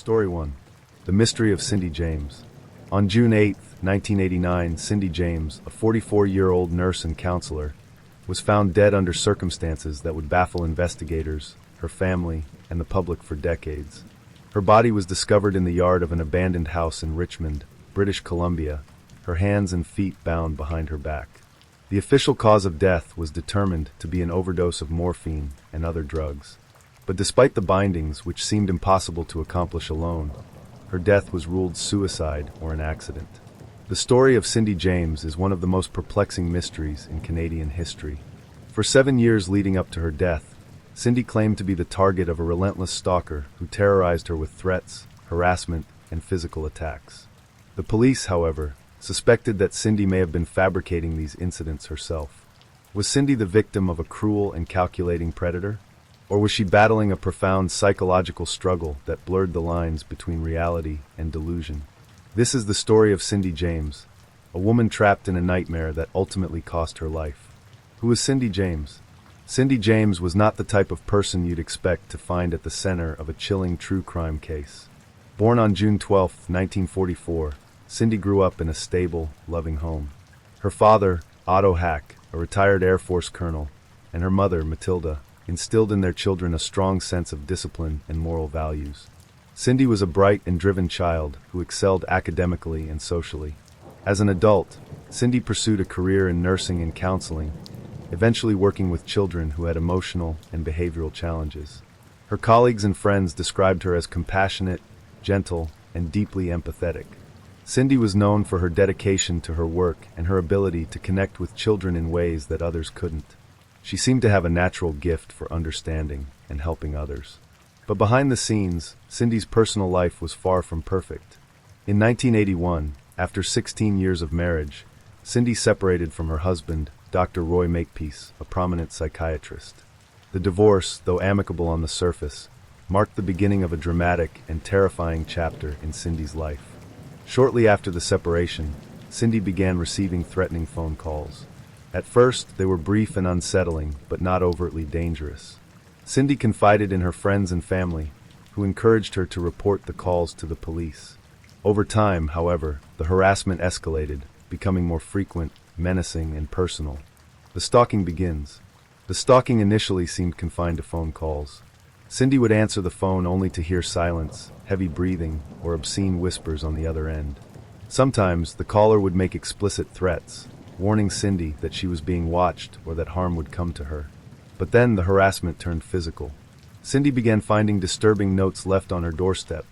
Story 1. The Mystery of Cindy James. On June 8, 1989, Cindy James, a 44-year-old nurse and counselor, was found dead under circumstances that would baffle investigators, her family, and the public for decades. Her body was discovered in the yard of an abandoned house in Richmond, British Columbia, her hands and feet bound behind her back. The official cause of death was determined to be an overdose of morphine and other drugs. But despite the bindings, which seemed impossible to accomplish alone, her death was ruled suicide or an accident. The story of Cindy James is one of the most perplexing mysteries in Canadian history. For 7 years leading up to her death, Cindy claimed to be the target of a relentless stalker who terrorized her with threats, harassment, and physical attacks. The police, however, suspected that Cindy may have been fabricating these incidents herself. Was Cindy the victim of a cruel and calculating predator? Or was she battling a profound psychological struggle that blurred the lines between reality and delusion? This is the story of Cindy James, a woman trapped in a nightmare that ultimately cost her life. Who is Cindy James? Cindy James was not the type of person you'd expect to find at the center of a chilling true crime case. Born on June 12, 1944, Cindy grew up in a stable, loving home. Her father, Otto Hack, a retired Air Force colonel, and her mother, Matilda, instilled in their children a strong sense of discipline and moral values. Cindy was a bright and driven child who excelled academically and socially. As an adult, Cindy pursued a career in nursing and counseling, eventually working with children who had emotional and behavioral challenges. Her colleagues and friends described her as compassionate, gentle, and deeply empathetic. Cindy was known for her dedication to her work and her ability to connect with children in ways that others couldn't. She seemed to have a natural gift for understanding and helping others. But behind the scenes, Cindy's personal life was far from perfect. In 1981, after 16 years of marriage, Cindy separated from her husband, Dr. Roy Makepeace, a prominent psychiatrist. The divorce, though amicable on the surface, marked the beginning of a dramatic and terrifying chapter in Cindy's life. Shortly after the separation, Cindy began receiving threatening phone calls. At first, they were brief and unsettling, but not overtly dangerous. Cindy confided in her friends and family, who encouraged her to report the calls to the police. Over time, however, the harassment escalated, becoming more frequent, menacing, and personal. The stalking begins. The stalking initially seemed confined to phone calls. Cindy would answer the phone only to hear silence, heavy breathing, or obscene whispers on the other end. Sometimes, the caller would make explicit threats, warning Cindy that she was being watched or that harm would come to her. But then the harassment turned physical. Cindy began finding disturbing notes left on her doorstep,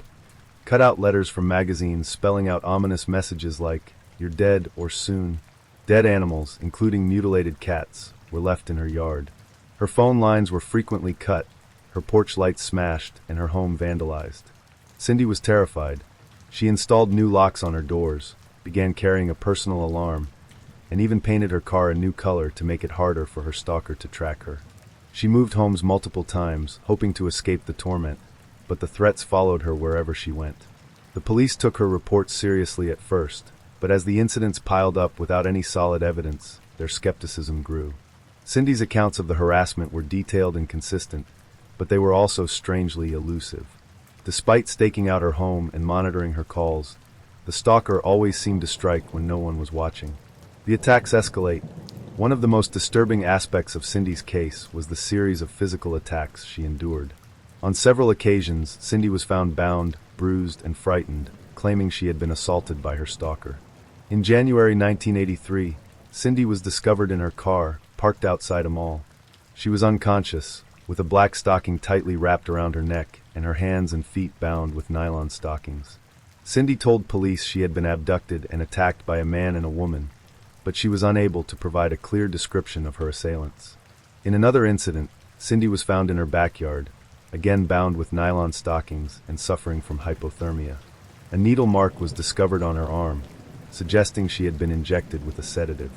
cut-out letters from magazines spelling out ominous messages like, "You're dead" or "soon." Dead animals, including mutilated cats, were left in her yard. Her phone lines were frequently cut, her porch lights smashed, and her home vandalized. Cindy was terrified. She installed new locks on her doors, began carrying a personal alarm, and even painted her car a new color to make it harder for her stalker to track her. She moved homes multiple times, hoping to escape the torment, but the threats followed her wherever she went. The police took her reports seriously at first, but as the incidents piled up without any solid evidence, their skepticism grew. Cindy's accounts of the harassment were detailed and consistent, but they were also strangely elusive. Despite staking out her home and monitoring her calls, the stalker always seemed to strike when no one was watching. The attacks escalate. One of the most disturbing aspects of Cindy's case was the series of physical attacks she endured. On several occasions, Cindy was found bound, bruised, and frightened, claiming she had been assaulted by her stalker. In January 1983, Cindy was discovered in her car, parked outside a mall. She was unconscious, with a black stocking tightly wrapped around her neck and her hands and feet bound with nylon stockings. Cindy told police she had been abducted and attacked by a man and a woman, but she was unable to provide a clear description of her assailants. In another incident, Cindy was found in her backyard, again bound with nylon stockings and suffering from hypothermia. A needle mark was discovered on her arm, suggesting she had been injected with a sedative.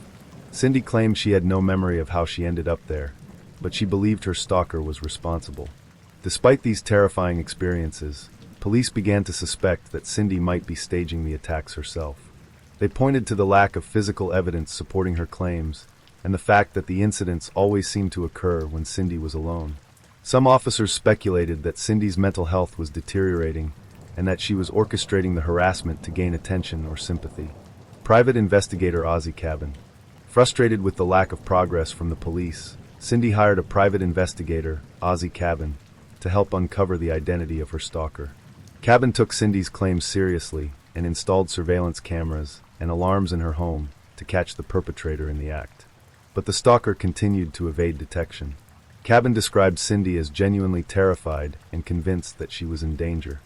Cindy claimed she had no memory of how she ended up there, but she believed her stalker was responsible. Despite these terrifying experiences, police began to suspect that Cindy might be staging the attacks herself. They pointed to the lack of physical evidence supporting her claims, and the fact that the incidents always seemed to occur when Cindy was alone. Some officers speculated that Cindy's mental health was deteriorating, and that she was orchestrating the harassment to gain attention or sympathy. Private investigator Ozzy Cabin. Frustrated with the lack of progress from the police, Cindy hired a private investigator, Ozzy Cabin, to help uncover the identity of her stalker. Cabin took Cindy's claims seriously and installed surveillance cameras and alarms in her home to catch the perpetrator in the act. But the stalker continued to evade detection. Cabin described Cindy as genuinely terrified and convinced that she was in danger.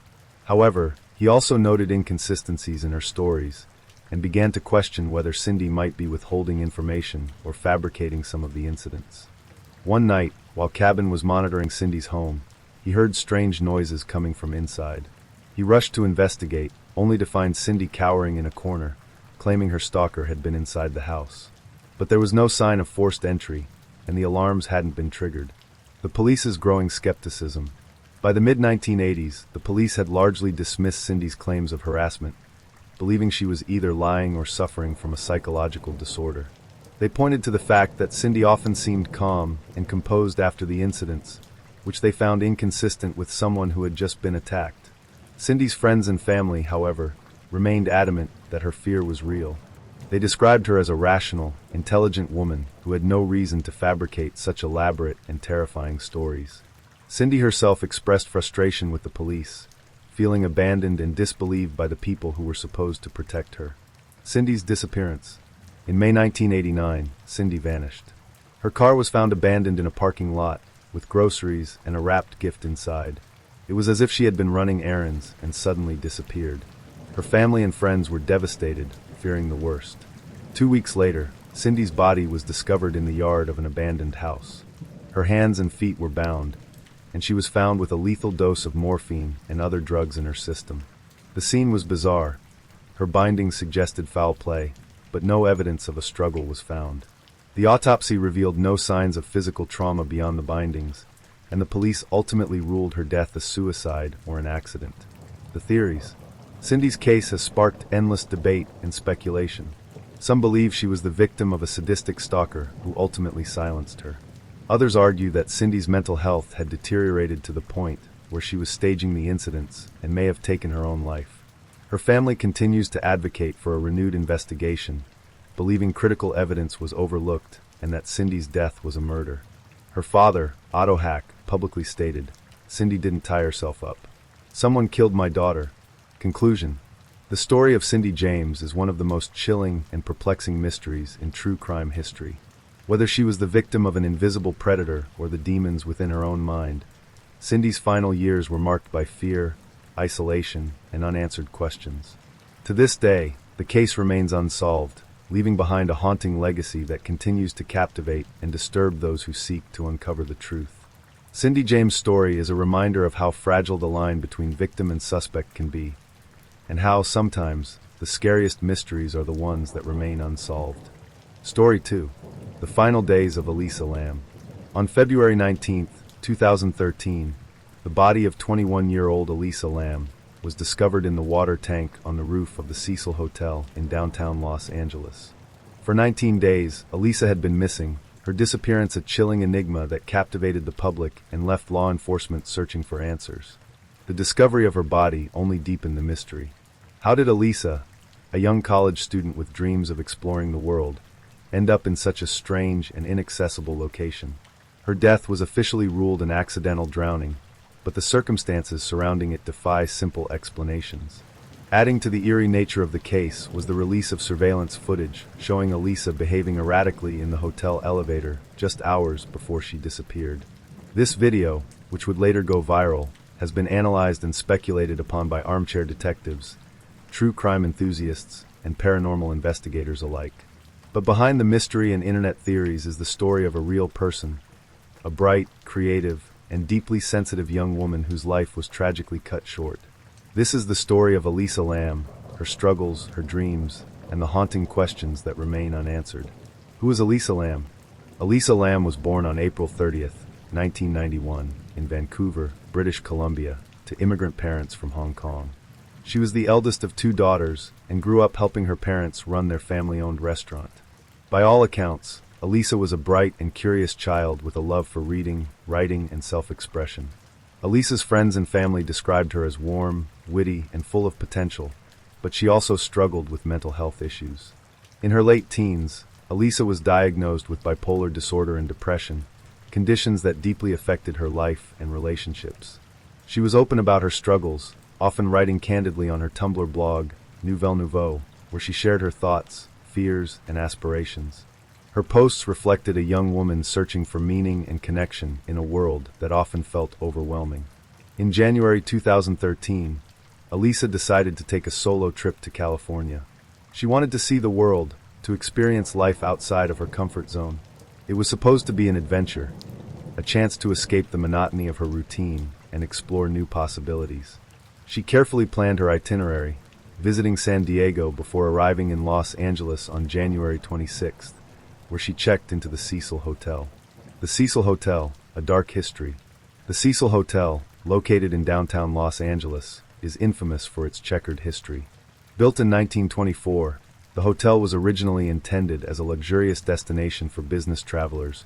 However, he also noted inconsistencies in her stories and began to question whether Cindy might be withholding information or fabricating some of the incidents. One night, while Cabin was monitoring Cindy's home, he heard strange noises coming from inside. He rushed to investigate, only to find Cindy cowering in a corner, claiming her stalker had been inside the house. But there was no sign of forced entry, and the alarms hadn't been triggered. The police's growing skepticism. By the mid-1980s, the police had largely dismissed Cindy's claims of harassment, believing she was either lying or suffering from a psychological disorder. They pointed to the fact that Cindy often seemed calm and composed after the incidents, which they found inconsistent with someone who had just been attacked. Cindy's friends and family, however, remained adamant that her fear was real. They described her as a rational, intelligent woman who had no reason to fabricate such elaborate and terrifying stories. Cindy herself expressed frustration with the police, feeling abandoned and disbelieved by the people who were supposed to protect her. Cindy's disappearance. In May 1989, Cindy vanished. Her car was found abandoned in a parking lot, with groceries and a wrapped gift inside. It was as if she had been running errands and suddenly disappeared. Her family and friends were devastated, fearing the worst. 2 weeks later, Cindy's body was discovered in the yard of an abandoned house. Her hands and feet were bound, and she was found with a lethal dose of morphine and other drugs in her system. The scene was bizarre. Her bindings suggested foul play, but no evidence of a struggle was found. The autopsy revealed no signs of physical trauma beyond the bindings, and the police ultimately ruled her death a suicide or an accident. The theories. Cindy's case has sparked endless debate and speculation. Some believe she was the victim of a sadistic stalker who ultimately silenced her. Others argue that Cindy's mental health had deteriorated to the point where she was staging the incidents and may have taken her own life. Her family continues to advocate for a renewed investigation, believing critical evidence was overlooked and that Cindy's death was a murder. Her father, Otto Hack, publicly stated, "Cindy didn't tie herself up. Someone killed my daughter." Conclusion. The story of Cindy James is one of the most chilling and perplexing mysteries in true crime history. Whether she was the victim of an invisible predator or the demons within her own mind, Cindy's final years were marked by fear, isolation, and unanswered questions. To this day, the case remains unsolved, leaving behind a haunting legacy that continues to captivate and disturb those who seek to uncover the truth. Cindy James' story is a reminder of how fragile the line between victim and suspect can be, and how, sometimes, the scariest mysteries are the ones that remain unsolved. Story 2. The Final Days of Elisa Lam. On February 19, 2013, the body of 21-year-old Elisa Lam was discovered in the water tank on the roof of the Cecil Hotel in downtown Los Angeles. For 19 days, Elisa had been missing, her disappearance a chilling enigma that captivated the public and left law enforcement searching for answers. The discovery of her body only deepened the mystery. How did Elisa, a young college student with dreams of exploring the world, end up in such a strange and inaccessible location? Her death was officially ruled an accidental drowning, but the circumstances surrounding it defy simple explanations. Adding to the eerie nature of the case was the release of surveillance footage showing Elisa behaving erratically in the hotel elevator just hours before she disappeared. This video, which would later go viral, has been analyzed and speculated upon by armchair detectives, true crime enthusiasts, and paranormal investigators alike. But behind the mystery and internet theories is the story of a real person, a bright, creative, and deeply sensitive young woman whose life was tragically cut short. This is the story of Elisa Lam, her struggles, her dreams, and the haunting questions that remain unanswered. Who is Elisa Lam? Elisa Lam was born on April 30th, 1991, in Vancouver, British Columbia, to immigrant parents from Hong Kong. She was the eldest of 2 daughters and grew up helping her parents run their family-owned restaurant. By all accounts, Elisa was a bright and curious child with a love for reading, writing, and self-expression. Elisa's friends and family described her as warm, witty, and full of potential, but she also struggled with mental health issues. In her late teens, Elisa was diagnosed with bipolar disorder and depression, conditions that deeply affected her life and relationships. She was open about her struggles, often writing candidly on her Tumblr blog, Nouvelle Nouveau, where she shared her thoughts, fears, and aspirations. Her posts reflected a young woman searching for meaning and connection in a world that often felt overwhelming. In January 2013, Elisa decided to take a solo trip to California. She wanted to see the world, to experience life outside of her comfort zone. It was supposed to be an adventure, a chance to escape the monotony of her routine and explore new possibilities. She carefully planned her itinerary, visiting San Diego before arriving in Los Angeles on January 26th, where she checked into the Cecil Hotel. The Cecil Hotel, a dark history. The Cecil Hotel, located in downtown Los Angeles, is infamous for its checkered history. Built in 1924, the hotel was originally intended as a luxurious destination for business travelers,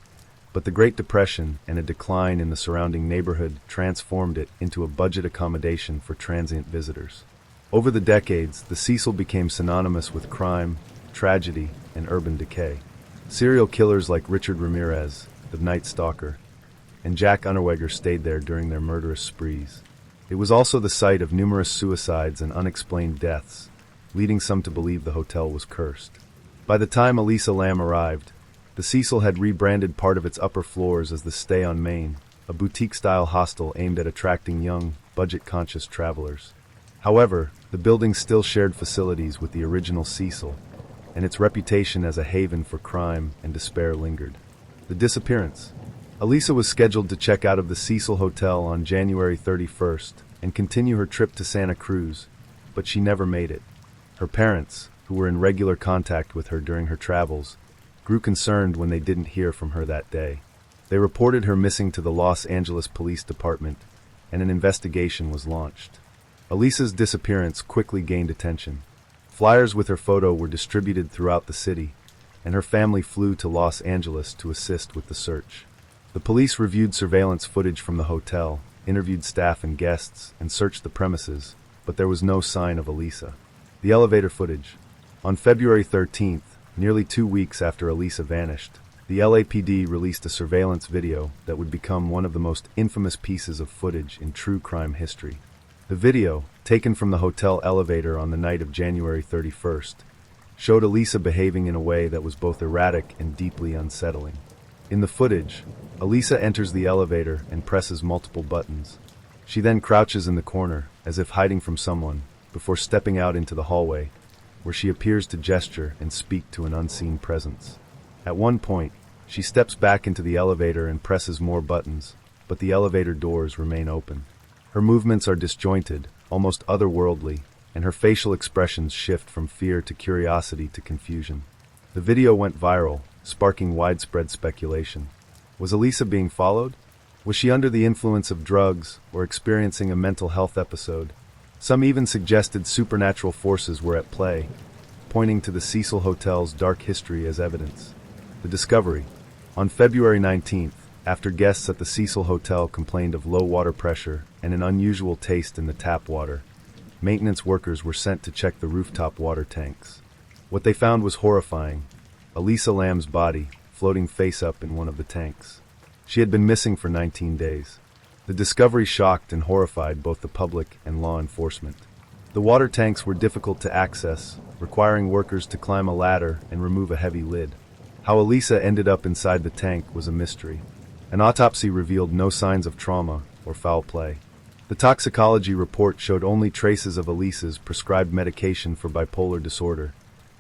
but the Great Depression and a decline in the surrounding neighborhood transformed it into a budget accommodation for transient visitors. Over the decades, the Cecil became synonymous with crime, tragedy, and urban decay. Serial killers like Richard Ramirez, the Night Stalker, and Jack Unterweger stayed there during their murderous sprees. It was also the site of numerous suicides and unexplained deaths, leading some to believe the hotel was cursed. By the time Elisa Lam arrived, the Cecil had rebranded part of its upper floors as the Stay on Main, a boutique-style hostel aimed at attracting young, budget-conscious travelers. However, the building still shared facilities with the original Cecil, and its reputation as a haven for crime and despair lingered. The disappearance. Elisa was scheduled to check out of the Cecil Hotel on January 31st and continue her trip to Santa Cruz, but she never made it. Her parents, who were in regular contact with her during her travels, grew concerned when they didn't hear from her that day. They reported her missing to the Los Angeles Police Department, and an investigation was launched. Elisa's disappearance quickly gained attention. Flyers with her photo were distributed throughout the city, and her family flew to Los Angeles to assist with the search. The police reviewed surveillance footage from the hotel, interviewed staff and guests, and searched the premises, but there was no sign of Elisa. The elevator footage. On February 13th, nearly 2 weeks after Elisa vanished, the LAPD released a surveillance video that would become one of the most infamous pieces of footage in true crime history. The video, taken from the hotel elevator on the night of January 31st, showed Elisa behaving in a way that was both erratic and deeply unsettling. In the footage, Elisa enters the elevator and presses multiple buttons. She then crouches in the corner, as if hiding from someone, before stepping out into the hallway, where she appears to gesture and speak to an unseen presence. At one point, she steps back into the elevator and presses more buttons, but the elevator doors remain open. Her movements are disjointed, almost otherworldly, and her facial expressions shift from fear to curiosity to confusion. The video went viral, sparking widespread speculation. Was Elisa being followed? Was she under the influence of drugs or experiencing a mental health episode? Some even suggested supernatural forces were at play, pointing to the Cecil Hotel's dark history as evidence. The discovery. On February 19th, after guests at the Cecil Hotel complained of low water pressure and an unusual taste in the tap water, maintenance workers were sent to check the rooftop water tanks. What they found was horrifying: Elisa Lam's body, floating face up in one of the tanks. She had been missing for 19 days. The discovery shocked and horrified both the public and law enforcement. The water tanks were difficult to access, requiring workers to climb a ladder and remove a heavy lid. How Elisa ended up inside the tank was a mystery. An autopsy revealed no signs of trauma or foul play. The toxicology report showed only traces of Elisa's prescribed medication for bipolar disorder,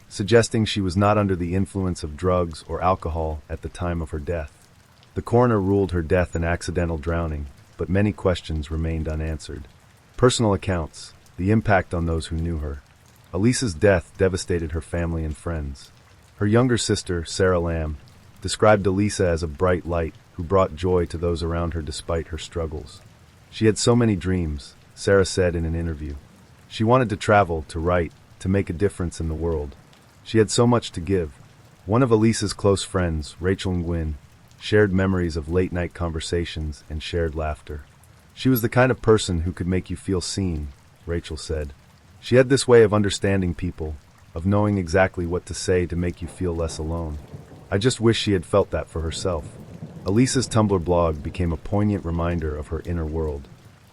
suggesting she was not under the influence of drugs or alcohol at the time of her death. The coroner ruled her death an accidental drowning, but many questions remained unanswered. Personal accounts, the impact on those who knew her. Elisa's death devastated her family and friends. Her younger sister, Sarah Lam, described Elisa as a bright light who brought joy to those around her despite her struggles. She had so many dreams, Sarah said in an interview. She wanted to travel, to write, to make a difference in the world. She had so much to give. One of Elisa's close friends, Rachel Nguyen, shared memories of late-night conversations and shared laughter. She was the kind of person who could make you feel seen, Rachel said. She had this way of understanding people, of knowing exactly what to say to make you feel less alone. I just wish she had felt that for herself. Elisa's Tumblr blog became a poignant reminder of her inner world.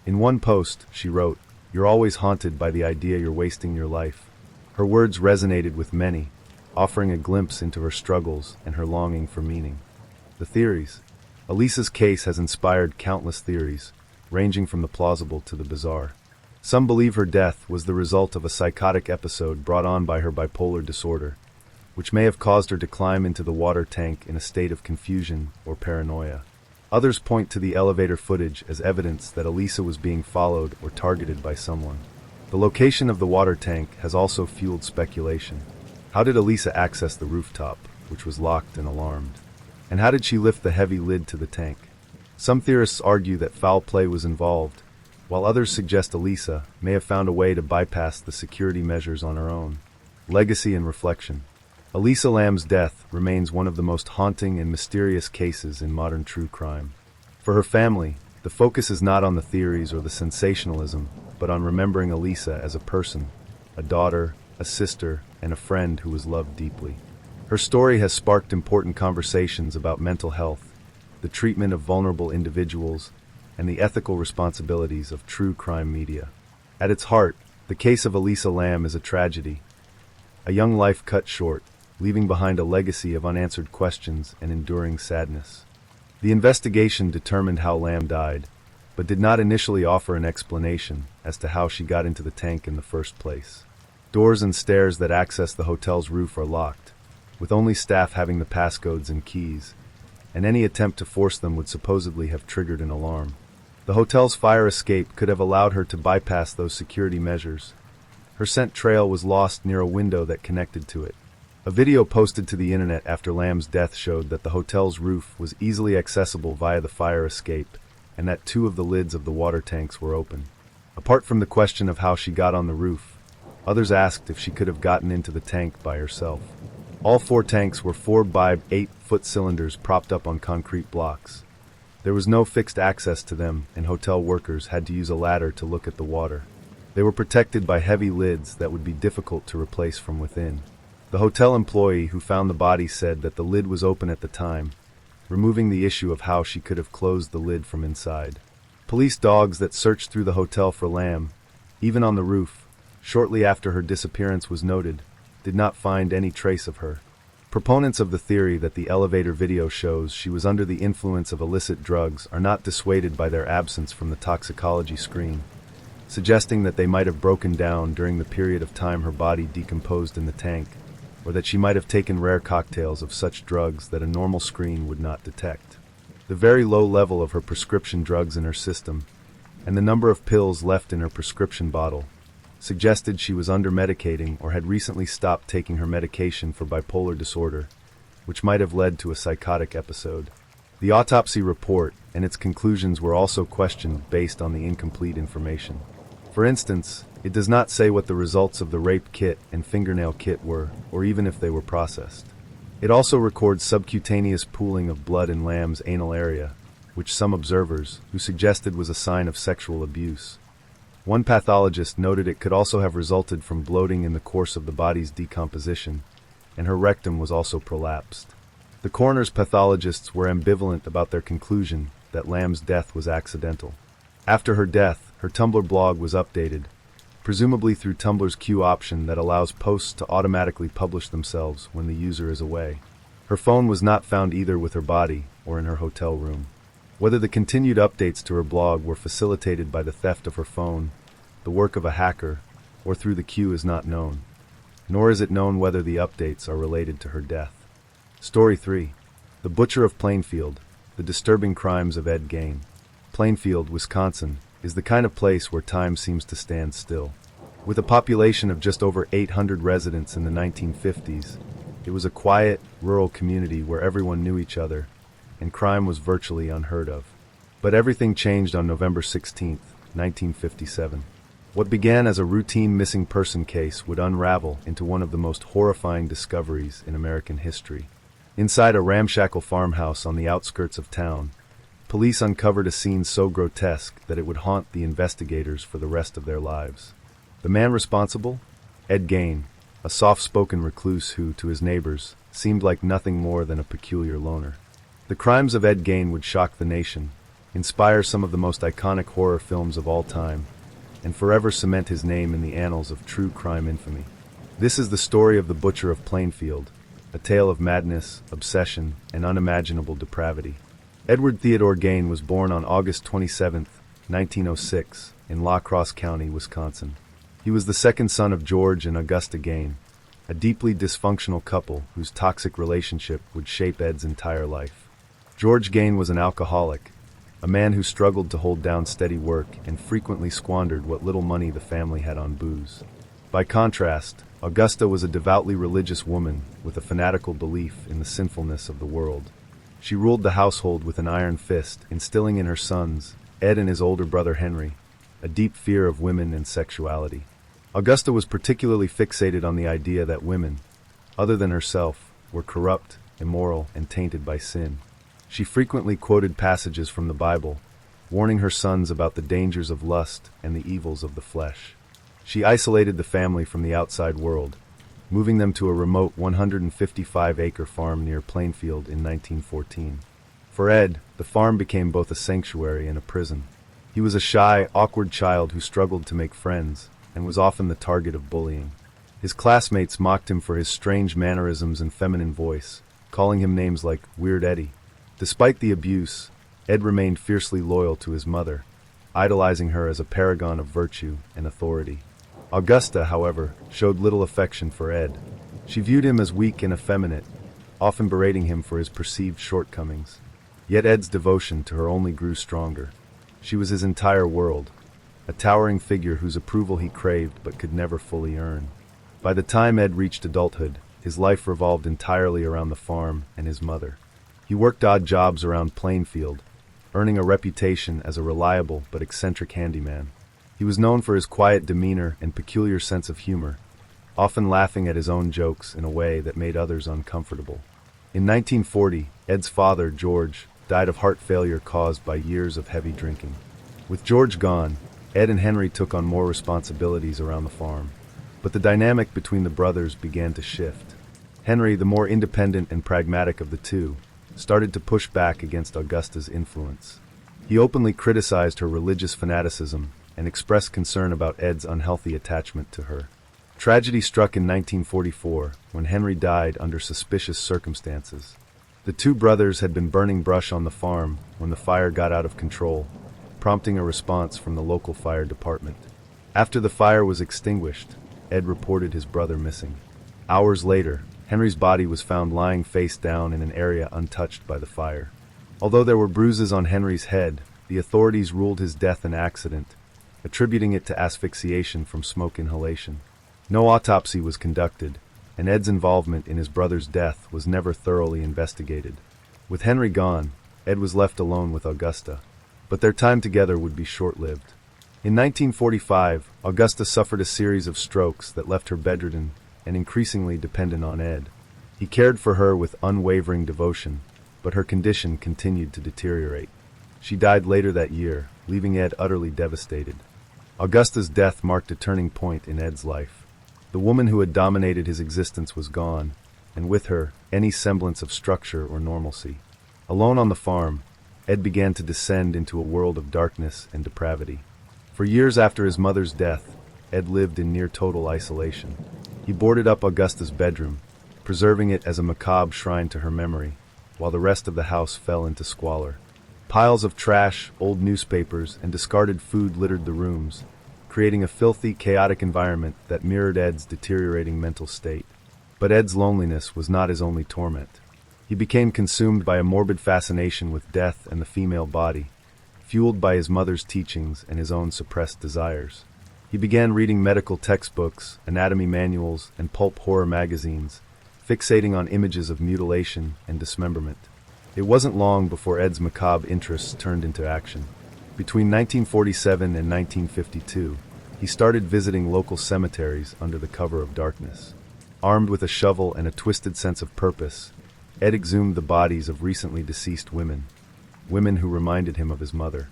In one post, she wrote, "You're always haunted by the idea you're wasting your life." Her words resonated with many, offering a glimpse into her struggles and her longing for meaning. The theories. Elisa's case has inspired countless theories, ranging from the plausible to the bizarre. Some believe her death was the result of a psychotic episode brought on by her bipolar disorder, which may have caused her to climb into the water tank in a state of confusion or paranoia. Others point to the elevator footage as evidence that Elisa was being followed or targeted by someone. The location of the water tank has also fueled speculation. How did Elisa access the rooftop, which was locked and alarmed? And how did she lift the heavy lid to the tank? Some theorists argue that foul play was involved, while others suggest Elisa may have found a way to bypass the security measures on her own. Legacy and reflection. Elisa Lam's death remains one of the most haunting and mysterious cases in modern true crime. For her family, the focus is not on the theories or the sensationalism, but on remembering Elisa as a person, a daughter, a sister, and a friend who was loved deeply. Her story has sparked important conversations about mental health, the treatment of vulnerable individuals, and the ethical responsibilities of true crime media. At its heart, the case of Elisa Lam is a tragedy, a young life cut short, leaving behind a legacy of unanswered questions and enduring sadness. The investigation determined how Lam died, but did not initially offer an explanation as to how she got into the tank in the first place. Doors and stairs that access the hotel's roof are locked, with only staff having the passcodes and keys, and any attempt to force them would supposedly have triggered an alarm. The hotel's fire escape could have allowed her to bypass those security measures. Her scent trail was lost near a window that connected to it. A video posted to the internet after Lam's death showed that the hotel's roof was easily accessible via the fire escape, and that 2 of the lids of the water tanks were open. Apart from the question of how she got on the roof, others asked if she could have gotten into the tank by herself. All 4 tanks were 4 by 8-foot cylinders propped up on concrete blocks. There was no fixed access to them, and hotel workers had to use a ladder to look at the water. They were protected by heavy lids that would be difficult to replace from within. The hotel employee who found the body said that the lid was open at the time, removing the issue of how she could have closed the lid from inside. Police dogs that searched through the hotel for Lam, even on the roof, shortly after her disappearance was noted, did not find any trace of her. Proponents of the theory that the elevator video shows she was under the influence of illicit drugs are not dissuaded by their absence from the toxicology screen, suggesting that they might have broken down during the period of time her body decomposed in the tank, or that she might have taken rare cocktails of such drugs that a normal screen would not detect. The very low level of her prescription drugs in her system, and the number of pills left in her prescription bottle, suggested she was under-medicating or had recently stopped taking her medication for bipolar disorder, which might have led to a psychotic episode. The autopsy report and its conclusions were also questioned based on the incomplete information. For instance, it does not say what the results of the rape kit and fingernail kit were, or even if they were processed. It also records subcutaneous pooling of blood in Lam's anal area, which some observers, who suggested was a sign of sexual abuse. One pathologist noted it could also have resulted from bloating in the course of the body's decomposition, and her rectum was also prolapsed. The coroner's pathologists were ambivalent about their conclusion that Lam's death was accidental. After her death, her Tumblr blog was updated, presumably through Tumblr's queue option that allows posts to automatically publish themselves when the user is away. Her phone was not found either with her body or in her hotel room. Whether the continued updates to her blog were facilitated by the theft of her phone, the work of a hacker, or through the queue is not known, nor is it known whether the updates are related to her death. Story 3. The Butcher of Plainfield, The Disturbing Crimes of Ed Gain. Plainfield, Wisconsin, is the kind of place where time seems to stand still. With a population of just over 800 residents in the 1950s, it was a quiet, rural community where everyone knew each other, and crime was virtually unheard of. But everything changed on November 16, 1957. What began as a routine missing person case would unravel into one of the most horrifying discoveries in American history. Inside a ramshackle farmhouse on the outskirts of town, Police uncovered a scene so grotesque that it would haunt the investigators for the rest of their lives. The man responsible? Ed Gein, a soft-spoken recluse who, to his neighbors, seemed like nothing more than a peculiar loner. The crimes of Ed Gein would shock the nation, inspire some of the most iconic horror films of all time, and forever cement his name in the annals of true crime infamy. This is the story of the Butcher of Plainfield, a tale of madness, obsession, and unimaginable depravity. Edward Theodore Gein was born on August 27, 1906, in La Crosse County, Wisconsin. He was the second son of George and Augusta Gein, a deeply dysfunctional couple whose toxic relationship would shape Ed's entire life. George Gein was an alcoholic, a man who struggled to hold down steady work and frequently squandered what little money the family had on booze. By contrast, Augusta was a devoutly religious woman with a fanatical belief in the sinfulness of the world. She ruled the household with an iron fist, instilling in her sons, Ed and his older brother Henry, a deep fear of women and sexuality. Augusta was particularly fixated on the idea that women, other than herself, were corrupt, immoral, and tainted by sin. She frequently quoted passages from the Bible, warning her sons about the dangers of lust and the evils of the flesh. She isolated the family from the outside world, moving them to a remote 155-acre farm near Plainfield in 1914. For Ed, the farm became both a sanctuary and a prison. He was a shy, awkward child who struggled to make friends, and was often the target of bullying. His classmates mocked him for his strange mannerisms and feminine voice, calling him names like Weird Eddie. Despite the abuse, Ed remained fiercely loyal to his mother, idolizing her as a paragon of virtue and authority. Augusta, however, showed little affection for Ed. She viewed him as weak and effeminate, often berating him for his perceived shortcomings. Yet Ed's devotion to her only grew stronger. She was his entire world, a towering figure whose approval he craved but could never fully earn. By the time Ed reached adulthood, his life revolved entirely around the farm and his mother. He worked odd jobs around Plainfield, earning a reputation as a reliable but eccentric handyman. He was known for his quiet demeanor and peculiar sense of humor, often laughing at his own jokes in a way that made others uncomfortable. In 1940, Ed's father, George, died of heart failure caused by years of heavy drinking. With George gone, Ed and Henry took on more responsibilities around the farm, but the dynamic between the brothers began to shift. Henry, the more independent and pragmatic of the two, started to push back against Augusta's influence. He openly criticized her religious fanaticism and expressed concern about Ed's unhealthy attachment to her. Tragedy struck in 1944 when Henry died under suspicious circumstances. The two brothers had been burning brush on the farm when the fire got out of control, prompting a response from the local fire department. After the fire was extinguished, Ed reported his brother missing. Hours later, Henry's body was found lying face down in an area untouched by the fire. Although there were bruises on Henry's head, the authorities ruled his death an accident, attributing it to asphyxiation from smoke inhalation. No autopsy was conducted, and Ed's involvement in his brother's death was never thoroughly investigated. With Henry gone, Ed was left alone with Augusta, but their time together would be short-lived. In 1945, Augusta suffered a series of strokes that left her bedridden and increasingly dependent on Ed. He cared for her with unwavering devotion, but her condition continued to deteriorate. She died later that year, leaving Ed utterly devastated. Augusta's death marked a turning point in Ed's life. The woman who had dominated his existence was gone, and with her, any semblance of structure or normalcy. Alone on the farm, Ed began to descend into a world of darkness and depravity. For years after his mother's death, Ed lived in near-total isolation. He boarded up Augusta's bedroom, preserving it as a macabre shrine to her memory, while the rest of the house fell into squalor. Piles of trash, old newspapers, and discarded food littered the rooms, creating a filthy, chaotic environment that mirrored Ed's deteriorating mental state. But Ed's loneliness was not his only torment. He became consumed by a morbid fascination with death and the female body, fueled by his mother's teachings and his own suppressed desires. He began reading medical textbooks, anatomy manuals, and pulp horror magazines, fixating on images of mutilation and dismemberment. It wasn't long before Ed's macabre interests turned into action. Between 1947 and 1952, he started visiting local cemeteries under the cover of darkness. Armed with a shovel and a twisted sense of purpose, Ed exhumed the bodies of recently deceased women. women who reminded him of his mother.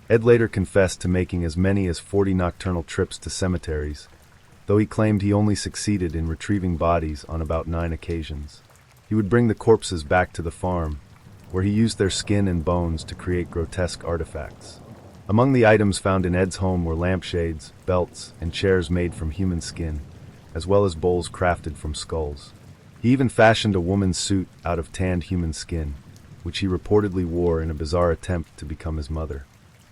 Ed later confessed to making as many as 40 nocturnal trips to cemeteries, though he claimed he only succeeded in retrieving bodies on about 9 occasions. He would bring the corpses back to the farm, where he used their skin and bones to create grotesque artifacts. Among the items found in Ed's home were lampshades, belts, and chairs made from human skin, as well as bowls crafted from skulls. He even fashioned a woman's suit out of tanned human skin, which he reportedly wore in a bizarre attempt to become his mother.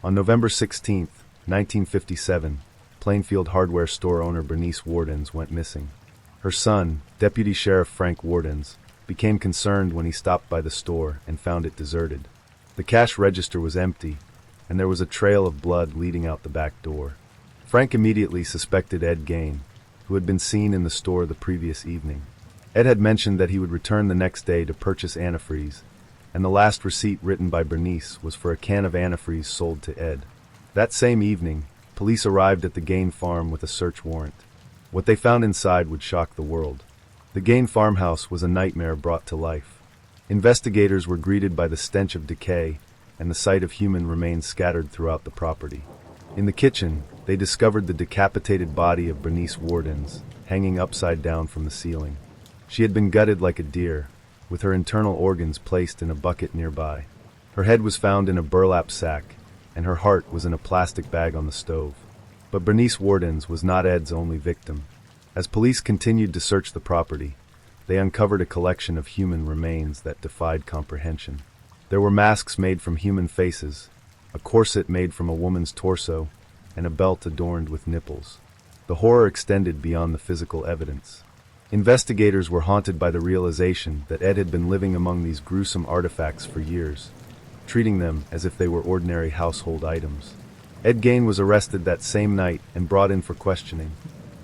On November 16, 1957, Plainfield hardware store owner Bernice Wardens went missing. Her son, Deputy Sheriff Frank Wardens, became concerned when he stopped by the store and found it deserted. The cash register was empty, and there was a trail of blood leading out the back door. Frank immediately suspected Ed Gain, who had been seen in the store the previous evening. Ed had mentioned that he would return the next day to purchase antifreeze, and the last receipt written by Bernice was for a can of antifreeze sold to Ed. That same evening, police arrived at the Gain farm with a search warrant. What they found inside would shock the world. The Gain farmhouse was a nightmare brought to life. Investigators were greeted by the stench of decay and the sight of human remains scattered throughout the property. In the kitchen, they discovered the decapitated body of Bernice Wardens, hanging upside down from the ceiling. She had been gutted like a deer, with her internal organs placed in a bucket nearby. Her head was found in a burlap sack, and her heart was in a plastic bag on the stove. But Bernice Wardens was not Ed's only victim. As police continued to search the property, they uncovered a collection of human remains that defied comprehension. There were masks made from human faces, a corset made from a woman's torso, and a belt adorned with nipples. The horror extended beyond the physical evidence. Investigators were haunted by the realization that Ed had been living among these gruesome artifacts for years, treating them as if they were ordinary household items. Ed Gain was arrested that same night and brought in for questioning.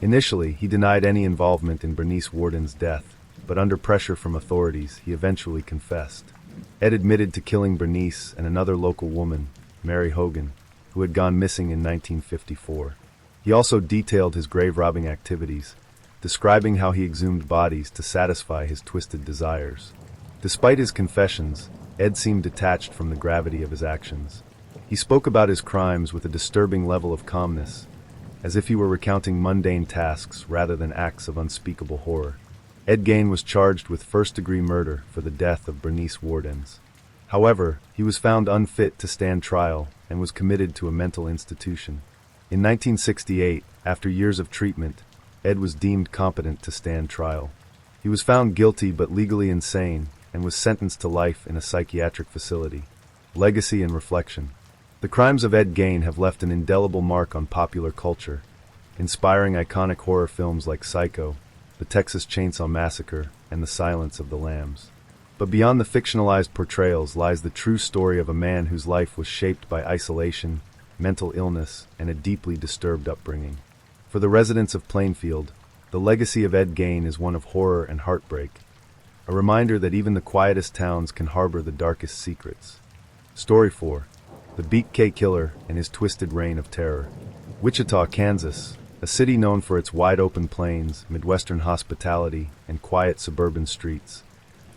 Initially, he denied any involvement in Bernice Warden's death, but under pressure from authorities, he eventually confessed. Ed admitted to killing Bernice and another local woman, Mary Hogan, who had gone missing in 1954. He also detailed his grave-robbing activities, describing how he exhumed bodies to satisfy his twisted desires. Despite his confessions, Ed seemed detached from the gravity of his actions. He spoke about his crimes with a disturbing level of calmness, as if he were recounting mundane tasks rather than acts of unspeakable horror. Ed Gain was charged with first-degree murder for the death of Bernice Wardens. However, he was found unfit to stand trial and was committed to a mental institution. In 1968, after years of treatment, Ed was deemed competent to stand trial. He was found guilty but legally insane and was sentenced to life in a psychiatric facility. Legacy and reflection. The crimes of Ed Gain have left an indelible mark on popular culture, inspiring iconic horror films like Psycho, The Texas Chainsaw Massacre, and The Silence of the Lambs. But beyond the fictionalized portrayals lies the true story of a man whose life was shaped by isolation, mental illness, and a deeply disturbed upbringing. For the residents of Plainfield, the legacy of Ed Gain is one of horror and heartbreak, a reminder that even the quietest towns can harbor the darkest secrets. Story 4. The BK Killer and His Twisted Reign of Terror. Wichita, Kansas, a city known for its wide-open plains, Midwestern hospitality, and quiet suburban streets,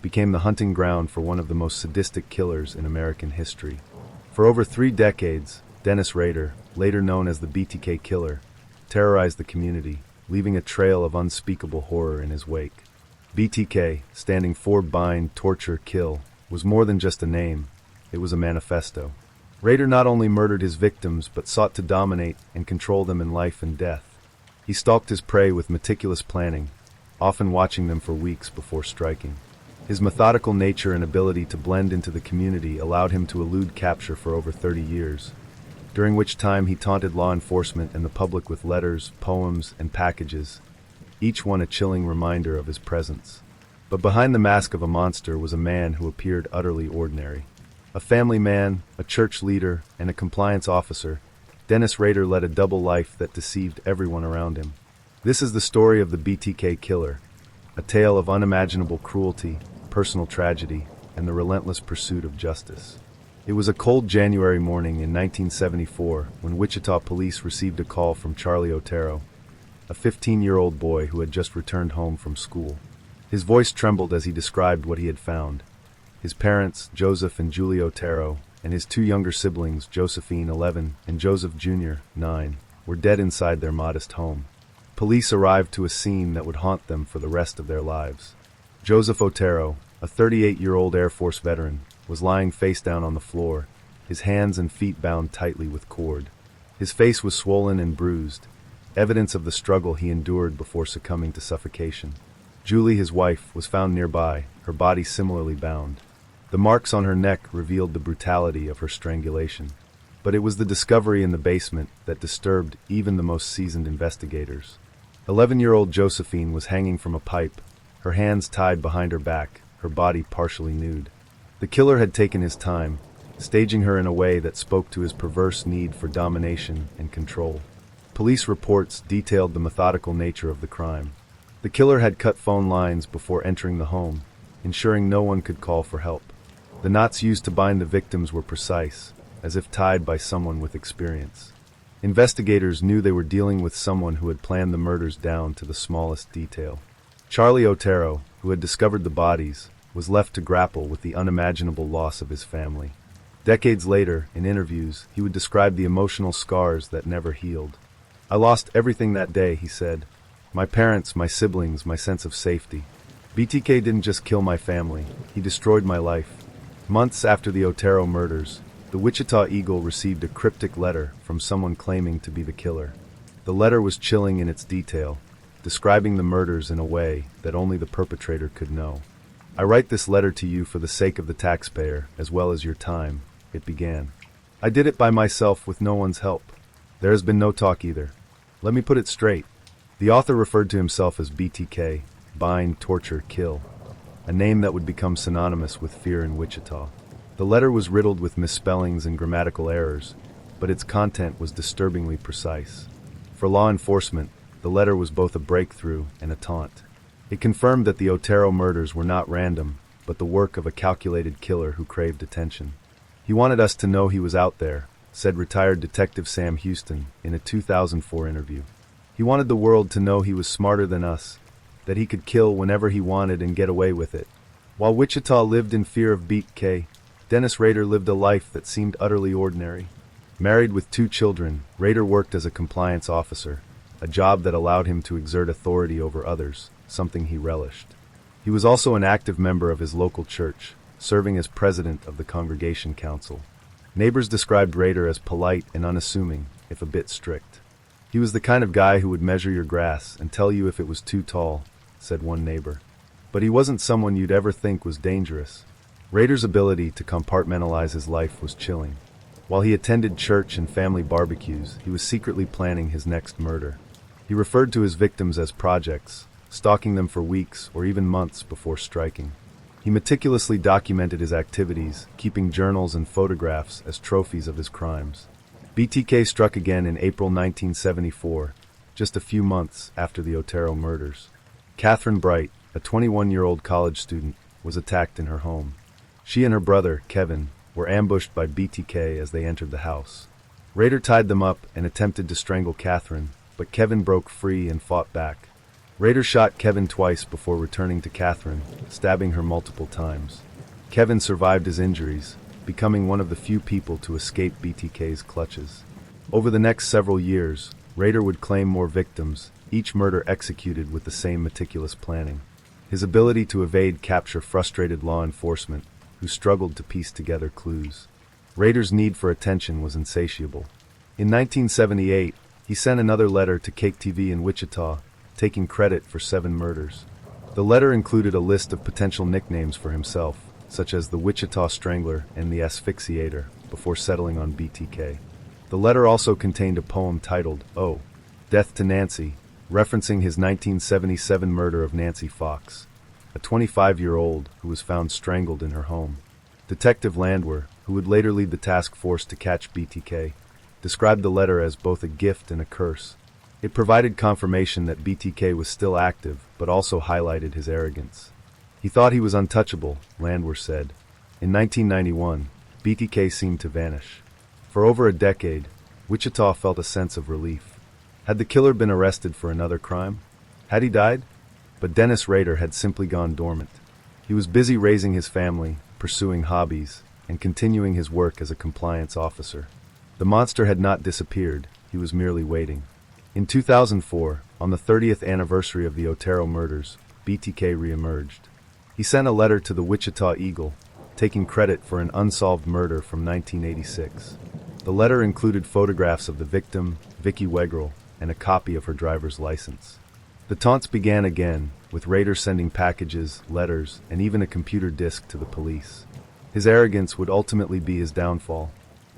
became the hunting ground for one of the most sadistic killers in American history. For over 3 decades, Dennis Rader, later known as the BTK Killer, terrorized the community, leaving a trail of unspeakable horror in his wake. BTK, standing for Bind, Torture, Kill, was more than just a name, it was a manifesto. Rader not only murdered his victims but sought to dominate and control them in life and death. He stalked his prey with meticulous planning, often watching them for weeks before striking. His methodical nature and ability to blend into the community allowed him to elude capture for over 30 years, during which time he taunted law enforcement and the public with letters, poems, and packages, each one a chilling reminder of his presence. But behind the mask of a monster was a man who appeared utterly ordinary. A family man, a church leader, and a compliance officer, Dennis Rader led a double life that deceived everyone around him. This is the story of the BTK Killer, a tale of unimaginable cruelty, personal tragedy, and the relentless pursuit of justice. It was a cold January morning in 1974 when Wichita police received a call from Charlie Otero, a 15-year-old boy who had just returned home from school. His voice trembled as he described what he had found. His parents, Joseph and Julie Otero, and his two younger siblings, Josephine, 11, and Joseph Jr., 9, were dead inside their modest home. Police arrived to a scene that would haunt them for the rest of their lives. Joseph Otero, a 38-year-old Air Force veteran, was lying face down on the floor, his hands and feet bound tightly with cord. His face was swollen and bruised, evidence of the struggle he endured before succumbing to suffocation. Julie, his wife, was found nearby, her body similarly bound. The marks on her neck revealed the brutality of her strangulation. But it was the discovery in the basement that disturbed even the most seasoned investigators. 11-year-old Josephine was hanging from a pipe, her hands tied behind her back, her body partially nude. The killer had taken his time, staging her in a way that spoke to his perverse need for domination and control. Police reports detailed the methodical nature of the crime. The killer had cut phone lines before entering the home, ensuring no one could call for help. The knots used to bind the victims were precise, as if tied by someone with experience. Investigators knew they were dealing with someone who had planned the murders down to the smallest detail. Charlie Otero, who had discovered the bodies, was left to grapple with the unimaginable loss of his family. Decades later, in interviews, he would describe the emotional scars that never healed. "I lost everything that day," he said. "My parents, my siblings, my sense of safety. BTK didn't just kill my family, he destroyed my life." Months after the Otero murders, the Wichita Eagle received a cryptic letter from someone claiming to be the killer. The letter was chilling in its detail, describing the murders in a way that only the perpetrator could know. "I write this letter to you for the sake of the taxpayer, as well as your time," it began. "I did it by myself with no one's help. There has been no talk either. Let me put it straight." The author referred to himself as BTK, bind, torture, kill, a name that would become synonymous with fear in Wichita. The letter was riddled with misspellings and grammatical errors, but its content was disturbingly precise. For law enforcement, the letter was both a breakthrough and a taunt. It confirmed that the Otero murders were not random, but the work of a calculated killer who craved attention. "He wanted us to know he was out there," said retired Detective Sam Houston in a 2004 interview. "He wanted the world to know he was smarter than us, that he could kill whenever he wanted and get away with it." While Wichita lived in fear of BTK, Dennis Rader lived a life that seemed utterly ordinary. Married with 2 children, Rader worked as a compliance officer, a job that allowed him to exert authority over others, something he relished. He was also an active member of his local church, serving as president of the congregation council. Neighbors described Rader as polite and unassuming, if a bit strict. "He was the kind of guy who would measure your grass and tell you if it was too tall," said one neighbor. But he wasn't someone you'd ever think was dangerous. Rader's ability to compartmentalize his life was chilling. While he attended church and family barbecues, he was secretly planning his next murder. He referred to his victims as projects, stalking them for weeks or even months before striking. He meticulously documented his activities, keeping journals and photographs as trophies of his crimes. BTK struck again in April 1974, just a few months after the Otero murders. Catherine Bright, a 21-year-old college student, was attacked in her home. She and her brother, Kevin, were ambushed by BTK as they entered the house. Rader tied them up and attempted to strangle Catherine, but Kevin broke free and fought back. Rader shot Kevin twice before returning to Catherine, stabbing her multiple times. Kevin survived his injuries, becoming one of the few people to escape BTK's clutches. Over the next several years, Rader would claim more victims, each murder executed with the same meticulous planning. His ability to evade capture frustrated law enforcement, who struggled to piece together clues. Rader's need for attention was insatiable. In 1978, he sent another letter to Cake TV in Wichita, taking credit for 7 murders. The letter included a list of potential nicknames for himself, such as the Wichita Strangler and the Asphyxiator, before settling on BTK. The letter also contained a poem titled, "Oh, Death to Nancy," referencing his 1977 murder of Nancy Fox, a 25-year-old who was found strangled in her home. Detective Landwehr, who would later lead the task force to catch BTK, described the letter as both a gift and a curse. It provided confirmation that BTK was still active, but also highlighted his arrogance. He thought he was untouchable, Landwehr said. In 1991, BTK seemed to vanish. For over a decade, Wichita felt a sense of relief. Had the killer been arrested for another crime? Had he died? But Dennis Rader had simply gone dormant. He was busy raising his family, pursuing hobbies, and continuing his work as a compliance officer. The monster had not disappeared, he was merely waiting. In 2004, on the 30th anniversary of the Otero murders, BTK reemerged. He sent a letter to the Wichita Eagle, taking credit for an unsolved murder from 1986. The letter included photographs of the victim, Vicky Wegrel, and a copy of her driver's license. The taunts began again, with Rader sending packages, letters, and even a computer disk to the police. His arrogance would ultimately be his downfall.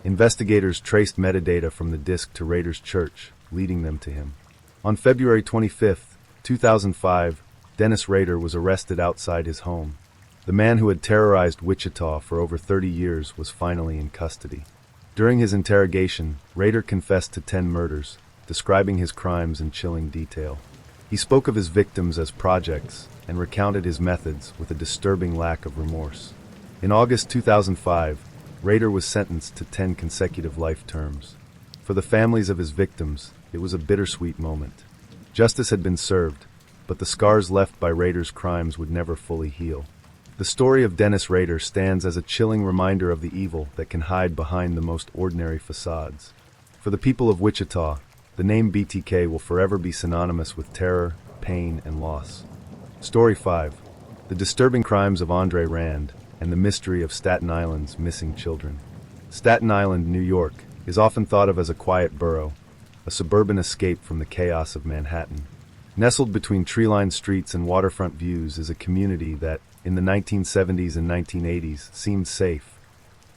Investigators traced metadata from the disk to Rader's church, leading them to him. On February 25, 2005, Dennis Rader was arrested outside his home. The man who had terrorized Wichita for over 30 years was finally in custody. During his interrogation, Rader confessed to 10 murders, describing his crimes in chilling detail. He spoke of his victims as projects and recounted his methods with a disturbing lack of remorse. In August 2005, Rader was sentenced to 10 consecutive life terms. For the families of his victims, it was a bittersweet moment. Justice had been served, but the scars left by Rader's crimes would never fully heal. The story of Dennis Rader stands as a chilling reminder of the evil that can hide behind the most ordinary facades. For the people of Wichita, the name BTK will forever be synonymous with terror, pain, and loss. Story 5. The disturbing crimes of Andre Rand and the mystery of Staten Island's missing children. Staten Island, New York, is often thought of as a quiet borough, a suburban escape from the chaos of Manhattan. Nestled between tree-lined streets and waterfront views is a community that, in the 1970s and 1980s, seemed safe.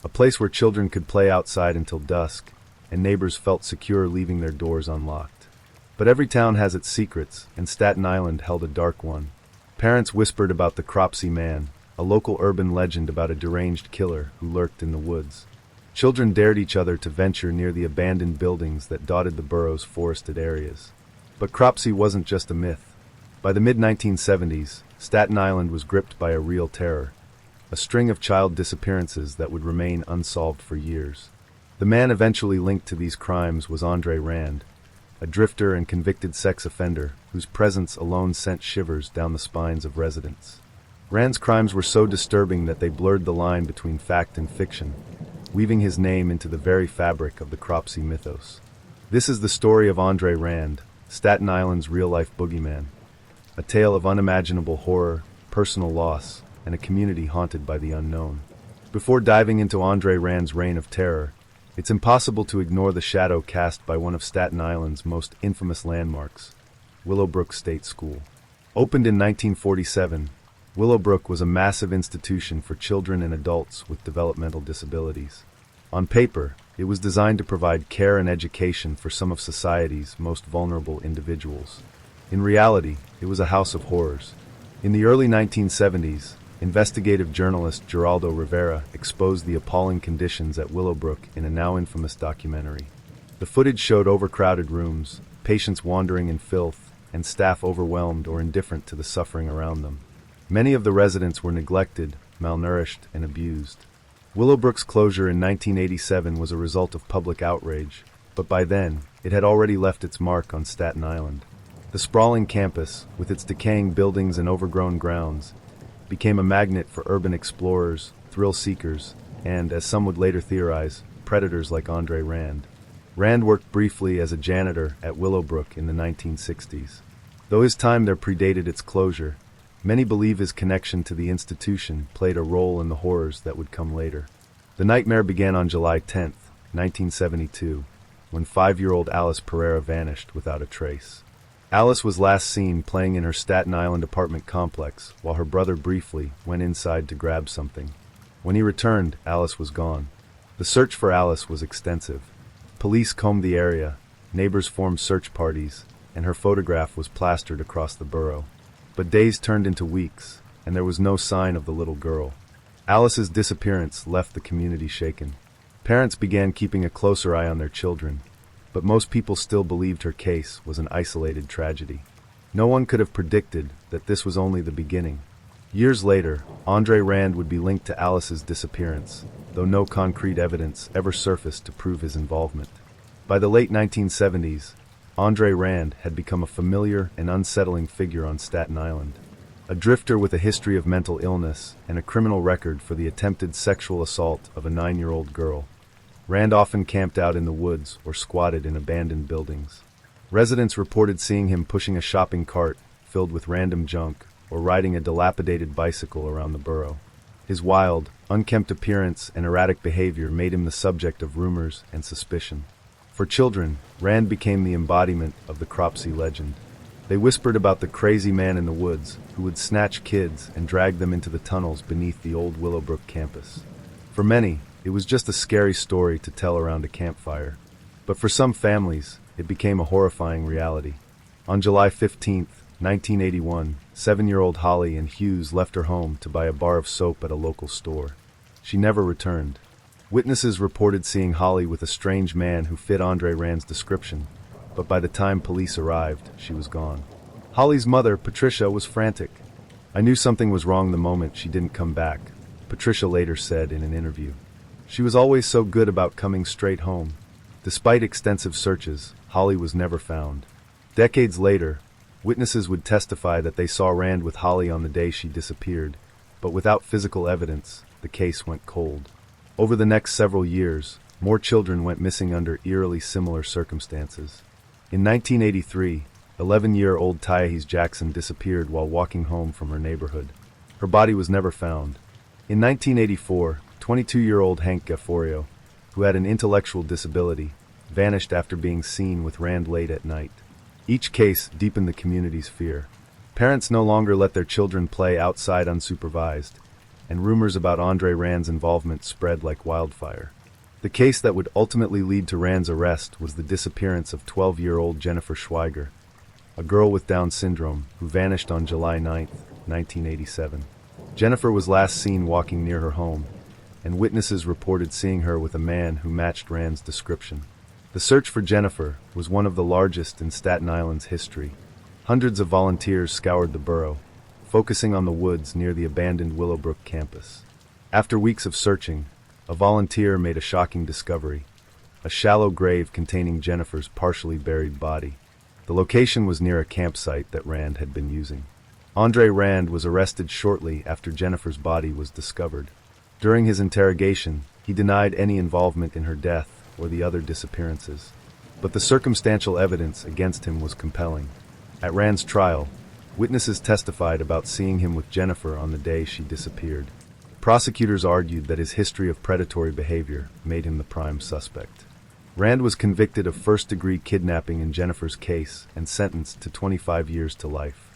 A place where children could play outside until dusk, and neighbors felt secure leaving their doors unlocked. But every town has its secrets, and Staten Island held a dark one. Parents whispered about the Cropsey Man, a local urban legend about a deranged killer who lurked in the woods. Children dared each other to venture near the abandoned buildings that dotted the borough's forested areas. But Cropsey wasn't just a myth. By the mid-1970s, Staten Island was gripped by a real terror, a string of child disappearances that would remain unsolved for years. The man eventually linked to these crimes was Andre Rand, a drifter and convicted sex offender whose presence alone sent shivers down the spines of residents. Rand's crimes were so disturbing that they blurred the line between fact and fiction, weaving his name into the very fabric of the Cropsey mythos. This is the story of Andre Rand, Staten Island's real-life boogeyman, a tale of unimaginable horror, personal loss, and a community haunted by the unknown. Before diving into Andre Rand's reign of terror, it's impossible to ignore the shadow cast by one of Staten Island's most infamous landmarks, Willowbrook State School. Opened in 1947, Willowbrook was a massive institution for children and adults with developmental disabilities. On paper, it was designed to provide care and education for some of society's most vulnerable individuals. In reality, it was a house of horrors. In the early 1970s, investigative journalist Geraldo Rivera exposed the appalling conditions at Willowbrook in a now infamous documentary. The footage showed overcrowded rooms, patients wandering in filth, and staff overwhelmed or indifferent to the suffering around them. Many of the residents were neglected, malnourished, and abused. Willowbrook's closure in 1987 was a result of public outrage, but by then, it had already left its mark on Staten Island. The sprawling campus, with its decaying buildings and overgrown grounds, became a magnet for urban explorers, thrill seekers, and, as some would later theorize, predators like Andre Rand. Rand worked briefly as a janitor at Willowbrook in the 1960s. Though his time there predated its closure, many believe his connection to the institution played a role in the horrors that would come later. The nightmare began on July 10, 1972, when 5-year-old Alice Pereira vanished without a trace. Alice was last seen playing in her Staten Island apartment complex while her brother briefly went inside to grab something. When he returned, Alice was gone. The search for Alice was extensive. Police combed the area, neighbors formed search parties, and her photograph was plastered across the borough. But days turned into weeks, and there was no sign of the little girl. Alice's disappearance left the community shaken. Parents began keeping a closer eye on their children, but most people still believed her case was an isolated tragedy. No one could have predicted that this was only the beginning. Years later, Andre Rand would be linked to Alice's disappearance, though no concrete evidence ever surfaced to prove his involvement. By the late 1970s, Andre Rand had become a familiar and unsettling figure on Staten Island. a drifter with a history of mental illness and a criminal record for the attempted sexual assault of a 9-year-old girl. Rand often camped out in the woods or squatted in abandoned buildings. Residents reported seeing him pushing a shopping cart filled with random junk or riding a dilapidated bicycle around the borough. His wild, unkempt appearance and erratic behavior made him the subject of rumors and suspicion. For children, Rand became the embodiment of the Cropsey legend. They whispered about the crazy man in the woods who would snatch kids and drag them into the tunnels beneath the old Willowbrook campus. For many, it was just a scary story to tell around a campfire. But for some families, it became a horrifying reality. On July 15, 1981, 7-year-old Holly Ann Hughes left her home to buy a bar of soap at a local store. She never returned. Witnesses reported seeing Holly with a strange man who fit Andre Rand's description, but by the time police arrived, she was gone. Holly's mother, Patricia, was frantic. "I knew something was wrong the moment she didn't come back," Patricia later said in an interview. "She was always so good about coming straight home." Despite extensive searches, Holly was never found. Decades later, witnesses would testify that they saw Rand with Holly on the day she disappeared, but without physical evidence, the case went cold. Over the next several years, more children went missing under eerily similar circumstances. In 1983, 11-year-old Tyahese Jackson disappeared while walking home from her neighborhood. Her body was never found. In 1984, 22-year-old Hank Gafforio, who had an intellectual disability, vanished after being seen with Rand late at night. Each case deepened the community's fear. Parents no longer let their children play outside unsupervised, and rumors about Andre Rand's involvement spread like wildfire. The case that would ultimately lead to Rand's arrest was the disappearance of 12-year-old Jennifer Schweiger, a girl with Down syndrome who vanished on July 9, 1987. Jennifer was last seen walking near her home, and witnesses reported seeing her with a man who matched Rand's description. The search for Jennifer was one of the largest in Staten Island's history. Hundreds of volunteers scoured the borough, focusing on the woods near the abandoned Willowbrook campus. After weeks of searching, a volunteer made a shocking discovery: a shallow grave containing Jennifer's partially buried body. The location was near a campsite that Rand had been using. Andre Rand was arrested shortly after Jennifer's body was discovered. During his interrogation, he denied any involvement in her death or the other disappearances. But the circumstantial evidence against him was compelling. At Rand's trial, witnesses testified about seeing him with Jennifer on the day she disappeared. Prosecutors argued that his history of predatory behavior made him the prime suspect. Rand was convicted of first-degree kidnapping in Jennifer's case and sentenced to 25 years to life.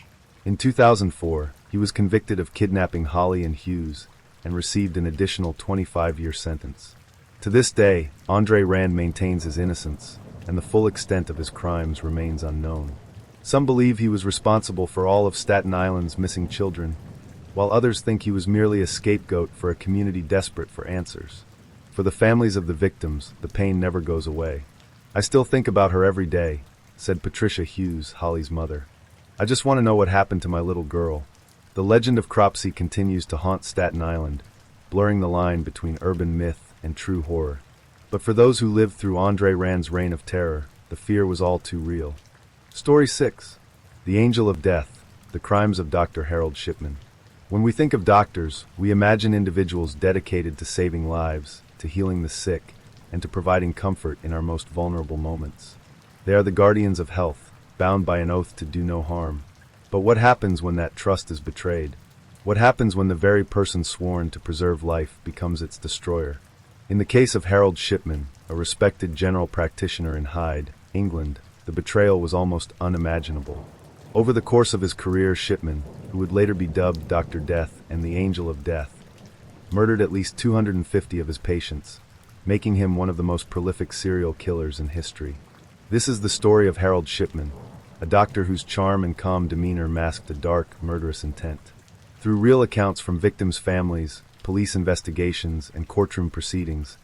In 2004, he was convicted of kidnapping Holly Ann Hughes and received an additional 25-year sentence. To this day, Andre Rand maintains his innocence, and the full extent of his crimes remains unknown. Some believe he was responsible for all of Staten Island's missing children, while others think he was merely a scapegoat for a community desperate for answers. For the families of the victims, the pain never goes away. "I still think about her every day," said Patricia Hughes, Holly's mother. "I just want to know what happened to my little girl." The legend of Cropsey continues to haunt Staten Island, blurring the line between urban myth and true horror. But for those who lived through Andre Rand's reign of terror, the fear was all too real. Story 6. The Angel of Death, The Crimes of Dr. Harold Shipman. When we think of doctors, we imagine individuals dedicated to saving lives, to healing the sick, and to providing comfort in our most vulnerable moments. They are the guardians of health, bound by an oath to do no harm. But what happens when that trust is betrayed? What happens when the very person sworn to preserve life becomes its destroyer? In the case of Harold Shipman, a respected general practitioner in Hyde, England, the betrayal was almost unimaginable. Over the course of his career, Shipman, who would later be dubbed Dr. Death and the Angel of Death, murdered at least 250 of his patients, making him one of the most prolific serial killers in history. This is the story of Harold Shipman, a doctor whose charm and calm demeanor masked a dark, murderous intent. Through real accounts from victims' families, police investigations, and courtroom proceedings,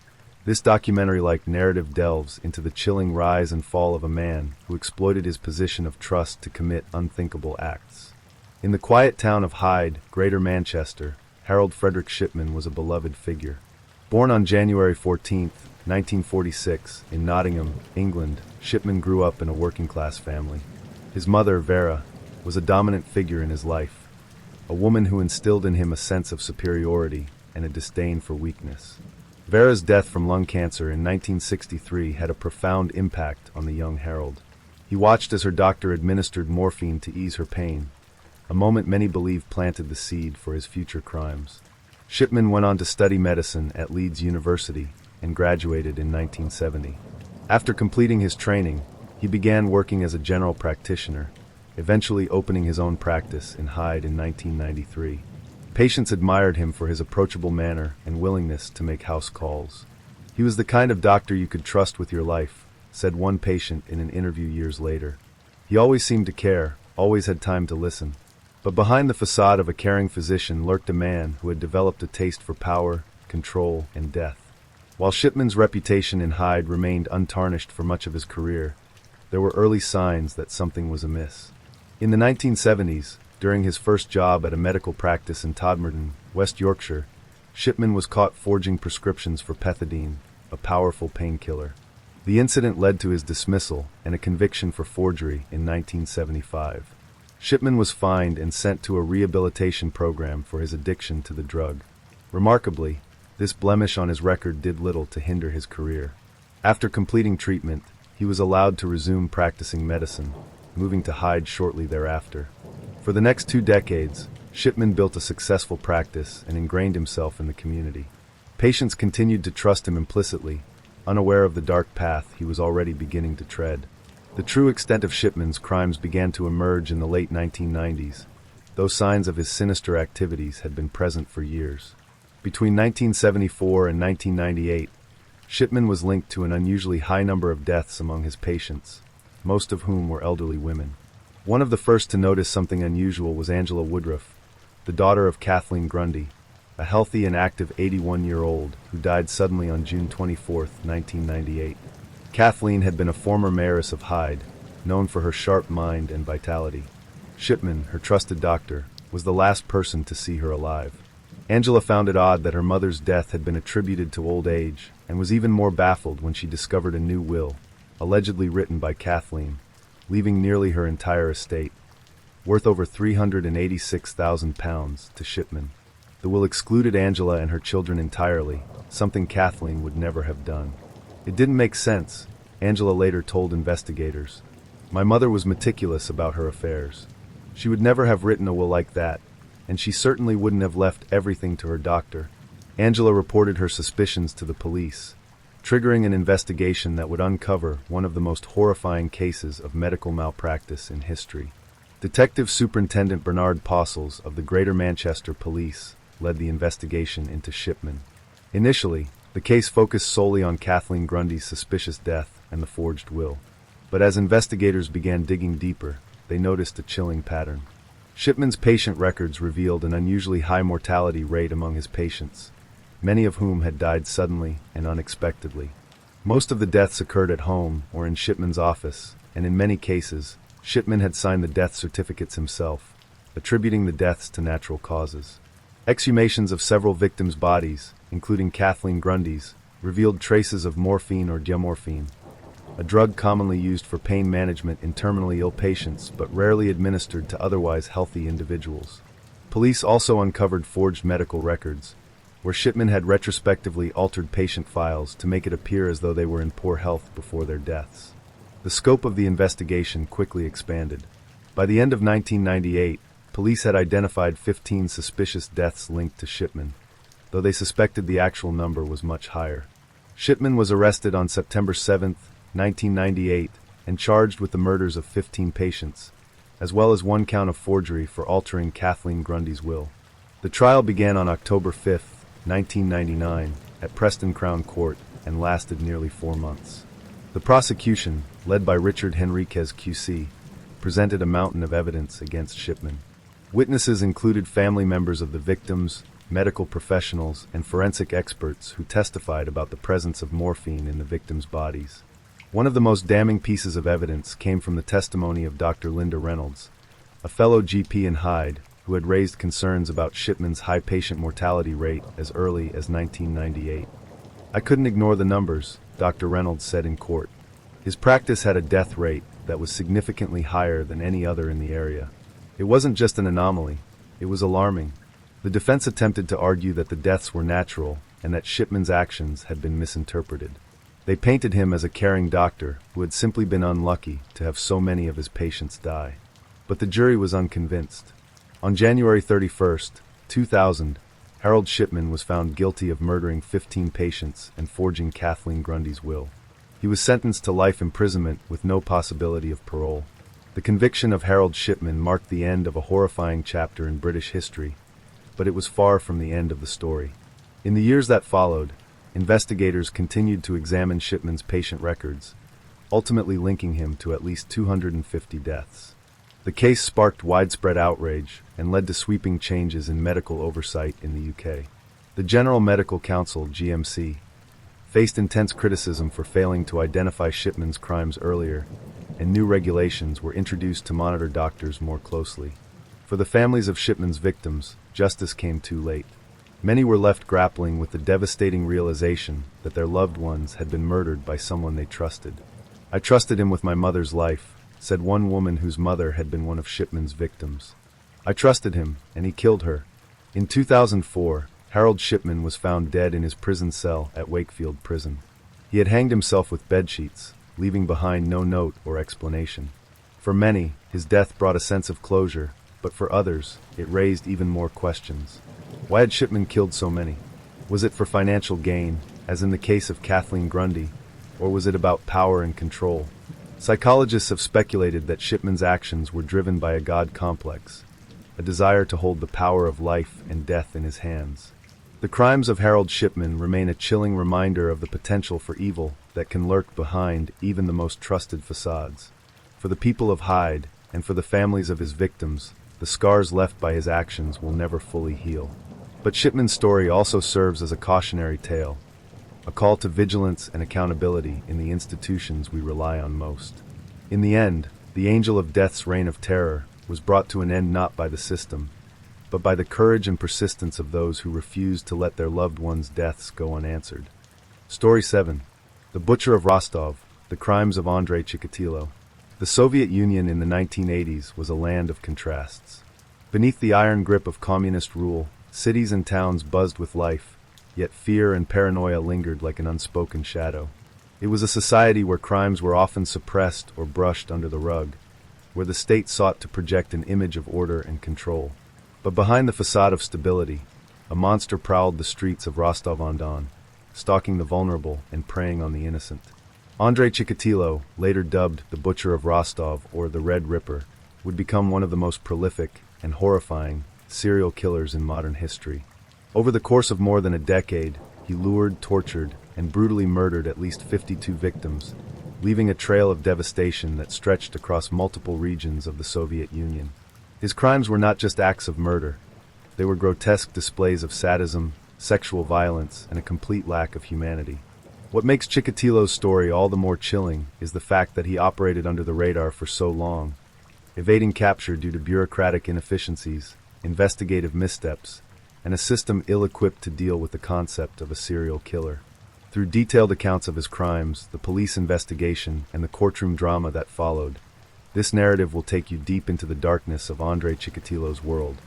this documentary-like narrative delves into the chilling rise and fall of a man who exploited his position of trust to commit unthinkable acts. In the quiet town of Hyde, Greater Manchester, Harold Frederick Shipman was a beloved figure. Born on January 14, 1946, in Nottingham, England, Shipman grew up in a working-class family. His mother, Vera, was a dominant figure in his life. a woman who instilled in him a sense of superiority and a disdain for weakness. Vera's death from lung cancer in 1963 had a profound impact on the young Harold. He watched as her doctor administered morphine to ease her pain, a moment many believe planted the seed for his future crimes. Shipman went on to study medicine at Leeds University and graduated in 1970. After completing his training, he began working as a general practitioner, eventually opening his own practice in Hyde in 1993. Patients admired him for his approachable manner and willingness to make house calls. He was the kind of doctor you could trust with your life, said one patient in an interview years later. He always seemed to care, always had time to listen. But behind the facade of a caring physician lurked a man who had developed a taste for power, control, and death. While Shipman's reputation in Hyde remained untarnished for much of his career, there were early signs that something was amiss. In the 1970s, during his first job at a medical practice in Todmorden, West Yorkshire, Shipman was caught forging prescriptions for pethidine, a powerful painkiller. The incident led to his dismissal and a conviction for forgery in 1975. Shipman was fined and sent to a rehabilitation program for his addiction to the drug. Remarkably, this blemish on his record did little to hinder his career. After completing treatment, he was allowed to resume practicing medicine, moving to Hyde shortly thereafter. For the next 2 decades, Shipman built a successful practice and ingrained himself in the community. Patients continued to trust him implicitly, unaware of the dark path he was already beginning to tread. The true extent of Shipman's crimes began to emerge in the late 1990s, though signs of his sinister activities had been present for years. Between 1974 and 1998, Shipman was linked to an unusually high number of deaths among his patients, most of whom were elderly women. One of the first to notice something unusual was Angela Woodruff, the daughter of Kathleen Grundy, a healthy and active 81-year-old who died suddenly on June 24, 1998. Kathleen had been a former mayoress of Hyde, known for her sharp mind and vitality. Shipman, her trusted doctor, was the last person to see her alive. Angela found it odd that her mother's death had been attributed to old age, and was even more baffled when she discovered a new will, allegedly written by Kathleen, leaving nearly her entire estate, worth over £386,000, to Shipman. The will excluded Angela and her children entirely, something Kathleen would never have done. It didn't make sense, Angela later told investigators. My mother was meticulous about her affairs. She would never have written a will like that, and she certainly wouldn't have left everything to her doctor. Angela reported her suspicions to the police, triggering an investigation that would uncover one of the most horrifying cases of medical malpractice in history. Detective Superintendent Bernard Postles of the Greater Manchester Police led the investigation into Shipman. Initially, the case focused solely on Kathleen Grundy's suspicious death and the forged will. But as investigators began digging deeper, they noticed a chilling pattern. Shipman's patient records revealed an unusually high mortality rate among his patients, many of whom had died suddenly and unexpectedly. Most of the deaths occurred at home or in Shipman's office, and in many cases, Shipman had signed the death certificates himself, attributing the deaths to natural causes. Exhumations of several victims' bodies, including Kathleen Grundy's, revealed traces of morphine or diamorphine, a drug commonly used for pain management in terminally ill patients but rarely administered to otherwise healthy individuals. Police also uncovered forged medical records, where Shipman had retrospectively altered patient files to make it appear as though they were in poor health before their deaths. The scope of the investigation quickly expanded. By the end of 1998, police had identified 15 suspicious deaths linked to Shipman, though they suspected the actual number was much higher. Shipman was arrested on September 7, 1998, and charged with the murders of 15 patients, as well as one count of forgery for altering Kathleen Grundy's will. The trial began on October 5, 1999, at Preston Crown Court and lasted nearly 4 months. The prosecution, led by Richard Henriquez QC, presented a mountain of evidence against Shipman. Witnesses included family members of the victims, medical professionals, and forensic experts who testified about the presence of morphine in the victims' bodies. One of the most damning pieces of evidence came from the testimony of Dr. Linda Reynolds, a fellow GP in Hyde, who had raised concerns about Shipman's high patient mortality rate as early as 1998. I couldn't ignore the numbers, Dr. Reynolds said in court. His practice had a death rate that was significantly higher than any other in the area. It wasn't just an anomaly, It was alarming. The defense attempted to argue that the deaths were natural and that Shipman's actions had been misinterpreted. They painted him as a caring doctor who had simply been unlucky to have so many of his patients die. But the jury was unconvinced. On January 31st, 2000, Harold Shipman was found guilty of murdering 15 patients and forging Kathleen Grundy's will. He was sentenced to life imprisonment with no possibility of parole. The conviction of Harold Shipman marked the end of a horrifying chapter in British history, but it was far from the end of the story. In the years that followed, investigators continued to examine Shipman's patient records, ultimately linking him to at least 250 deaths. The case sparked widespread outrage and led to sweeping changes in medical oversight in the UK. The General Medical Council, GMC, faced intense criticism for failing to identify Shipman's crimes earlier, and new regulations were introduced to monitor doctors more closely. For the families of Shipman's victims, justice came too late. Many were left grappling with the devastating realization that their loved ones had been murdered by someone they trusted. "I trusted him with my mother's life," said one woman whose mother had been one of Shipman's victims. "I trusted him, and he killed her." In 2004, Harold Shipman was found dead in his prison cell at Wakefield Prison. He had hanged himself with bedsheets, leaving behind no note or explanation. For many, his death brought a sense of closure, but for others, it raised even more questions. Why had Shipman killed so many? Was it for financial gain, as in the case of Kathleen Grundy, or was it about power and control? Psychologists have speculated that Shipman's actions were driven by a God complex, a desire to hold the power of life and death in his hands. The crimes of Harold Shipman remain a chilling reminder of the potential for evil that can lurk behind even the most trusted facades. For the people of Hyde, and for the families of his victims, the scars left by his actions will never fully heal. But Shipman's story also serves as a cautionary tale, a call to vigilance and accountability in the institutions we rely on most. In the end, the angel of death's reign of terror was brought to an end not by the system, but by the courage and persistence of those who refused to let their loved ones' deaths go unanswered. Story 7. The Butcher of Rostov, The Crimes of Andrei Chikatilo. The Soviet Union in the 1980s was a land of contrasts. Beneath the iron grip of communist rule, cities and towns buzzed with life, yet fear and paranoia lingered like an unspoken shadow. It was a society where crimes were often suppressed or brushed under the rug, where the state sought to project an image of order and control. But behind the facade of stability, a monster prowled the streets of Rostov-on-Don, stalking the vulnerable and preying on the innocent. Andrei Chikatilo, later dubbed the Butcher of Rostov or the Red Ripper, would become one of the most prolific and horrifying serial killers in modern history. Over the course of more than a decade, he lured, tortured, and brutally murdered at least 52 victims, leaving a trail of devastation that stretched across multiple regions of the Soviet Union. His crimes were not just acts of murder. They were grotesque displays of sadism, sexual violence, and a complete lack of humanity. What makes Chikatilo's story all the more chilling is the fact that he operated under the radar for so long, evading capture due to bureaucratic inefficiencies, investigative missteps, and a system ill-equipped to deal with the concept of a serial killer. Through detailed accounts of his crimes, the police investigation, and the courtroom drama that followed, this narrative will take you deep into the darkness of Andrei Chikatilo's world,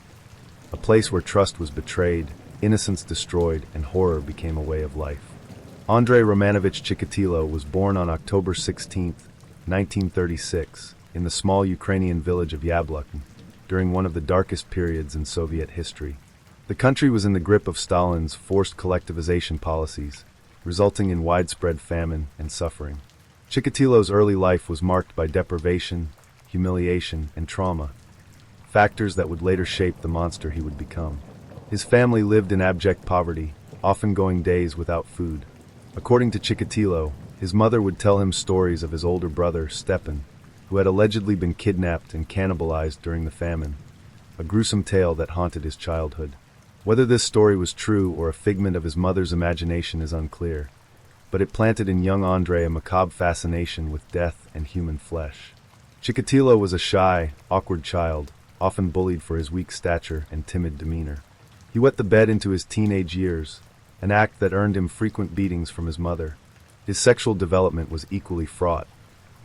a place where trust was betrayed, innocence destroyed, and horror became a way of life. Andrei Romanovich Chikatilo was born on October 16, 1936, in the small Ukrainian village of Yabluk, during one of the darkest periods in Soviet history. The country was in the grip of Stalin's forced collectivization policies, resulting in widespread famine and suffering. Chikatilo's early life was marked by deprivation, humiliation, and trauma, factors that would later shape the monster he would become. His family lived in abject poverty, often going days without food. According to Chikatilo, his mother would tell him stories of his older brother, Stepan, who had allegedly been kidnapped and cannibalized during the famine, a gruesome tale that haunted his childhood. Whether this story was true or a figment of his mother's imagination is unclear, but it planted in young Andrei a macabre fascination with death and human flesh. Chikatilo was a shy, awkward child, often bullied for his weak stature and timid demeanor. He wet the bed into his teenage years, an act that earned him frequent beatings from his mother. His sexual development was equally fraught.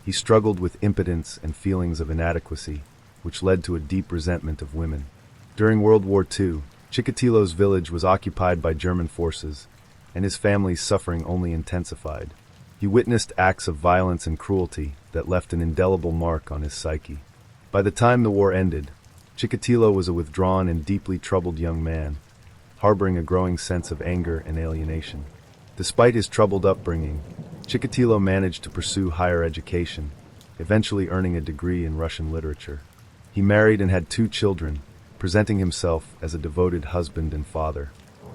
He struggled with impotence and feelings of inadequacy, which led to a deep resentment of women. During World War II, Chikatilo's village was occupied by German forces, and his family's suffering only intensified. He witnessed acts of violence and cruelty that left an indelible mark on his psyche. By the time the war ended, Chikatilo was a withdrawn and deeply troubled young man, harboring a growing sense of anger and alienation. Despite his troubled upbringing, Chikatilo managed to pursue higher education, eventually earning a degree in Russian literature. He married and had 2 children, presenting himself as a devoted husband and father.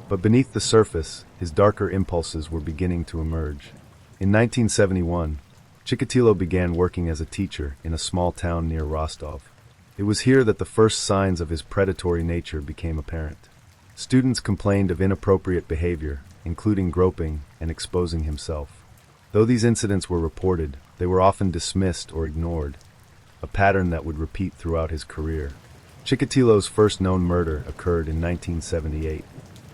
But beneath the surface, his darker impulses were beginning to emerge. In 1971, Chikatilo began working as a teacher in a small town near Rostov. It was here that the first signs of his predatory nature became apparent. Students complained of inappropriate behavior, including groping and exposing himself. Though these incidents were reported, they were often dismissed or ignored, a pattern that would repeat throughout his career. Chikatilo's first known murder occurred in 1978.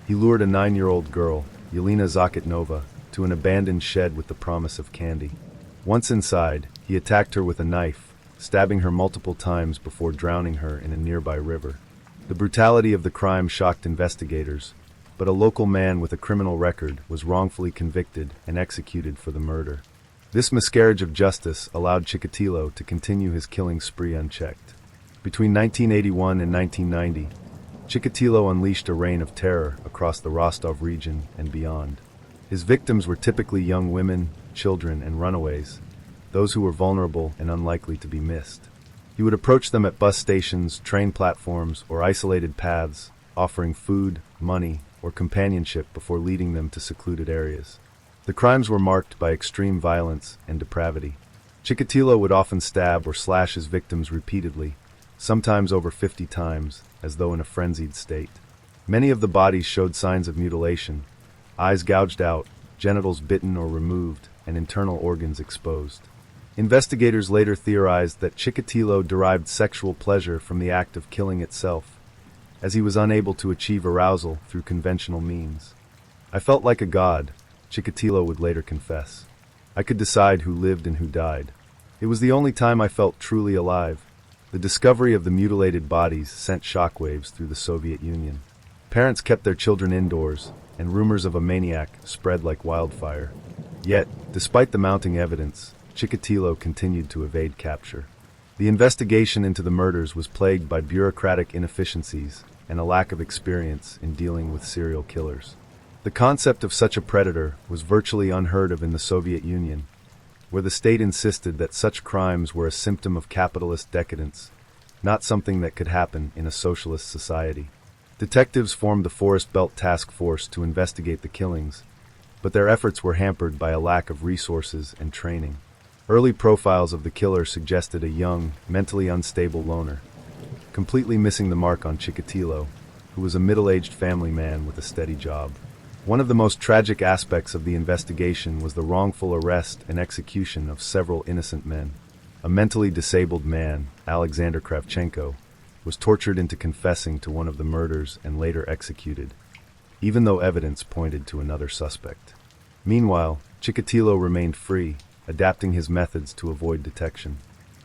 He lured a 9-year-old girl, Yelena Zakitnova, to an abandoned shed with the promise of candy. Once inside, he attacked her with a knife, stabbing her multiple times before drowning her in a nearby river. The brutality of the crime shocked investigators, but a local man with a criminal record was wrongfully convicted and executed for the murder. This miscarriage of justice allowed Chikatilo to continue his killing spree unchecked. Between 1981 and 1990, Chikatilo unleashed a reign of terror across the Rostov region and beyond. His victims were typically young women, children, and runaways, those who were vulnerable and unlikely to be missed. He would approach them at bus stations, train platforms, or isolated paths, offering food, money, or companionship before leading them to secluded areas. The crimes were marked by extreme violence and depravity. Chikatilo would often stab or slash his victims repeatedly, sometimes over 50 times, as though in a frenzied state. Many of the bodies showed signs of mutilation, eyes gouged out, genitals bitten or removed, and internal organs exposed. Investigators later theorized that Chikatilo derived sexual pleasure from the act of killing itself, as he was unable to achieve arousal through conventional means. "I felt like a god," Chikatilo would later confess. "I could decide who lived and who died. It was the only time I felt truly alive." The discovery of the mutilated bodies sent shockwaves through the Soviet Union. Parents kept their children indoors, and rumors of a maniac spread like wildfire. Yet, despite the mounting evidence, Chikatilo continued to evade capture. The investigation into the murders was plagued by bureaucratic inefficiencies and a lack of experience in dealing with serial killers. The concept of such a predator was virtually unheard of in the Soviet Union, where the state insisted that such crimes were a symptom of capitalist decadence, not something that could happen in a socialist society. Detectives formed the Forest Belt Task Force to investigate the killings, but their efforts were hampered by a lack of resources and training. Early profiles of the killer suggested a young, mentally unstable loner, completely missing the mark on Chikatilo, who was a middle-aged family man with a steady job. One of the most tragic aspects of the investigation was the wrongful arrest and execution of several innocent men. A mentally disabled man, Alexander Kravchenko, was tortured into confessing to one of the murders and later executed, even though evidence pointed to another suspect. Meanwhile, Chikatilo remained free, adapting his methods to avoid detection.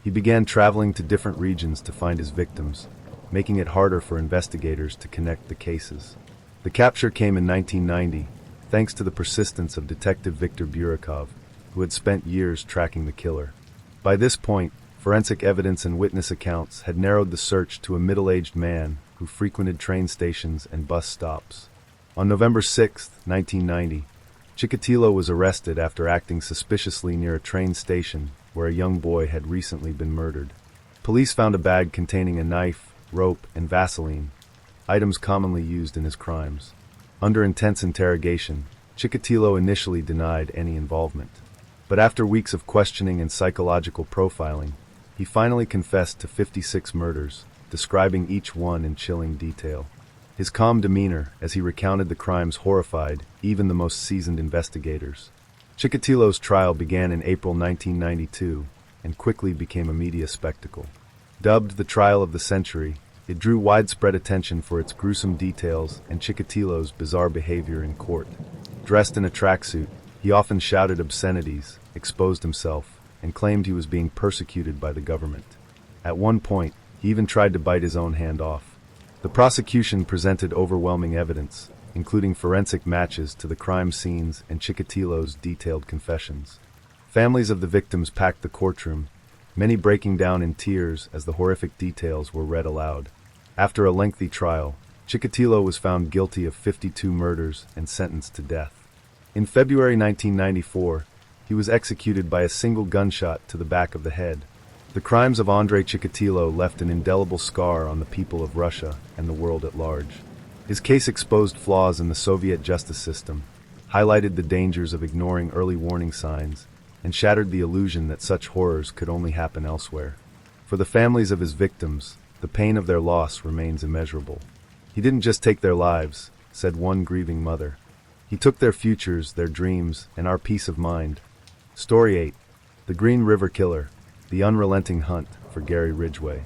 He began traveling to different regions to find his victims, making it harder for investigators to connect the cases. The capture came in 1990, thanks to the persistence of Detective Viktor Burakov, who had spent years tracking the killer. By this point, forensic evidence and witness accounts had narrowed the search to a middle-aged man who frequented train stations and bus stops. On November 6, 1990, Chikatilo was arrested after acting suspiciously near a train station where a young boy had recently been murdered. Police found a bag containing a knife, rope, and Vaseline, items commonly used in his crimes. Under intense interrogation, Chikatilo initially denied any involvement. But after weeks of questioning and psychological profiling, he finally confessed to 56 murders, describing each one in chilling detail. His calm demeanor as he recounted the crimes horrified even the most seasoned investigators. Chikatilo's trial began in April 1992 and quickly became a media spectacle. Dubbed the trial of the century, it drew widespread attention for its gruesome details and Chikatilo's bizarre behavior in court. Dressed in a tracksuit, he often shouted obscenities, exposed himself, and claimed he was being persecuted by the government. At one point, he even tried to bite his own hand off. The prosecution presented overwhelming evidence, including forensic matches to the crime scenes and Chikatilo's detailed confessions. Families of the victims packed the courtroom, many breaking down in tears as the horrific details were read aloud. After a lengthy trial, Chikatilo was found guilty of 52 murders and sentenced to death. In February 1994, he was executed by a single gunshot to the back of the head. The crimes of Andrei Chikatilo left an indelible scar on the people of Russia and the world at large. His case exposed flaws in the Soviet justice system, highlighted the dangers of ignoring early warning signs, and shattered the illusion that such horrors could only happen elsewhere. For the families of his victims, the pain of their loss remains immeasurable. "He didn't just take their lives," said one grieving mother. "He took their futures, their dreams, and our peace of mind." Story 8. The Green River Killer. The Unrelenting Hunt for Gary Ridgway.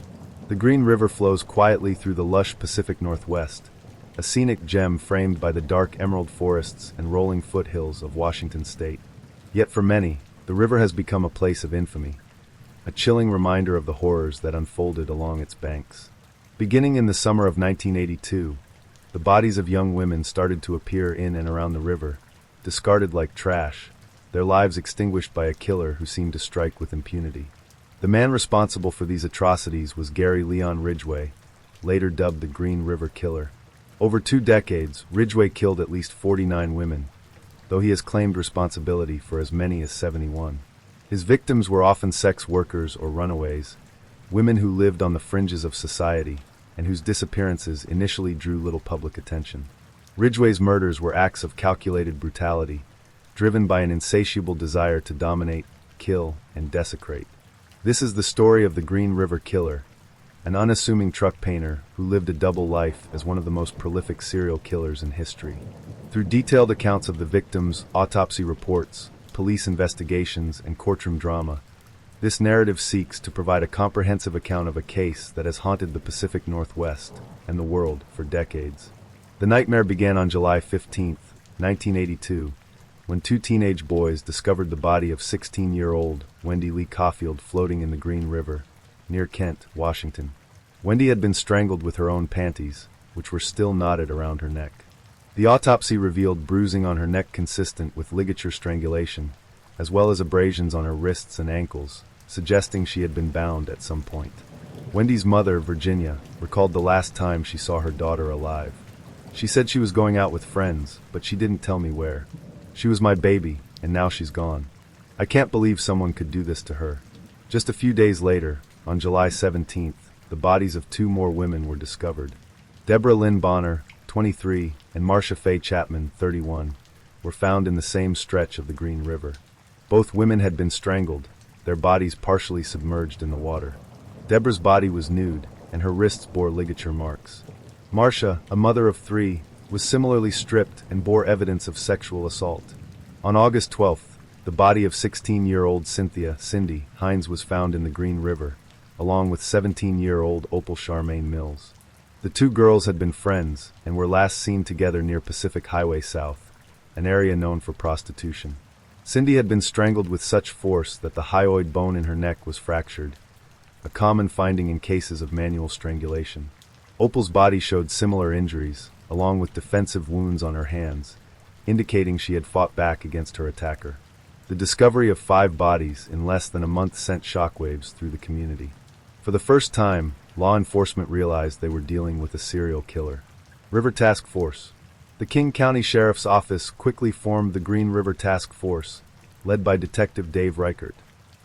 The Green River flows quietly through the lush Pacific Northwest, a scenic gem framed by the dark emerald forests and rolling foothills of Washington state. Yet for many, the river has become a place of infamy, a chilling reminder of the horrors that unfolded along its banks. Beginning in the summer of 1982, the bodies of young women started to appear in and around the river, discarded like trash, their lives extinguished by a killer who seemed to strike with impunity. The man responsible for these atrocities was Gary Leon Ridgway, later dubbed the Green River Killer. Over 2 decades, Ridgway killed at least 49 women, though he has claimed responsibility for as many as 71. His victims were often sex workers or runaways, women who lived on the fringes of society, and whose disappearances initially drew little public attention. Ridgway's murders were acts of calculated brutality, driven by an insatiable desire to dominate, kill, and desecrate. This is the story of the Green River Killer, an unassuming truck painter who lived a double life as one of the most prolific serial killers in history. Through detailed accounts of the victims, autopsy reports, police investigations, and courtroom drama, this narrative seeks to provide a comprehensive account of a case that has haunted the Pacific Northwest and the world for decades. The nightmare began on July 15, 1982, when 2 teenage boys discovered the body of 16-year-old Wendy Lee Caulfield floating in the Green River, near Kent, Washington. Wendy had been strangled with her own panties, which were still knotted around her neck. The autopsy revealed bruising on her neck consistent with ligature strangulation, as well as abrasions on her wrists and ankles, suggesting she had been bound at some point. Wendy's mother, Virginia, recalled the last time she saw her daughter alive. "She said she was going out with friends, but she didn't tell me where. She was my baby, and now she's gone. I can't believe someone could do this to her." Just a few days later, on July 17th, the bodies of 2 more women were discovered. Deborah Lynn Bonner, 23, and Marcia Faye Chapman, 31, were found in the same stretch of the Green River. Both women had been strangled, their bodies partially submerged in the water. Deborah's body was nude, and her wrists bore ligature marks. Marcia, a mother of 3, was similarly stripped and bore evidence of sexual assault. On August 12th, the body of 16-year-old Cindy Hines was found in the Green River, along with 17-year-old Opal Charmaine Mills. The 2 girls had been friends and were last seen together near Pacific Highway South, an area known for prostitution. Cindy had been strangled with such force that the hyoid bone in her neck was fractured, a common finding in cases of manual strangulation. Opal's body showed similar injuries, along with defensive wounds on her hands, indicating she had fought back against her attacker. The discovery of 5 bodies in less than a month sent shockwaves through the community. For the first time, law enforcement realized they were dealing with a serial killer. River Task Force. The King County Sheriff's Office quickly formed the Green River Task Force, led by Detective Dave Reichert.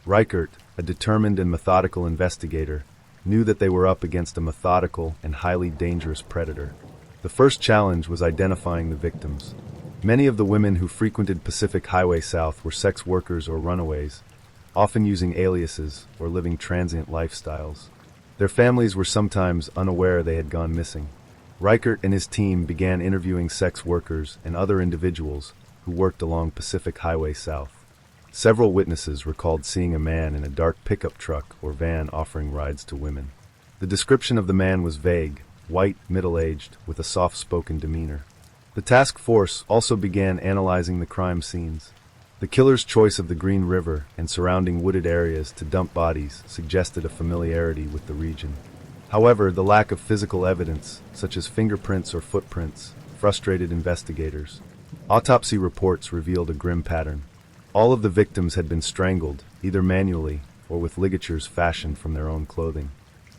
Reichert, a determined and methodical investigator, knew that they were up against a methodical and highly dangerous predator. The first challenge was identifying the victims. Many of the women who frequented Pacific Highway South were sex workers or runaways, often using aliases or living transient lifestyles. Their families were sometimes unaware they had gone missing. Reichert and his team began interviewing sex workers and other individuals who worked along Pacific Highway South. Several witnesses recalled seeing a man in a dark pickup truck or van offering rides to women. The description of the man was vague, white, middle-aged, with a soft-spoken demeanor. The task force also began analyzing the crime scenes. The killer's choice of the Green River and surrounding wooded areas to dump bodies suggested a familiarity with the region. However, the lack of physical evidence, such as fingerprints or footprints, frustrated investigators. Autopsy reports revealed a grim pattern. All of the victims had been strangled, either manually or with ligatures fashioned from their own clothing.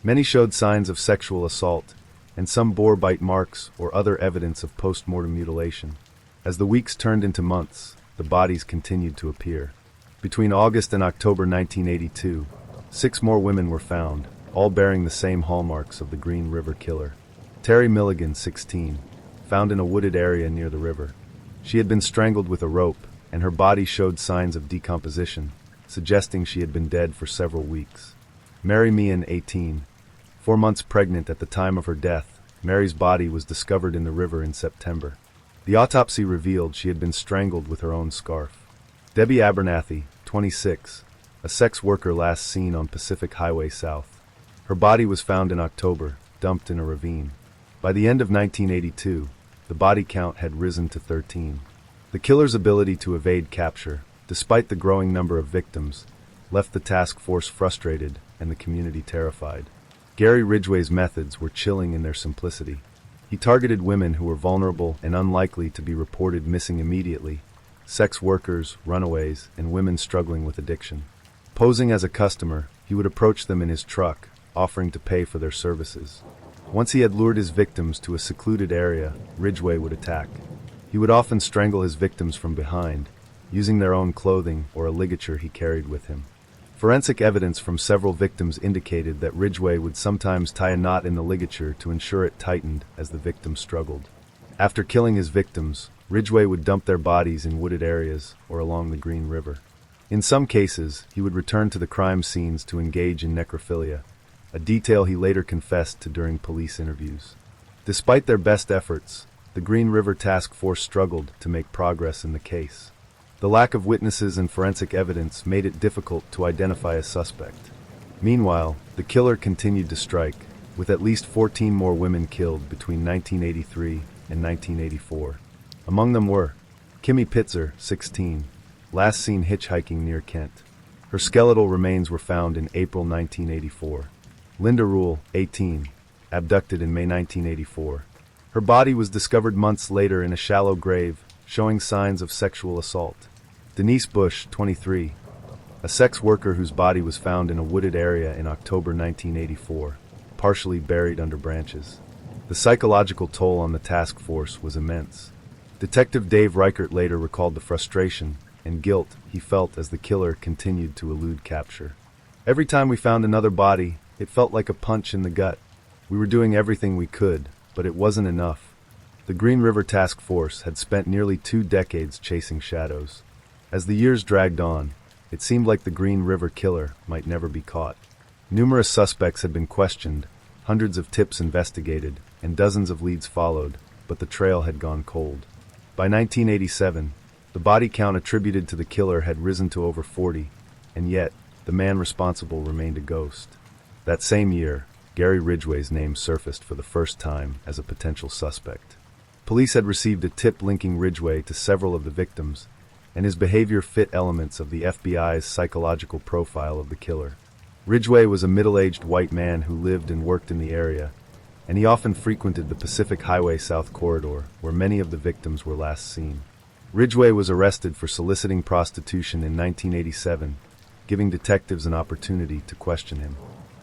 Many showed signs of sexual assault, and some bore bite marks or other evidence of post-mortem mutilation. As the weeks turned into months, the bodies continued to appear. Between August and October 1982, 6 more women were found, all bearing the same hallmarks of the Green River Killer. Terry Milligan, 16, found in a wooded area near the river. She had been strangled with a rope, and her body showed signs of decomposition, suggesting she had been dead for several weeks. Mary Meehan, 18, 4 months pregnant at the time of her death, Mary's body was discovered in the river in September. The autopsy revealed she had been strangled with her own scarf. Debbie Abernathy, 26, a sex worker last seen on Pacific Highway South. Her body was found in October, dumped in a ravine. By the end of 1982, the body count had risen to 13. The killer's ability to evade capture, despite the growing number of victims, left the task force frustrated and the community terrified. Gary Ridgway's methods were chilling in their simplicity. He targeted women who were vulnerable and unlikely to be reported missing immediately, sex workers, runaways, and women struggling with addiction. Posing as a customer, he would approach them in his truck, offering to pay for their services. Once he had lured his victims to a secluded area, Ridgway would attack. He would often strangle his victims from behind, using their own clothing or a ligature he carried with him. Forensic evidence from several victims indicated that Ridgway would sometimes tie a knot in the ligature to ensure it tightened as the victim struggled. After killing his victims, Ridgway would dump their bodies in wooded areas or along the Green River. In some cases, he would return to the crime scenes to engage in necrophilia, a detail he later confessed to during police interviews. Despite their best efforts, the Green River Task Force struggled to make progress in the case. The lack of witnesses and forensic evidence made it difficult to identify a suspect. Meanwhile, the killer continued to strike, with at least 14 more women killed between 1983 and 1984. Among them were Kimmy Pitzer, 16, last seen hitchhiking near Kent. Her skeletal remains were found in April 1984. Linda Rule, 18, abducted in May 1984. Her body was discovered months later in a shallow grave, showing signs of sexual assault. Denise Bush, 23, a sex worker whose body was found in a wooded area in October 1984, partially buried under branches. The psychological toll on the task force was immense. Detective Dave Reichert later recalled the frustration and guilt he felt as the killer continued to elude capture. Every time we found another body, it felt like a punch in the gut. We were doing everything we could, but it wasn't enough. The Green River Task Force had spent nearly 2 decades chasing shadows. As the years dragged on, it seemed like the Green River Killer might never be caught. Numerous suspects had been questioned, hundreds of tips investigated, and dozens of leads followed, but the trail had gone cold. By 1987, the body count attributed to the killer had risen to over 40, and yet, the man responsible remained a ghost. That same year, Gary Ridgway's name surfaced for the first time as a potential suspect. Police had received a tip linking Ridgway to several of the victims, and his behavior fit elements of the FBI's psychological profile of the killer. Ridgway was a middle-aged white man who lived and worked in the area, and he often frequented the Pacific Highway South corridor, where many of the victims were last seen. Ridgway was arrested for soliciting prostitution in 1987, giving detectives an opportunity to question him.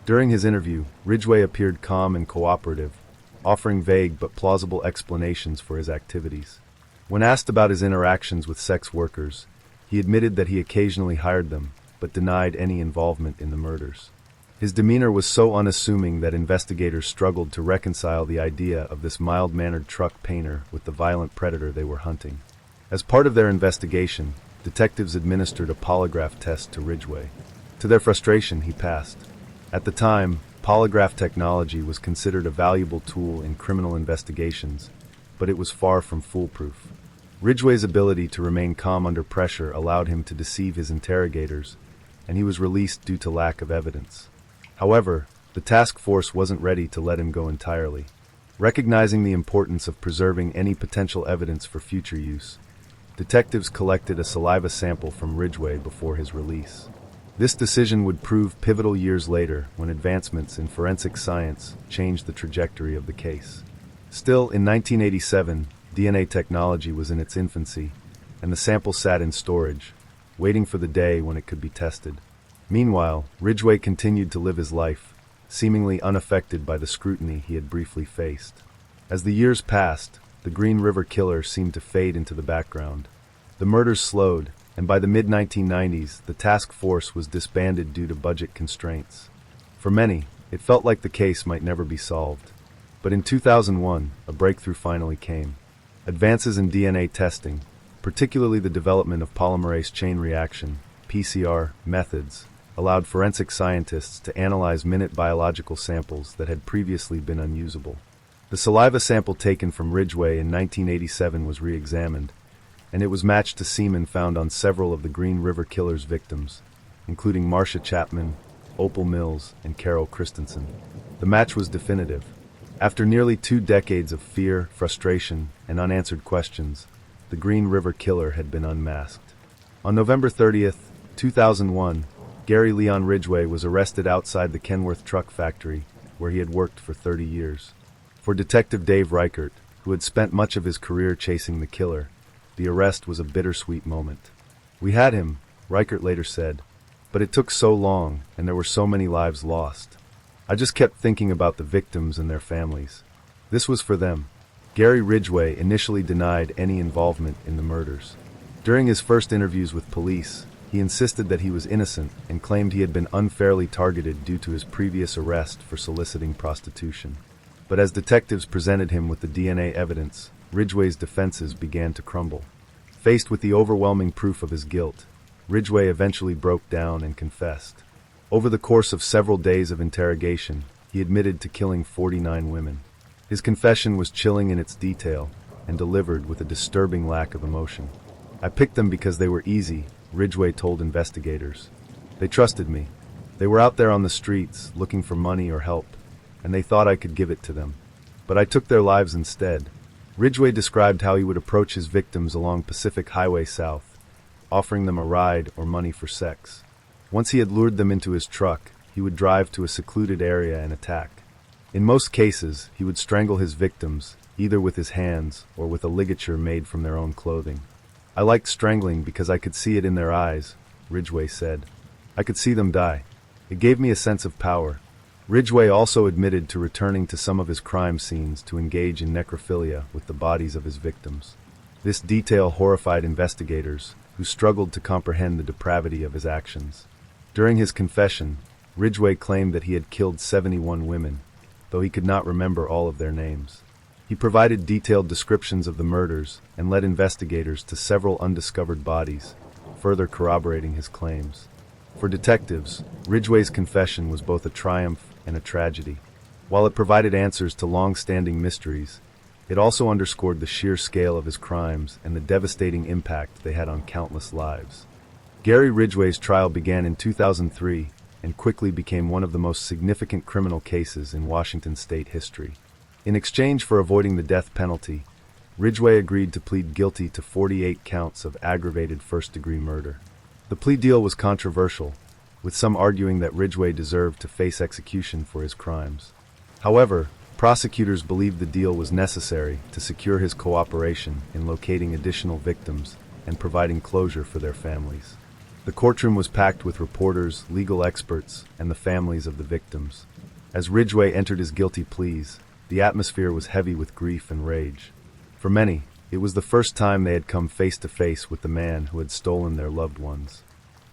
During his interview, Ridgway appeared calm and cooperative, offering vague but plausible explanations for his activities. When asked about his interactions with sex workers, he admitted that he occasionally hired them, but denied any involvement in the murders. His demeanor was so unassuming that investigators struggled to reconcile the idea of this mild-mannered truck painter with the violent predator they were hunting. As part of their investigation, detectives administered a polygraph test to Ridgway. To their frustration, he passed. At the time, polygraph technology was considered a valuable tool in criminal investigations, but it was far from foolproof. Ridgway's ability to remain calm under pressure allowed him to deceive his interrogators, and he was released due to lack of evidence. However, the task force wasn't ready to let him go entirely. Recognizing the importance of preserving any potential evidence for future use, detectives collected a saliva sample from Ridgway before his release. This decision would prove pivotal years later when advancements in forensic science changed the trajectory of the case. Still, in 1987, DNA technology was in its infancy, and the sample sat in storage, waiting for the day when it could be tested. Meanwhile, Ridgway continued to live his life, seemingly unaffected by the scrutiny he had briefly faced. As the years passed, the Green River Killer seemed to fade into the background. The murders slowed, and by the mid-1990s, the task force was disbanded due to budget constraints. For many, it felt like the case might never be solved. But in 2001, a breakthrough finally came. Advances in DNA testing, particularly the development of polymerase chain reaction, PCR, methods, allowed forensic scientists to analyze minute biological samples that had previously been unusable. The saliva sample taken from Ridgway in 1987 was re-examined, and it was matched to semen found on several of the Green River Killer's victims, including Marcia Chapman, Opal Mills, and Carol Christensen. The match was definitive. After nearly 2 decades of fear, frustration, and unanswered questions, the Green River Killer had been unmasked. On November 30, 2001, Gary Leon Ridgway was arrested outside the Kenworth truck factory, where he had worked for 30 years. For Detective Dave Reichert, who had spent much of his career chasing the killer, the arrest was a bittersweet moment. "We had him," Reichert later said, "but it took so long, and there were so many lives lost. I just kept thinking about the victims and their families. This was for them." Gary Ridgway initially denied any involvement in the murders. During his first interviews with police, he insisted that he was innocent and claimed he had been unfairly targeted due to his previous arrest for soliciting prostitution. But as detectives presented him with the DNA evidence, Ridgway's defenses began to crumble. Faced with the overwhelming proof of his guilt, Ridgway eventually broke down and confessed. Over the course of several days of interrogation, he admitted to killing 49 women. His confession was chilling in its detail and delivered with a disturbing lack of emotion. "I picked them because they were easy," Ridgway told investigators. "They trusted me. They were out there on the streets looking for money or help, and they thought I could give it to them. But I took their lives instead." Ridgway described how he would approach his victims along Pacific Highway South, offering them a ride or money for sex. Once he had lured them into his truck, he would drive to a secluded area and attack. In most cases, he would strangle his victims, either with his hands or with a ligature made from their own clothing. "I liked strangling because I could see it in their eyes," Ridgway said. "I could see them die. It gave me a sense of power." Ridgway also admitted to returning to some of his crime scenes to engage in necrophilia with the bodies of his victims. This detail horrified investigators, who struggled to comprehend the depravity of his actions. During his confession, Ridgway claimed that he had killed 71 women, though he could not remember all of their names. He provided detailed descriptions of the murders and led investigators to several undiscovered bodies, further corroborating his claims. For detectives, Ridgway's confession was both a triumph and a tragedy. While it provided answers to long-standing mysteries, it also underscored the sheer scale of his crimes and the devastating impact they had on countless lives. Gary Ridgway's trial began in 2003 and quickly became one of the most significant criminal cases in Washington state history. In exchange for avoiding the death penalty, Ridgway agreed to plead guilty to 48 counts of aggravated first-degree murder. The plea deal was controversial, with some arguing that Ridgway deserved to face execution for his crimes. However, prosecutors believed the deal was necessary to secure his cooperation in locating additional victims and providing closure for their families. The courtroom was packed with reporters, legal experts, and the families of the victims. As Ridgway entered his guilty pleas, the atmosphere was heavy with grief and rage. For many, it was the first time they had come face to face with the man who had stolen their loved ones.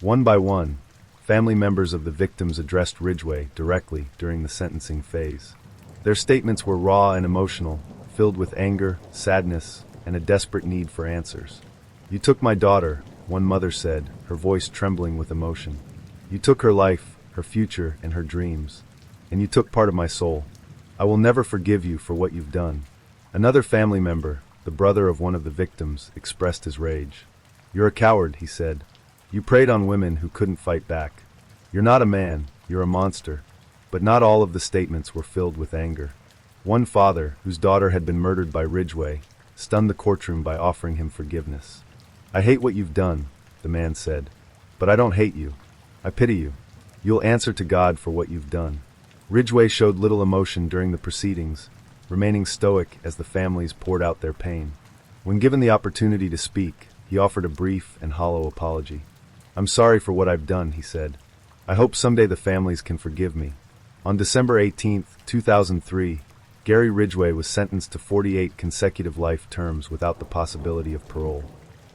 One by one, family members of the victims addressed Ridgway directly during the sentencing phase. Their statements were raw and emotional, filled with anger, sadness, and a desperate need for answers. "You took my daughter," one mother said, her voice trembling with emotion. "You took her life, her future, and her dreams. And you took part of my soul. I will never forgive you for what you've done." Another family member, the brother of one of the victims, expressed his rage. "You're a coward," he said. "You preyed on women who couldn't fight back. You're not a man, you're a monster." But not all of the statements were filled with anger. One father, whose daughter had been murdered by Ridgway, stunned the courtroom by offering him forgiveness. "I hate what you've done," the man said, "but I don't hate you. I pity you. You'll answer to God for what you've done." Ridgway showed little emotion during the proceedings, remaining stoic as the families poured out their pain. When given the opportunity to speak, he offered a brief and hollow apology. "I'm sorry for what I've done," he said. "I hope someday the families can forgive me." On December 18, 2003, Gary Ridgway was sentenced to 48 consecutive life terms without the possibility of parole.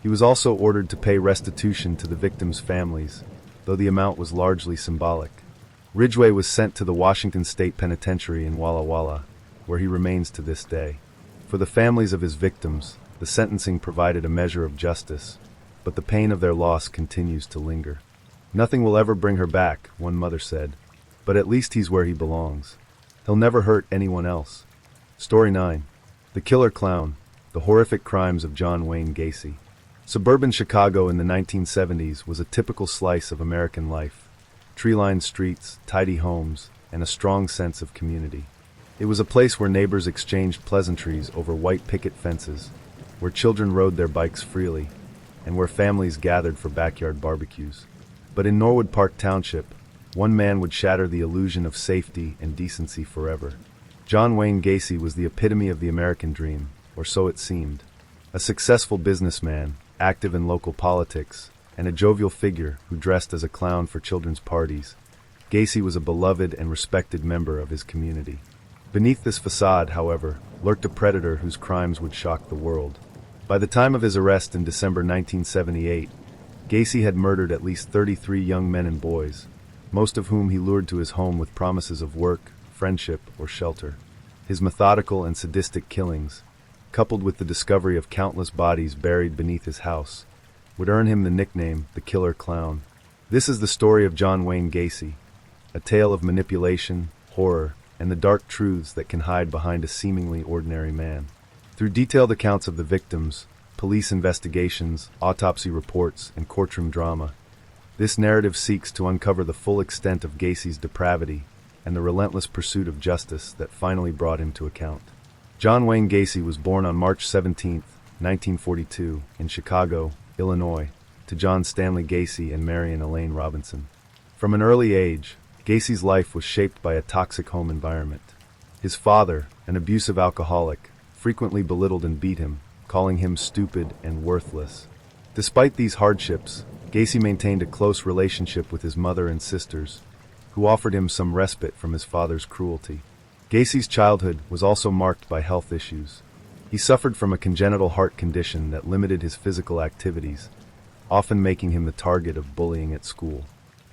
He was also ordered to pay restitution to the victims' families, though the amount was largely symbolic. Ridgway was sent to the Washington State Penitentiary in Walla Walla, where he remains to this day. For the families of his victims, the sentencing provided a measure of justice, but the pain of their loss continues to linger. "Nothing will ever bring her back," one mother said, "but at least he's where he belongs. He'll never hurt anyone else." Story 9. The Killer Clown, The Horrific Crimes of John Wayne Gacy. Suburban Chicago in the 1970s was a typical slice of American life. Tree-lined streets, tidy homes, and a strong sense of community. It was a place where neighbors exchanged pleasantries over white picket fences, where children rode their bikes freely, and where families gathered for backyard barbecues. But in Norwood Park Township, one man would shatter the illusion of safety and decency forever. John Wayne Gacy was the epitome of the American dream, or so it seemed. A successful businessman, active in local politics, and a jovial figure who dressed as a clown for children's parties, Gacy was a beloved and respected member of his community. Beneath this facade, however, lurked a predator whose crimes would shock the world. By the time of his arrest in December 1978, Gacy had murdered at least 33 young men and boys, most of whom he lured to his home with promises of work, friendship, or shelter. His methodical and sadistic killings, coupled with the discovery of countless bodies buried beneath his house, would earn him the nickname the Killer Clown. This is the story of John Wayne Gacy, a tale of manipulation, horror, and the dark truths that can hide behind a seemingly ordinary man. Through detailed accounts of the victims, police investigations, autopsy reports, and courtroom drama, this narrative seeks to uncover the full extent of Gacy's depravity and the relentless pursuit of justice that finally brought him to account. John Wayne Gacy was born on March 17, 1942, in Chicago, Illinois, to John Stanley Gacy and Marion Elaine Robinson. From an early age, Gacy's life was shaped by a toxic home environment. His father, an abusive alcoholic, frequently belittled and beat him, calling him stupid and worthless. Despite these hardships, Gacy maintained a close relationship with his mother and sisters, who offered him some respite from his father's cruelty. Gacy's childhood was also marked by health issues. He suffered from a congenital heart condition that limited his physical activities, often making him the target of bullying at school.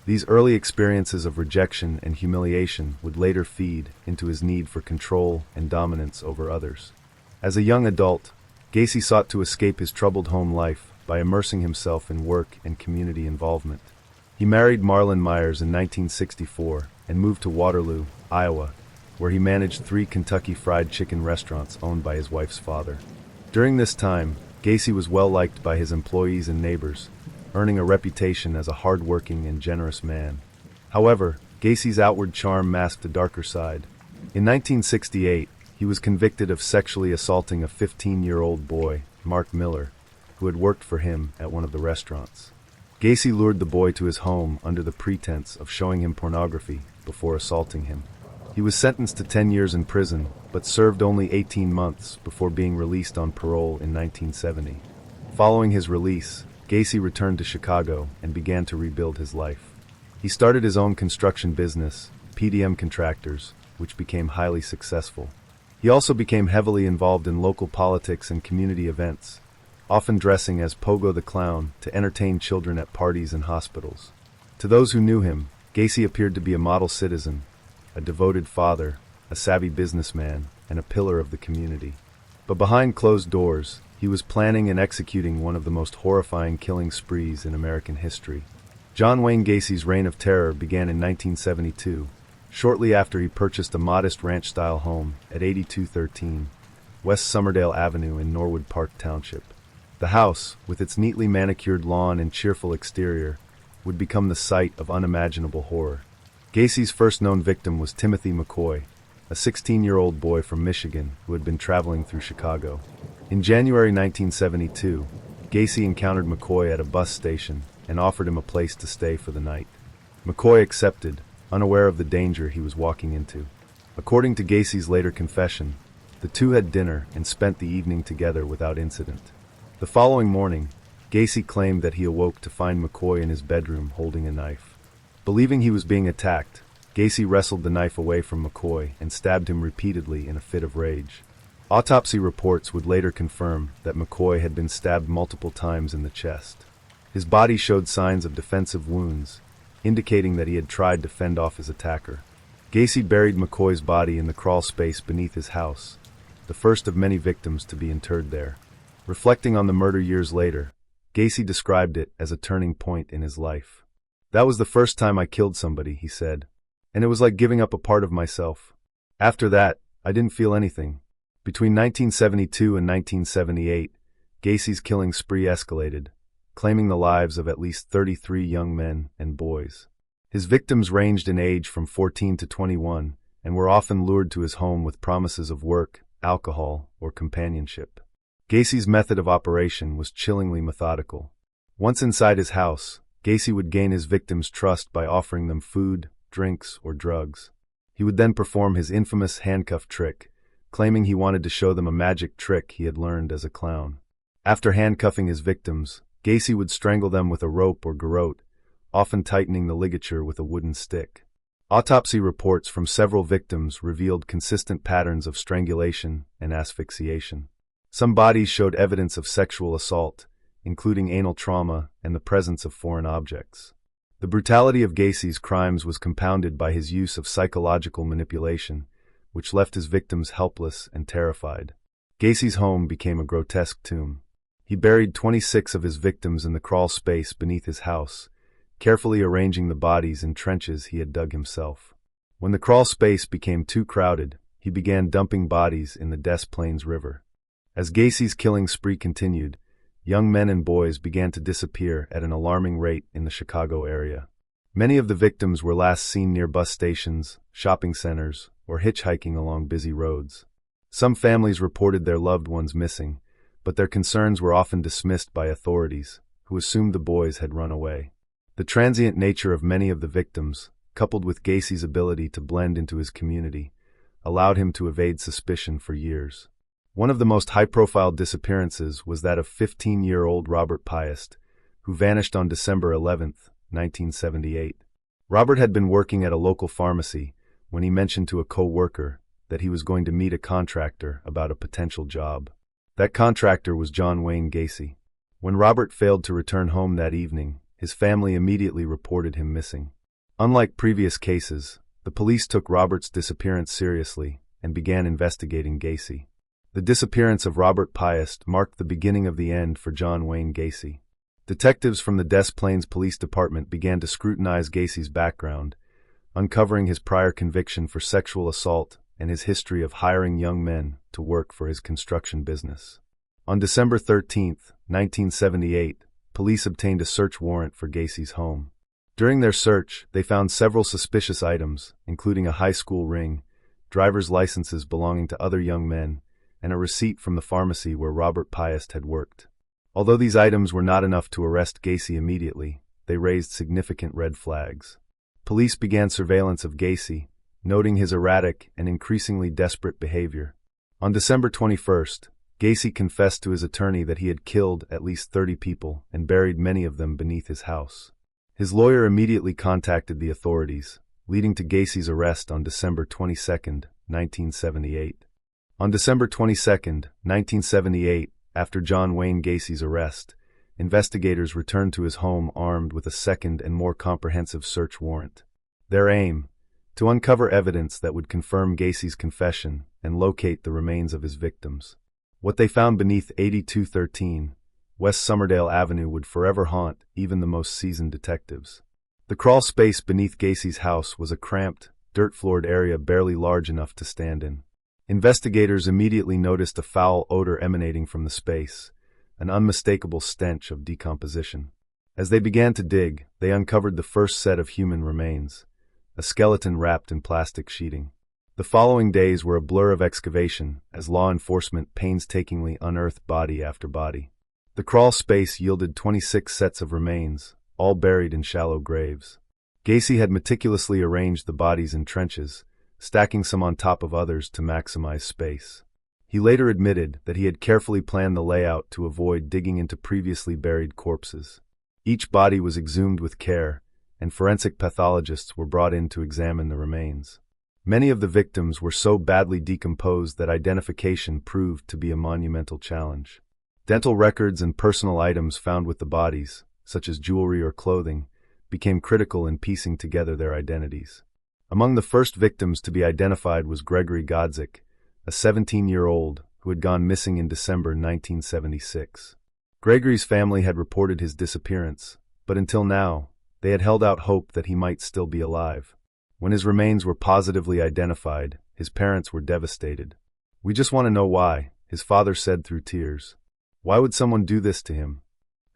These early experiences of rejection and humiliation would later feed into his need for control and dominance over others. As a young adult, Gacy sought to escape his troubled home life by immersing himself in work and community involvement. He married Marlon Myers in 1964 and moved to Waterloo, Iowa, where he managed 3 Kentucky Fried Chicken restaurants owned by his wife's father. During this time, Gacy was well liked by his employees and neighbors, earning a reputation as a hard-working and generous man. However, Gacy's outward charm masked a darker side. In 1968, he was convicted of sexually assaulting a 15-year-old boy, Mark Miller, who had worked for him at one of the restaurants. Gacy lured the boy to his home under the pretense of showing him pornography before assaulting him. He was sentenced to 10 years in prison, but served only 18 months before being released on parole in 1970. Following his release, Gacy returned to Chicago and began to rebuild his life. He started his own construction business, PDM Contractors, which became highly successful. He also became heavily involved in local politics and community events, often dressing as Pogo the Clown to entertain children at parties and hospitals. To those who knew him, Gacy appeared to be a model citizen, a devoted father, a savvy businessman, and a pillar of the community. But behind closed doors, he was planning and executing one of the most horrifying killing sprees in American history. John Wayne Gacy's reign of terror began in 1972, shortly after he purchased a modest ranch-style home at 8213 West Somerdale Avenue in Norwood Park Township. The house, with its neatly manicured lawn and cheerful exterior, would become the site of unimaginable horror. Gacy's first known victim was Timothy McCoy, a 16-year-old boy from Michigan who had been traveling through Chicago. In January 1972, Gacy encountered McCoy at a bus station and offered him a place to stay for the night. McCoy accepted, unaware of the danger he was walking into. According to Gacy's later confession, the two had dinner and spent the evening together without incident. The following morning, Gacy claimed that he awoke to find McCoy in his bedroom holding a knife. Believing he was being attacked, Gacy wrestled the knife away from McCoy and stabbed him repeatedly in a fit of rage. Autopsy reports would later confirm that McCoy had been stabbed multiple times in the chest. His body showed signs of defensive wounds, indicating that he had tried to fend off his attacker. Gacy buried McCoy's body in the crawl space beneath his house, the first of many victims to be interred there. Reflecting on the murder years later, Gacy described it as a turning point in his life. "That was the first time I killed somebody," he said, "and it was like giving up a part of myself. After that, I didn't feel anything." Between 1972 and 1978, Gacy's killing spree escalated, claiming the lives of at least 33 young men and boys. His victims ranged in age from 14 to 21 and were often lured to his home with promises of work, alcohol, or companionship. Gacy's method of operation was chillingly methodical. Once inside his house, Gacy would gain his victims' trust by offering them food, drinks, or drugs. He would then perform his infamous handcuff trick, claiming he wanted to show them a magic trick he had learned as a clown. After handcuffing his victims, Gacy would strangle them with a rope or garrote, often tightening the ligature with a wooden stick. Autopsy reports from several victims revealed consistent patterns of strangulation and asphyxiation. Some bodies showed evidence of sexual assault, including anal trauma and the presence of foreign objects. The brutality of Gacy's crimes was compounded by his use of psychological manipulation, which left his victims helpless and terrified. Gacy's home became a grotesque tomb. He buried 26 of his victims in the crawl space beneath his house, carefully arranging the bodies in trenches he had dug himself. When the crawl space became too crowded, he began dumping bodies in the Des Plaines River. As Gacy's killing spree continued, young men and boys began to disappear at an alarming rate in the Chicago area. Many of the victims were last seen near bus stations, shopping centers, or hitchhiking along busy roads. Some families reported their loved ones missing, but their concerns were often dismissed by authorities, who assumed the boys had run away. The transient nature of many of the victims, coupled with Gacy's ability to blend into his community, allowed him to evade suspicion for years. One of the most high-profile disappearances was that of 15-year-old Robert Piest, who vanished on December 11, 1978. Robert had been working at a local pharmacy when he mentioned to a co-worker that he was going to meet a contractor about a potential job. That contractor was John Wayne Gacy. When Robert failed to return home that evening, his family immediately reported him missing. Unlike previous cases, the police took Robert's disappearance seriously and began investigating Gacy. The disappearance of Robert Piest marked the beginning of the end for John Wayne Gacy. Detectives from the Des Plaines Police Department began to scrutinize Gacy's background, uncovering his prior conviction for sexual assault and his history of hiring young men to work for his construction business. On December 13, 1978, police obtained a search warrant for Gacy's home. During their search, they found several suspicious items, including a high school ring, driver's licenses belonging to other young men, and a receipt from the pharmacy where Robert Piest had worked. Although these items were not enough to arrest Gacy immediately, they raised significant red flags. Police began surveillance of Gacy, noting his erratic and increasingly desperate behavior. On December 21st, Gacy confessed to his attorney that he had killed at least 30 people and buried many of them beneath his house. His lawyer immediately contacted the authorities, leading to Gacy's arrest on December 22, 1978. On December 22, 1978, after John Wayne Gacy's arrest, investigators returned to his home armed with a second and more comprehensive search warrant. Their aim: to uncover evidence that would confirm Gacy's confession and locate the remains of his victims. What they found beneath 8213 West Somerdale Avenue would forever haunt even the most seasoned detectives. The crawl space beneath Gacy's house was a cramped, dirt-floored area barely large enough to stand in. Investigators immediately noticed a foul odor emanating from the space, an unmistakable stench of decomposition. As they began to dig, they uncovered the first set of human remains, a skeleton wrapped in plastic sheeting. The following days were a blur of excavation as law enforcement painstakingly unearthed body after body. The crawl space yielded 26 sets of remains, all buried in shallow graves. Gacy had meticulously arranged the bodies in trenches, stacking some on top of others to maximize space. He later admitted that he had carefully planned the layout to avoid digging into previously buried corpses. Each body was exhumed with care, and forensic pathologists were brought in to examine the remains. Many of the victims were so badly decomposed that identification proved to be a monumental challenge. Dental records and personal items found with the bodies, such as jewelry or clothing, became critical in piecing together their identities. Among the first victims to be identified was Gregory Godzik, a 17-year-old who had gone missing in December 1976. Gregory's family had reported his disappearance, but until now, they had held out hope that he might still be alive. When his remains were positively identified, his parents were devastated. "We just want to know why," his father said through tears. "Why would someone do this to him?"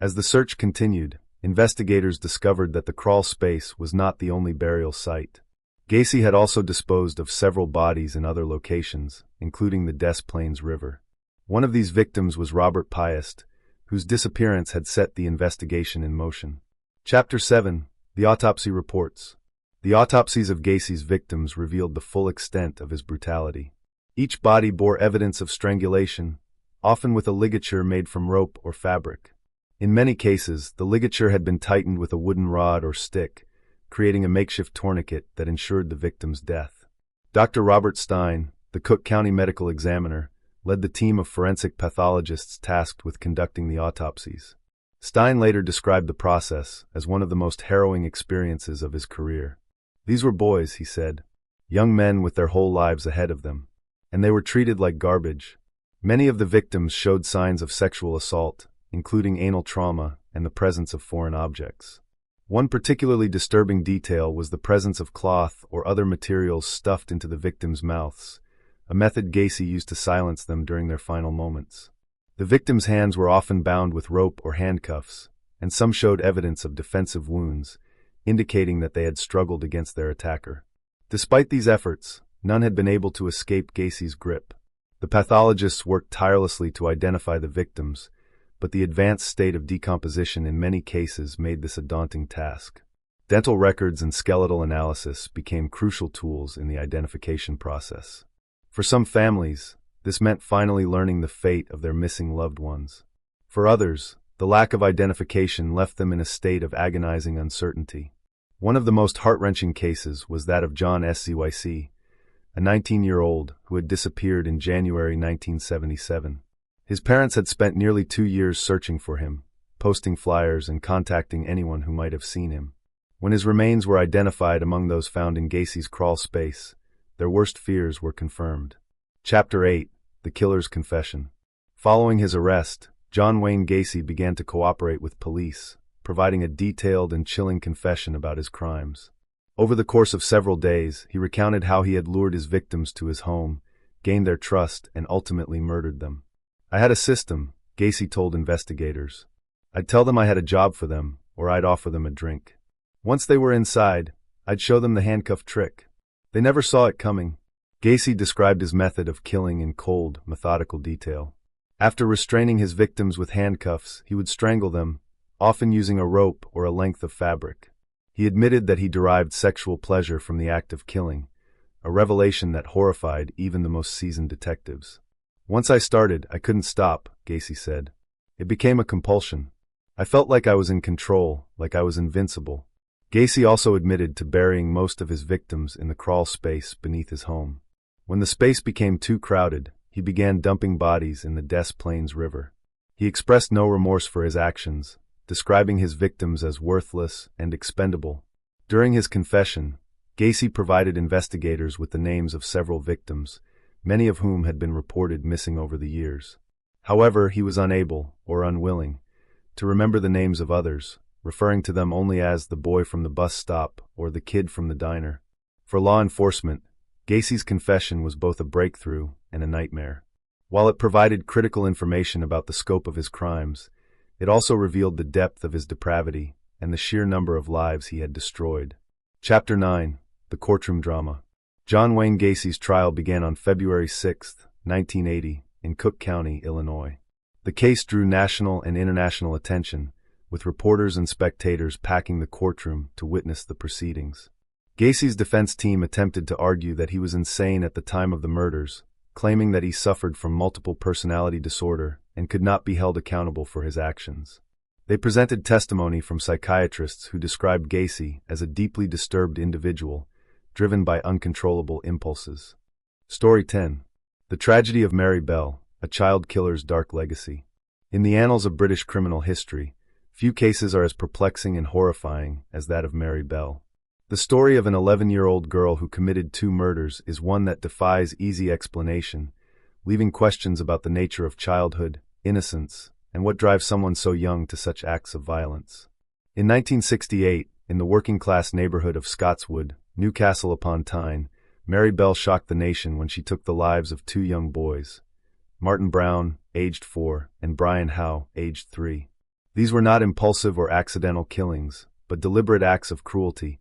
As the search continued, investigators discovered that the crawl space was not the only burial site. Gacy had also disposed of several bodies in other locations, including the Des Plaines River. One of these victims was Robert Piest, whose disappearance had set the investigation in motion. Chapter 7: The Autopsy Reports. The autopsies of Gacy's victims revealed the full extent of his brutality. Each body bore evidence of strangulation, often with a ligature made from rope or fabric. In many cases, the ligature had been tightened with a wooden rod or stick, creating a makeshift tourniquet that ensured the victim's death. Dr. Robert Stein, the Cook County medical examiner, led the team of forensic pathologists tasked with conducting the autopsies. Stein later described the process as one of the most harrowing experiences of his career. "These were boys," he said, "young men with their whole lives ahead of them, and they were treated like garbage." Many of the victims showed signs of sexual assault, including anal trauma and the presence of foreign objects. One particularly disturbing detail was the presence of cloth or other materials stuffed into the victims' mouths, a method Gacy used to silence them during their final moments. The victims' hands were often bound with rope or handcuffs, and some showed evidence of defensive wounds, indicating that they had struggled against their attacker. Despite these efforts, none had been able to escape Gacy's grip. The pathologists worked tirelessly to identify the victims, but the advanced state of decomposition in many cases made this a daunting task. Dental records and skeletal analysis became crucial tools in the identification process. For some families, this meant finally learning the fate of their missing loved ones. For others, the lack of identification left them in a state of agonizing uncertainty. One of the most heart-wrenching cases was that of John Scyc, a 19-year-old who had disappeared in January 1977. His parents had spent nearly 2 years searching for him, posting flyers and contacting anyone who might have seen him. When his remains were identified among those found in Gacy's crawl space, their worst fears were confirmed. Chapter 8: The Killer's Confession. Following his arrest, John Wayne Gacy began to cooperate with police, providing a detailed and chilling confession about his crimes. Over the course of several days, he recounted how he had lured his victims to his home, gained their trust, and ultimately murdered them. "I had a system," Gacy told investigators. "I'd tell them I had a job for them, or I'd offer them a drink. Once they were inside, I'd show them the handcuff trick. They never saw it coming." Gacy described his method of killing in cold, methodical detail. After restraining his victims with handcuffs, he would strangle them, often using a rope or a length of fabric. He admitted that he derived sexual pleasure from the act of killing, a revelation that horrified even the most seasoned detectives. "Once I started, I couldn't stop," Gacy said. "It became a compulsion. I felt like I was in control, like I was invincible." Gacy also admitted to burying most of his victims in the crawl space beneath his home. When the space became too crowded, he began dumping bodies in the Des Plaines River. He expressed no remorse for his actions, describing his victims as worthless and expendable. During his confession, Gacy provided investigators with the names of several victims, many of whom had been reported missing over the years. However, he was unable, or unwilling, to remember the names of others, referring to them only as the boy from the bus stop or the kid from the diner. For law enforcement, Gacy's confession was both a breakthrough and a nightmare. While it provided critical information about the scope of his crimes, it also revealed the depth of his depravity and the sheer number of lives he had destroyed. Chapter 9: The Courtroom Drama. John Wayne Gacy's trial began on February 6, 1980, in Cook County, Illinois. The case drew national and international attention, with reporters and spectators packing the courtroom to witness the proceedings. Gacy's defense team attempted to argue that he was insane at the time of the murders, claiming that he suffered from multiple personality disorder and could not be held accountable for his actions. They presented testimony from psychiatrists who described Gacy as a deeply disturbed individual, driven by uncontrollable impulses. Story 10. The Tragedy of Mary Bell, a Child Killer's Dark Legacy. In the annals of British criminal history, few cases are as perplexing and horrifying as that of Mary Bell. The story of an 11-year-old girl who committed 2 murders is one that defies easy explanation, leaving questions about the nature of childhood, innocence, and what drives someone so young to such acts of violence. In 1968, in the working-class neighborhood of Scotswood, Newcastle upon Tyne, Mary Bell shocked the nation when she took the lives of 2 young boys, Martin Brown, aged 4, and Brian Howe, aged 3. These were not impulsive or accidental killings, but deliberate acts of cruelty,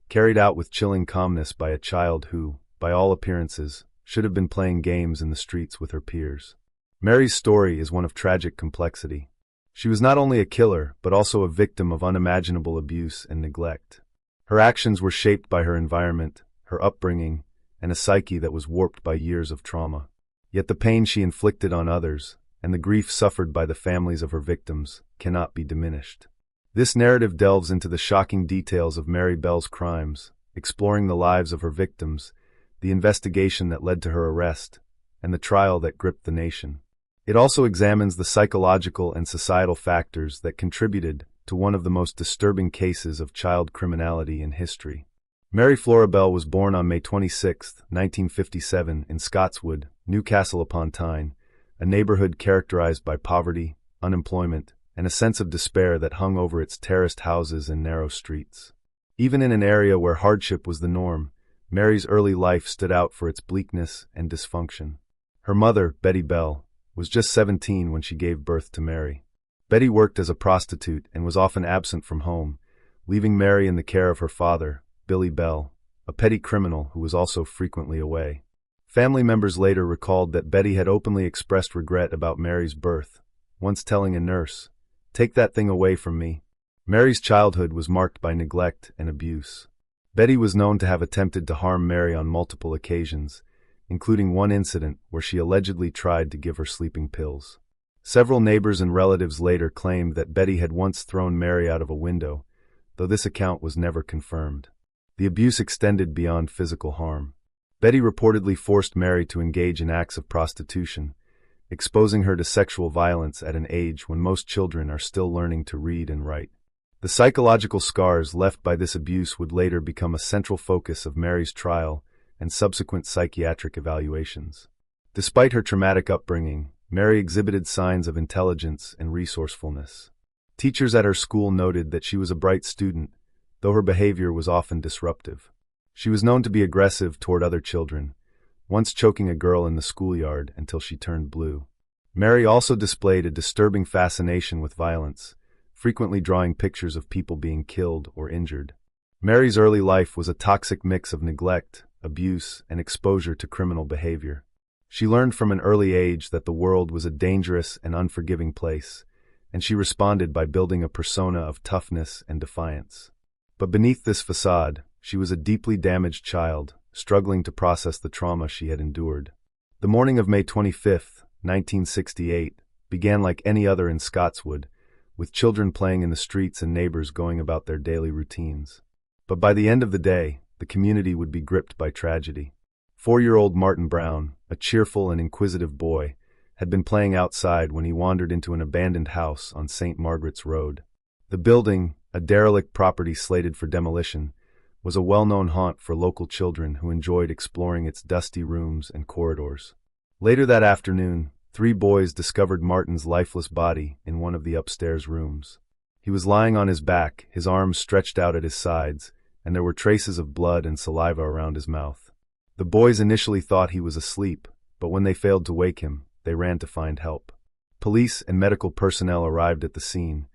carried out with chilling calmness by a child who, by all appearances, should have been playing games in the streets with her peers. Mary's story is one of tragic complexity. She was not only a killer, but also a victim of unimaginable abuse and neglect. Her actions were shaped by her environment, her upbringing, and a psyche that was warped by years of trauma. Yet the pain she inflicted on others, and the grief suffered by the families of her victims, cannot be diminished. This narrative delves into the shocking details of Mary Bell's crimes, exploring the lives of her victims, the investigation that led to her arrest, and the trial that gripped the nation. It also examines the psychological and societal factors that contributed to one of the most disturbing cases of child criminality in history. Mary Flora Bell was born on May 26, 1957, in Scotswood, Newcastle upon Tyne, a neighborhood characterized by poverty, unemployment, and a sense of despair that hung over its terraced houses and narrow streets. Even in an area where hardship was the norm, Mary's early life stood out for its bleakness and dysfunction. Her mother, Betty Bell, was just 17 when she gave birth to Mary. Betty worked as a prostitute and was often absent from home, leaving Mary in the care of her father, Billy Bell, a petty criminal who was also frequently away. Family members later recalled that Betty had openly expressed regret about Mary's birth, once telling a nurse, "Take that thing away from me." Mary's childhood was marked by neglect and abuse. Betty was known to have attempted to harm Mary on multiple occasions, including one incident where she allegedly tried to give her sleeping pills. Several neighbors and relatives later claimed that Betty had once thrown Mary out of a window, though this account was never confirmed. The abuse extended beyond physical harm. Betty reportedly forced Mary to engage in acts of prostitution, exposing her to sexual violence at an age when most children are still learning to read and write. The psychological scars left by this abuse would later become a central focus of Mary's trial and subsequent psychiatric evaluations. Despite her traumatic upbringing, Mary exhibited signs of intelligence and resourcefulness. Teachers at her school noted that she was a bright student, though her behavior was often disruptive. She was known to be aggressive toward other children, once choking a girl in the schoolyard until she turned blue. Mary also displayed a disturbing fascination with violence, frequently drawing pictures of people being killed or injured. Mary's early life was a toxic mix of neglect, abuse, and exposure to criminal behavior. She learned from an early age that the world was a dangerous and unforgiving place, and she responded by building a persona of toughness and defiance. But beneath this facade, she was a deeply damaged child, struggling to process the trauma she had endured. The morning of May 25, 1968, began like any other in Scotswood, with children playing in the streets and neighbors going about their daily routines. But by the end of the day, the community would be gripped by tragedy. 4-year-old Martin Brown, a cheerful and inquisitive boy, had been playing outside when he wandered into an abandoned house on St. Margaret's Road. The building, a derelict property slated for demolition, was a well-known haunt for local children who enjoyed exploring its dusty rooms and corridors. Later that afternoon, 3 boys discovered Martin's lifeless body in one of the upstairs rooms. He was lying on his back, his arms stretched out at his sides, and there were traces of blood and saliva around his mouth. The boys initially thought he was asleep, but when they failed to wake him, they ran to find help. Police and medical personnel arrived at the scene,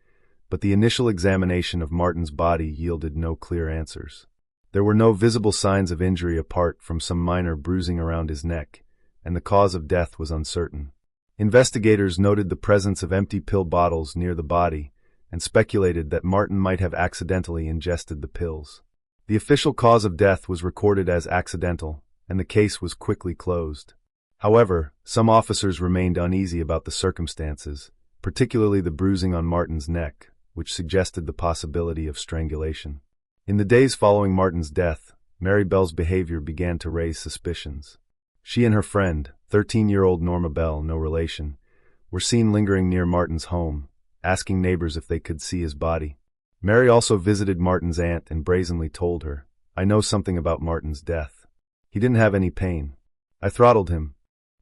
but the initial examination of Martin's body yielded no clear answers. There were no visible signs of injury apart from some minor bruising around his neck, and the cause of death was uncertain. Investigators noted the presence of empty pill bottles near the body, and speculated that Martin might have accidentally ingested the pills. The official cause of death was recorded as accidental, and the case was quickly closed. However, some officers remained uneasy about the circumstances, particularly the bruising on Martin's neck, which suggested the possibility of strangulation. In the days following Martin's death, Mary Bell's behavior began to raise suspicions. She and her friend, 13-year-old Norma Bell, no relation, were seen lingering near Martin's home, asking neighbors if they could see his body. Mary also visited Martin's aunt and brazenly told her, "I know something about Martin's death. He didn't have any pain. I throttled him."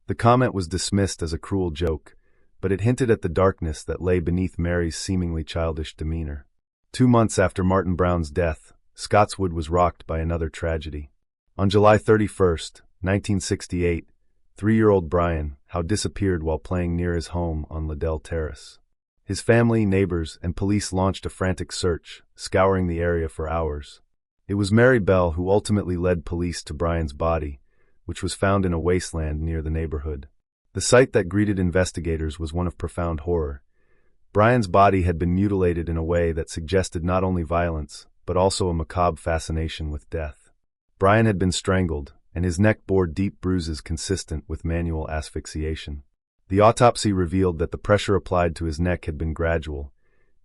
The comment was dismissed as a cruel joke, but it hinted at the darkness that lay beneath Mary's seemingly childish demeanor. 2 months after Martin Brown's death, Scottswood was rocked by another tragedy. On July 31, 1968, 3-year-old Brian Howe disappeared while playing near his home on Liddell Terrace. His family, neighbors, and police launched a frantic search, scouring the area for hours. It was Mary Bell who ultimately led police to Brian's body, which was found in a wasteland near the neighborhood. The sight that greeted investigators was one of profound horror. Brian's body had been mutilated in a way that suggested not only violence, but also a macabre fascination with death. Brian had been strangled, and his neck bore deep bruises consistent with manual asphyxiation. The autopsy revealed that the pressure applied to his neck had been gradual,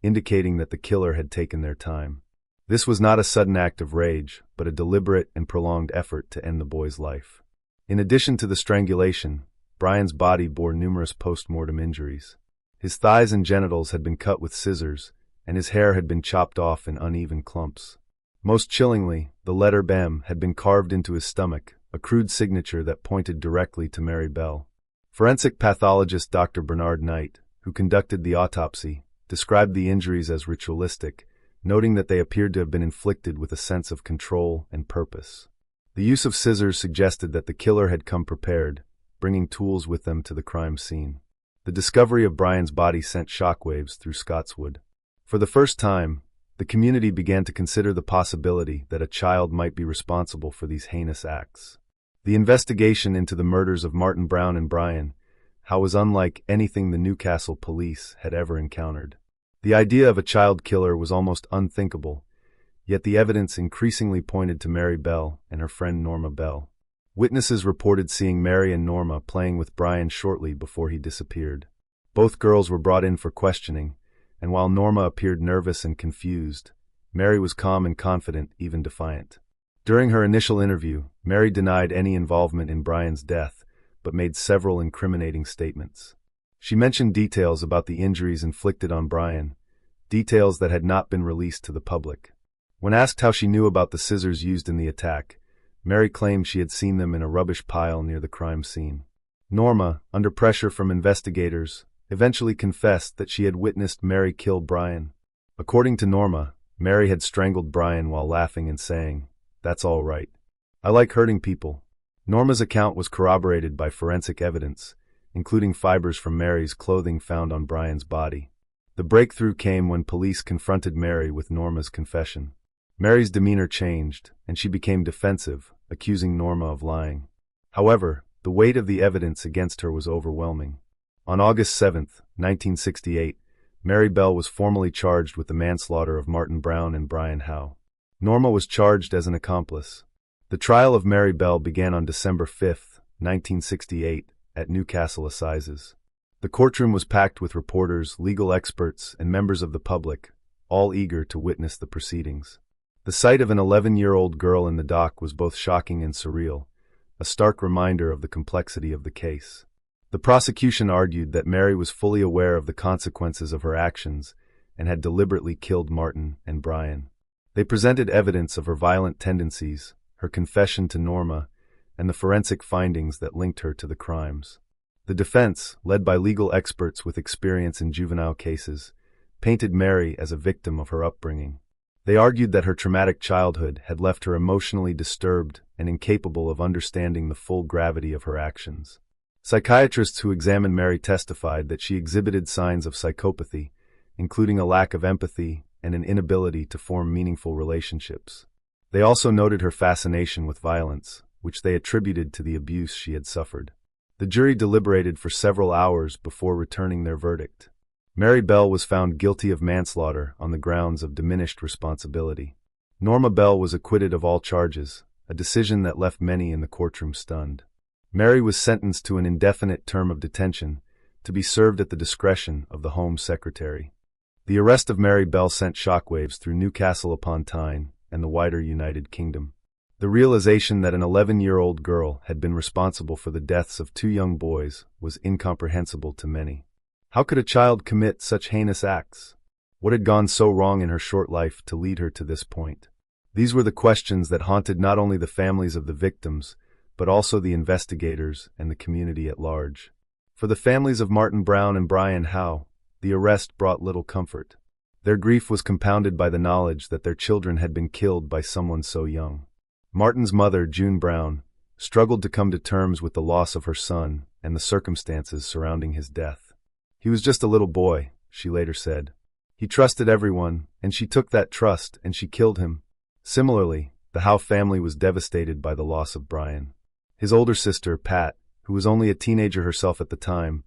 indicating that the killer had taken their time. This was not a sudden act of rage, but a deliberate and prolonged effort to end the boy's life. In addition to the strangulation, Brian's body bore numerous post-mortem injuries. His thighs and genitals had been cut with scissors, and his hair had been chopped off in uneven clumps. Most chillingly, the letter BEM had been carved into his stomach, a crude signature that pointed directly to Mary Bell. Forensic pathologist Dr. Bernard Knight, who conducted the autopsy, described the injuries as ritualistic, noting that they appeared to have been inflicted with a sense of control and purpose. The use of scissors suggested that the killer had come prepared, bringing tools with them to the crime scene. The discovery of Brian's body sent shockwaves through Scottswood. For the first time, the community began to consider the possibility that a child might be responsible for these heinous acts. The investigation into the murders of Martin Brown and Brian Howe was unlike anything the Newcastle police had ever encountered. The idea of a child killer was almost unthinkable, yet the evidence increasingly pointed to Mary Bell and her friend Norma Bell. Witnesses reported seeing Mary and Norma playing with Brian shortly before he disappeared. Both girls were brought in for questioning, and while Norma appeared nervous and confused, Mary was calm and confident, even defiant. During her initial interview, Mary denied any involvement in Brian's death, but made several incriminating statements. She mentioned details about the injuries inflicted on Brian, details that had not been released to the public. When asked how she knew about the scissors used in the attack, Mary claimed she had seen them in a rubbish pile near the crime scene. Norma, under pressure from investigators, eventually confessed that she had witnessed Mary kill Brian. According to Norma, Mary had strangled Brian while laughing and saying, "That's all right. I like hurting people." Norma's account was corroborated by forensic evidence, including fibers from Mary's clothing found on Brian's body. The breakthrough came when police confronted Mary with Norma's confession. Mary's demeanor changed, and she became defensive, accusing Norma of lying. However, the weight of the evidence against her was overwhelming. On August 7, 1968, Mary Bell was formally charged with the manslaughter of Martin Brown and Brian Howe. Norma was charged as an accomplice. The trial of Mary Bell began on December 5, 1968, at Newcastle Assizes. The courtroom was packed with reporters, legal experts, and members of the public, all eager to witness the proceedings. The sight of an 11-year-old girl in the dock was both shocking and surreal, a stark reminder of the complexity of the case. The prosecution argued that Mary was fully aware of the consequences of her actions and had deliberately killed Martin and Brian. They presented evidence of her violent tendencies, her confession to Norma, and the forensic findings that linked her to the crimes. The defense, led by legal experts with experience in juvenile cases, painted Mary as a victim of her upbringing. They argued that her traumatic childhood had left her emotionally disturbed and incapable of understanding the full gravity of her actions. Psychiatrists who examined Mary testified that she exhibited signs of psychopathy, including a lack of empathy and an inability to form meaningful relationships. They also noted her fascination with violence, which they attributed to the abuse she had suffered. The jury deliberated for several hours before returning their verdict. Mary Bell was found guilty of manslaughter on the grounds of diminished responsibility. Norma Bell was acquitted of all charges, a decision that left many in the courtroom stunned. Mary was sentenced to an indefinite term of detention, to be served at the discretion of the Home Secretary. The arrest of Mary Bell sent shockwaves through Newcastle upon Tyne and the wider United Kingdom. The realization that an 11-year-old girl had been responsible for the deaths of two young boys was incomprehensible to many. How could a child commit such heinous acts? What had gone so wrong in her short life to lead her to this point? These were the questions that haunted not only the families of the victims, but also the investigators and the community at large. For the families of Martin Brown and Brian Howe, the arrest brought little comfort. Their grief was compounded by the knowledge that their children had been killed by someone so young. Martin's mother, June Brown, struggled to come to terms with the loss of her son and the circumstances surrounding his death. "He was just a little boy," she later said. "He trusted everyone, and she took that trust and she killed him." Similarly, the Howe family was devastated by the loss of Brian. His older sister, Pat, who was only a teenager herself at the time,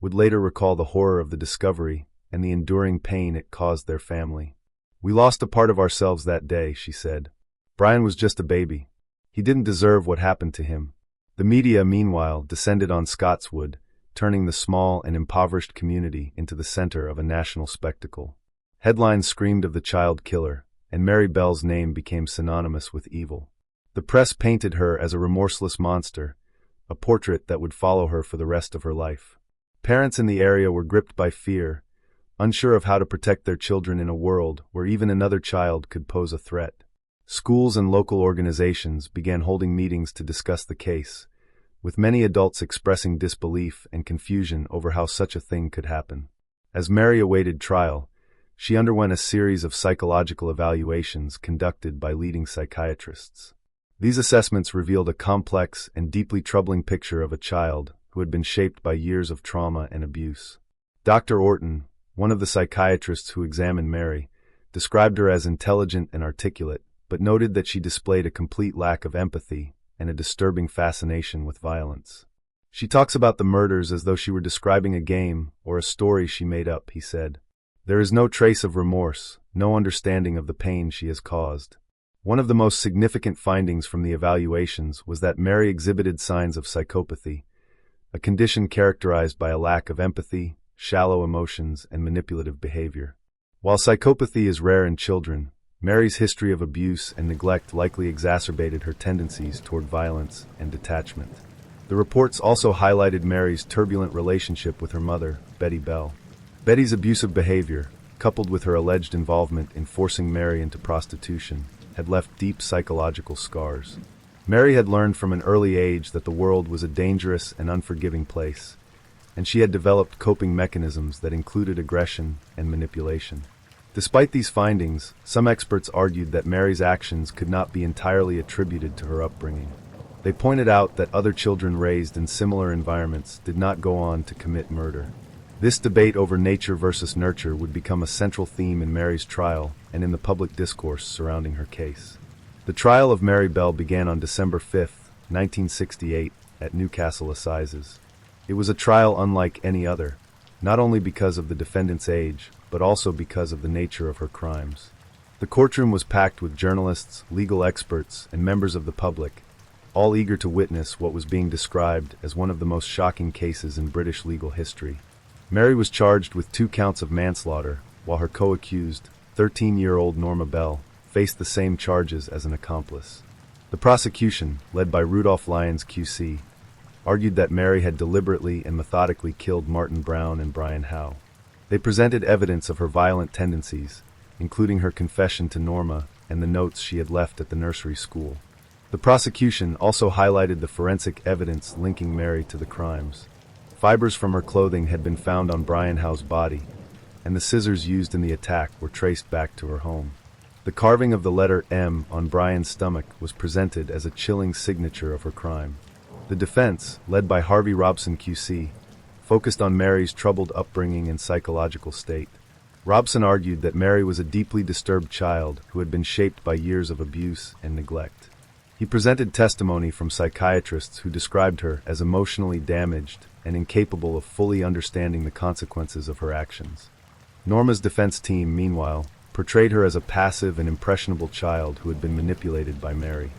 would later recall the horror of the discovery and the enduring pain it caused their family. "We lost a part of ourselves that day," she said. "Brian was just a baby. He didn't deserve what happened to him." The media, meanwhile, descended on Scotswood, turning the small and impoverished community into the center of a national spectacle. Headlines screamed of the child killer, and Mary Bell's name became synonymous with evil. The press painted her as a remorseless monster, a portrait that would follow her for the rest of her life. Parents in the area were gripped by fear, unsure of how to protect their children in a world where even another child could pose a threat. Schools and local organizations began holding meetings to discuss the case, with many adults expressing disbelief and confusion over how such a thing could happen. As Mary awaited trial, she underwent a series of psychological evaluations conducted by leading psychiatrists. These assessments revealed a complex and deeply troubling picture of a child who had been shaped by years of trauma and abuse. Dr. Orton, one of the psychiatrists who examined Mary, described her as intelligent and articulate, but noted that she displayed a complete lack of empathy and a disturbing fascination with violence. "She talks about the murders as though she were describing a game or a story she made up," he said. "There is no trace of remorse, no understanding of the pain she has caused." One of the most significant findings from the evaluations was that Mary exhibited signs of psychopathy, a condition characterized by a lack of empathy, shallow emotions, and manipulative behavior. While psychopathy is rare in children, Mary's history of abuse and neglect likely exacerbated her tendencies toward violence and detachment. The reports also highlighted Mary's turbulent relationship with her mother, Betty Bell. Betty's abusive behavior, coupled with her alleged involvement in forcing Mary into prostitution, had left deep psychological scars. Mary had learned from an early age that the world was a dangerous and unforgiving place, and she had developed coping mechanisms that included aggression and manipulation. Despite these findings, some experts argued that Mary's actions could not be entirely attributed to her upbringing. They pointed out that other children raised in similar environments did not go on to commit murder. This debate over nature versus nurture would become a central theme in Mary's trial and in the public discourse surrounding her case. The trial of Mary Bell began on December 5, 1968, at Newcastle Assizes. It was a trial unlike any other, not only because of the defendant's age, but also because of the nature of her crimes. The courtroom was packed with journalists, legal experts, and members of the public, all eager to witness what was being described as one of the most shocking cases in British legal history. Mary was charged with 2 counts of manslaughter, while her co-accused, 13-year-old Norma Bell, faced the same charges as an accomplice. The prosecution, led by Rudolph Lyons QC, argued that Mary had deliberately and methodically killed Martin Brown and Brian Howe. They presented evidence of her violent tendencies, including her confession to Norma and the notes she had left at the nursery school. The prosecution also highlighted the forensic evidence linking Mary to the crimes. Fibers from her clothing had been found on Brian Howe's body, and the scissors used in the attack were traced back to her home. The carving of the letter M on Brian's stomach was presented as a chilling signature of her crime. The defense, led by Harvey Robson QC, focused on Mary's troubled upbringing and psychological state. Robson argued that Mary was a deeply disturbed child who had been shaped by years of abuse and neglect. He presented testimony from psychiatrists who described her as emotionally damaged and incapable of fully understanding the consequences of her actions. Norma's defense team, meanwhile, portrayed her as a passive and impressionable child who had been manipulated by Mary.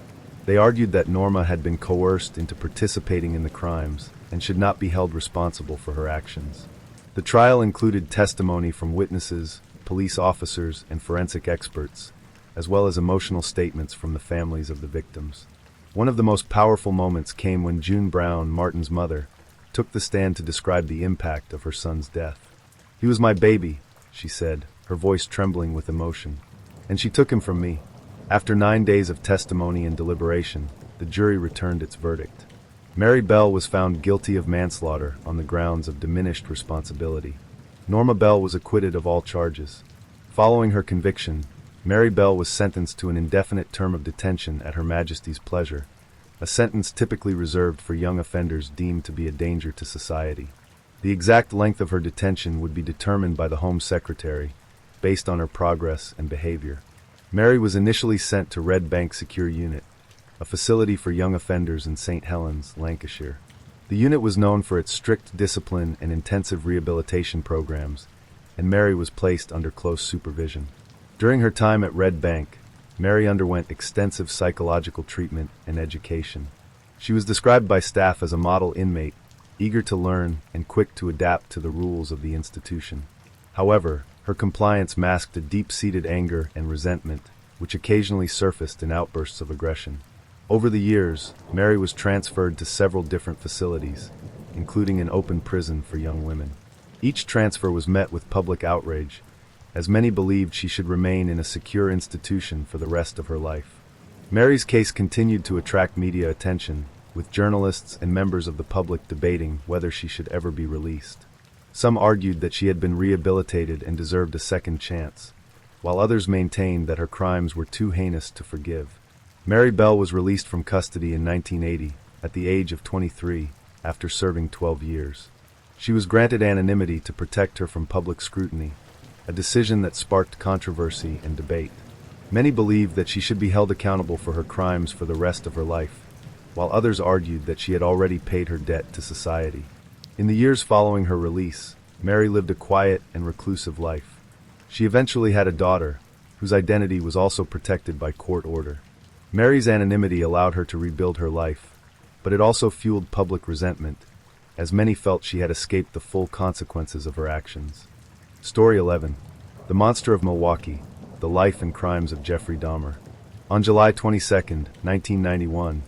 They argued that Norma had been coerced into participating in the crimes and should not be held responsible for her actions. The trial included testimony from witnesses, police officers, and forensic experts, as well as emotional statements from the families of the victims. One of the most powerful moments came when June Brown, Martin's mother, took the stand to describe the impact of her son's death. "He was my baby," she said, her voice trembling with emotion, "and she took him from me." After 9 days of testimony and deliberation, the jury returned its verdict. Mary Bell was found guilty of manslaughter on the grounds of diminished responsibility. Norma Bell was acquitted of all charges. Following her conviction, Mary Bell was sentenced to an indefinite term of detention at Her Majesty's pleasure, a sentence typically reserved for young offenders deemed to be a danger to society. The exact length of her detention would be determined by the Home Secretary, based on her progress and behavior. Mary was initially sent to Red Bank Secure Unit, a facility for young offenders in St. Helens, Lancashire. The unit was known for its strict discipline and intensive rehabilitation programs, and Mary was placed under close supervision. During her time at Red Bank, Mary underwent extensive psychological treatment and education. She was described by staff as a model inmate, eager to learn and quick to adapt to the rules of the institution. However, her compliance masked a deep-seated anger and resentment, which occasionally surfaced in outbursts of aggression. Over the years, Mary was transferred to several different facilities, including an open prison for young women. Each transfer was met with public outrage, as many believed she should remain in a secure institution for the rest of her life. Mary's case continued to attract media attention, with journalists and members of the public debating whether she should ever be released. Some argued that she had been rehabilitated and deserved a second chance, while others maintained that her crimes were too heinous to forgive. Mary Bell was released from custody in 1980, at the age of 23, after serving 12 years. She was granted anonymity to protect her from public scrutiny, a decision that sparked controversy and debate. Many believed that she should be held accountable for her crimes for the rest of her life, while others argued that she had already paid her debt to society. In the years following her release, Mary lived a quiet and reclusive life. She eventually had a daughter, whose identity was also protected by court order. Mary's anonymity allowed her to rebuild her life, but it also fueled public resentment, as many felt she had escaped the full consequences of her actions. Story 11. The Monster of Milwaukee, The Life and Crimes of Jeffrey Dahmer. On July 22, 1991,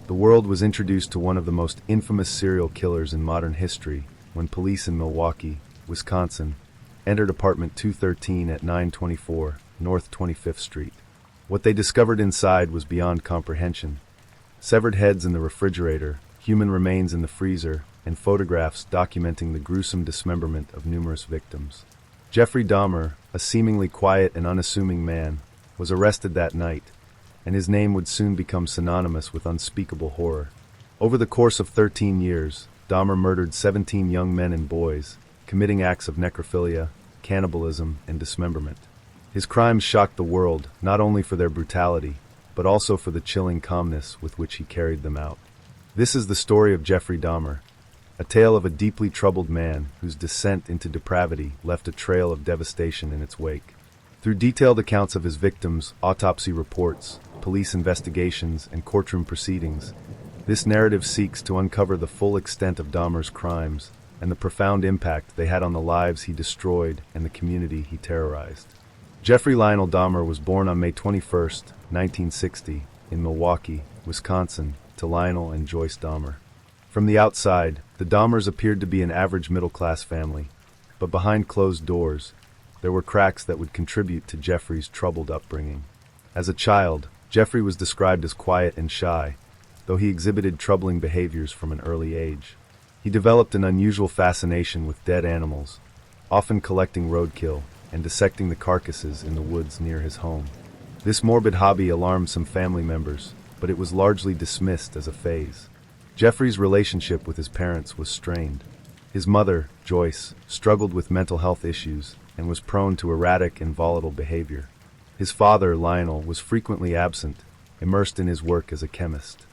the world was introduced to one of the most infamous serial killers in modern history when police in Milwaukee, Wisconsin, entered apartment 213 at 924 North 25th Street. What they discovered inside was beyond comprehension. Severed heads in the refrigerator, human remains in the freezer, and photographs documenting the gruesome dismemberment of numerous victims. Jeffrey Dahmer, a seemingly quiet and unassuming man, was arrested that night, and his name would soon become synonymous with unspeakable horror. Over the course of 13 years, Dahmer murdered 17 young men and boys, committing acts of necrophilia, cannibalism, and dismemberment. His crimes shocked the world, not only for their brutality, but also for the chilling calmness with which he carried them out. This is the story of Jeffrey Dahmer, a tale of a deeply troubled man whose descent into depravity left a trail of devastation in its wake. Through detailed accounts of his victims, autopsy reports, police investigations, and courtroom proceedings, this narrative seeks to uncover the full extent of Dahmer's crimes and the profound impact they had on the lives he destroyed and the community he terrorized. Jeffrey Lionel Dahmer was born on May 21, 1960, in Milwaukee, Wisconsin, to Lionel and Joyce Dahmer. From the outside, the Dahmers appeared to be an average middle-class family, but behind closed doors, there were cracks that would contribute to Jeffrey's troubled upbringing. As a child, Jeffrey was described as quiet and shy, though he exhibited troubling behaviors from an early age. He developed an unusual fascination with dead animals, often collecting roadkill and dissecting the carcasses in the woods near his home. This morbid hobby alarmed some family members, but it was largely dismissed as a phase. Jeffrey's relationship with his parents was strained. His mother, Joyce, struggled with mental health issues and was prone to erratic and volatile behavior. His father, Lionel, was frequently absent, immersed in his work as a chemist.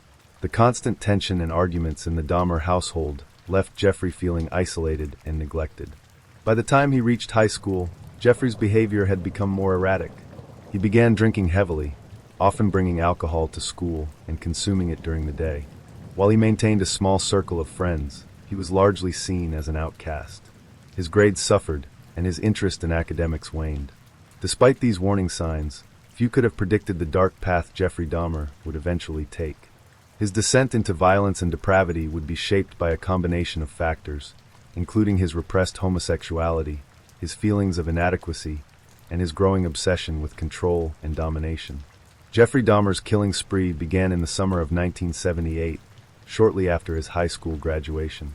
The constant tension and arguments in the Dahmer household left Jeffrey feeling isolated and neglected. By the time he reached high school, Jeffrey's behavior had become more erratic. He began drinking heavily, often bringing alcohol to school and consuming it during the day. While he maintained a small circle of friends, he was largely seen as an outcast. His grades suffered, and his interest in academics waned. Despite these warning signs, few could have predicted the dark path Jeffrey Dahmer would eventually take. His descent into violence and depravity would be shaped by a combination of factors, including his repressed homosexuality, his feelings of inadequacy, and his growing obsession with control and domination. Jeffrey Dahmer's killing spree began in the summer of 1978, shortly after his high school graduation.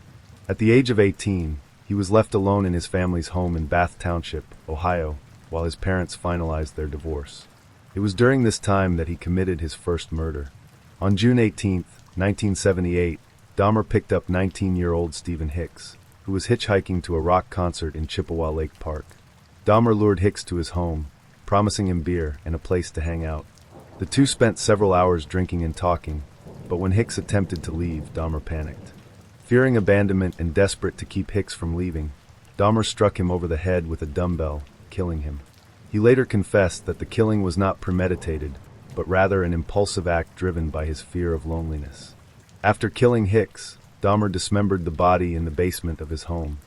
At the age of 18, he was left alone in his family's home in Bath Township, Ohio, while his parents finalized their divorce. It was during this time that he committed his first murder. On June 18, 1978, Dahmer picked up 19-year-old Stephen Hicks, who was hitchhiking to a rock concert in Chippewa Lake Park. Dahmer lured Hicks to his home, promising him beer and a place to hang out. The two spent several hours drinking and talking, but when Hicks attempted to leave, Dahmer panicked. Fearing abandonment and desperate to keep Hicks from leaving, Dahmer struck him over the head with a dumbbell, killing him. He later confessed that the killing was not premeditated, but rather an impulsive act driven by his fear of loneliness. After killing Hicks, Dahmer dismembered the body in the basement of his home.